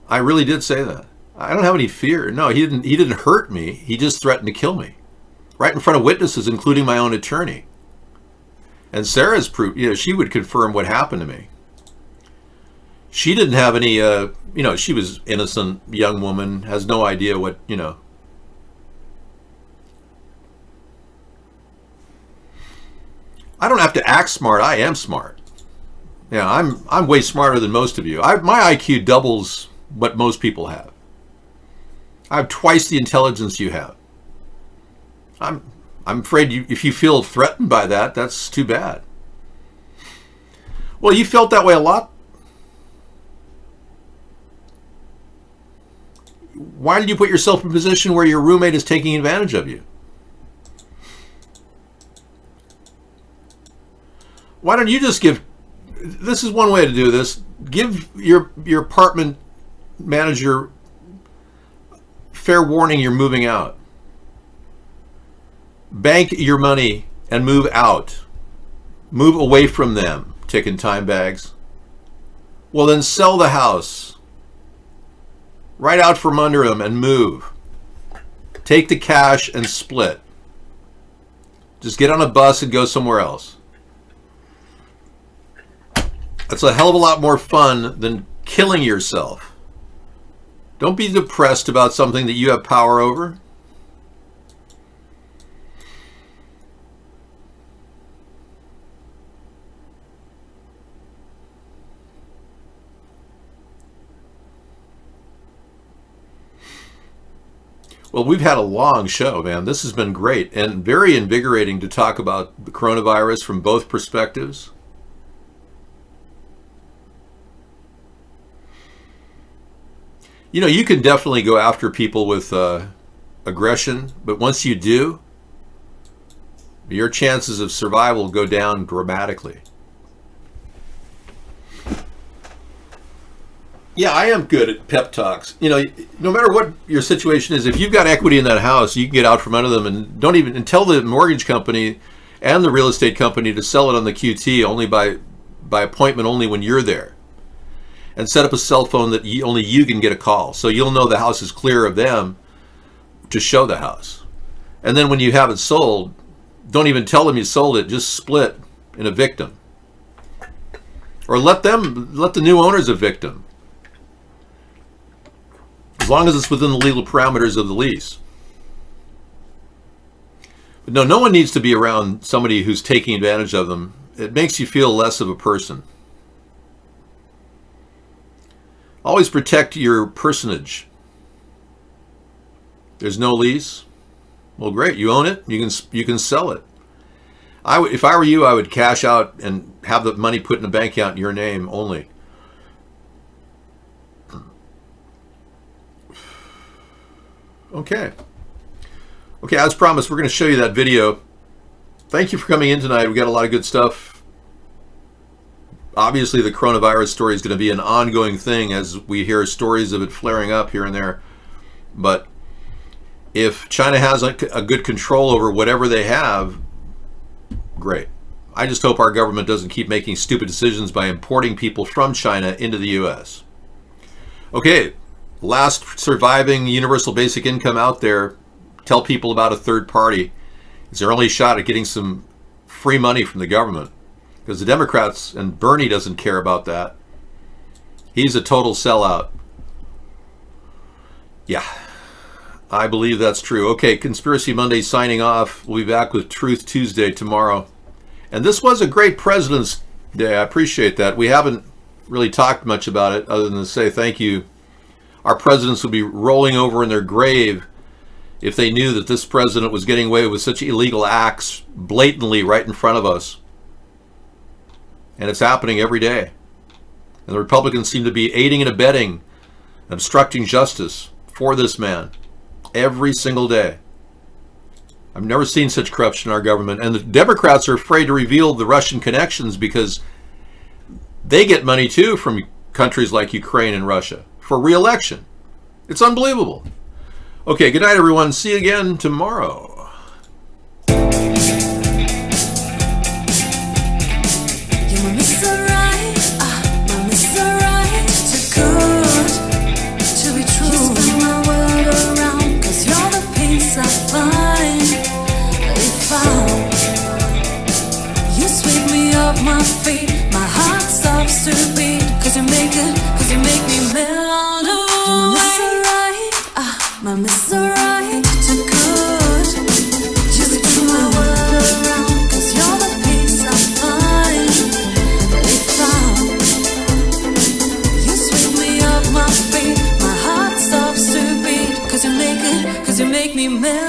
I really did say that. I don't have any fear. No, he didn't hurt me. He just threatened to kill me. Right in front of witnesses, including my own attorney. And Sarah's proof, she would confirm what happened to me. She didn't have any, she was innocent young woman, has no idea what, I don't have to act smart. I am smart. Yeah, I'm way smarter than most of you. My IQ doubles what most people have. I have twice the intelligence you have. I'm afraid if you feel threatened by that, that's too bad. Well, you felt that way a lot. Why did you put yourself in a position where your roommate is taking advantage of you? Why don't you just this is one way to do this, give your apartment manager fair warning you're moving out. Bank your money and move out. Move away from them, ticking time bags. Well, then sell the house. Right out from under them and move. Take the cash and split. Just get on a bus and go somewhere else. That's a hell of a lot more fun than killing yourself. Don't be depressed about something that you have power over. Well, we've had a long show, man. This has been great and very invigorating to talk about the coronavirus from both perspectives. You can definitely go after people with aggression, but once you do, your chances of survival go down dramatically. Yeah, I am good at pep talks. No matter what your situation is, if you've got equity in that house, you can get out from under them and tell the mortgage company and the real estate company to sell it on the QT only by appointment only when you're there. And set up a cell phone that only you can get a call. So you'll know the house is clear of them to show the house. And then when you have it sold, don't even tell them you sold it, just split and evict them. Or let the new owners evict them. As long as it's within the legal parameters of the lease. But no one needs to be around somebody who's taking advantage of them. It makes you feel less of a person. Always protect your personage. There's no lease. Well, great. You own it. You can sell it. If I were you, I would cash out and have the money put in a bank account in your name only. Okay, as promised, we're going to show you that video. Thank you for coming in tonight. We got a lot of good stuff. Obviously, the coronavirus story is going to be an ongoing thing as we hear stories of it flaring up here and there. But if China has a good control over whatever they have, great. I just hope our government doesn't keep making stupid decisions by importing people from China into the U.S. Okay, last surviving universal basic income out there. Tell people about a third party. It's their only shot at getting some free money from the government. Because the Democrats, and Bernie doesn't care about that. He's a total sellout. Yeah, I believe that's true. Okay, Conspiracy Monday signing off. We'll be back with Truth Tuesday tomorrow. And this was a great President's Day. I appreciate that. We haven't really talked much about it other than to say thank you. Our presidents would be rolling over in their grave if they knew that this president was getting away with such illegal acts blatantly right in front of us. And it's happening every day. And the Republicans seem to be aiding and abetting, obstructing justice for this man every single day. I've never seen such corruption in our government. And the Democrats are afraid to reveal the Russian connections because they get money too from countries like Ukraine and Russia for re-election. It's unbelievable. Okay, good night, everyone. See you again tomorrow. My feet, my heart stops to beat, cause you make me melt away. My Mr. Right, too good. Just turn my world around, cause you're the peace I find. If you sweep me off my feet, my heart stops to beat, cause you make me melt.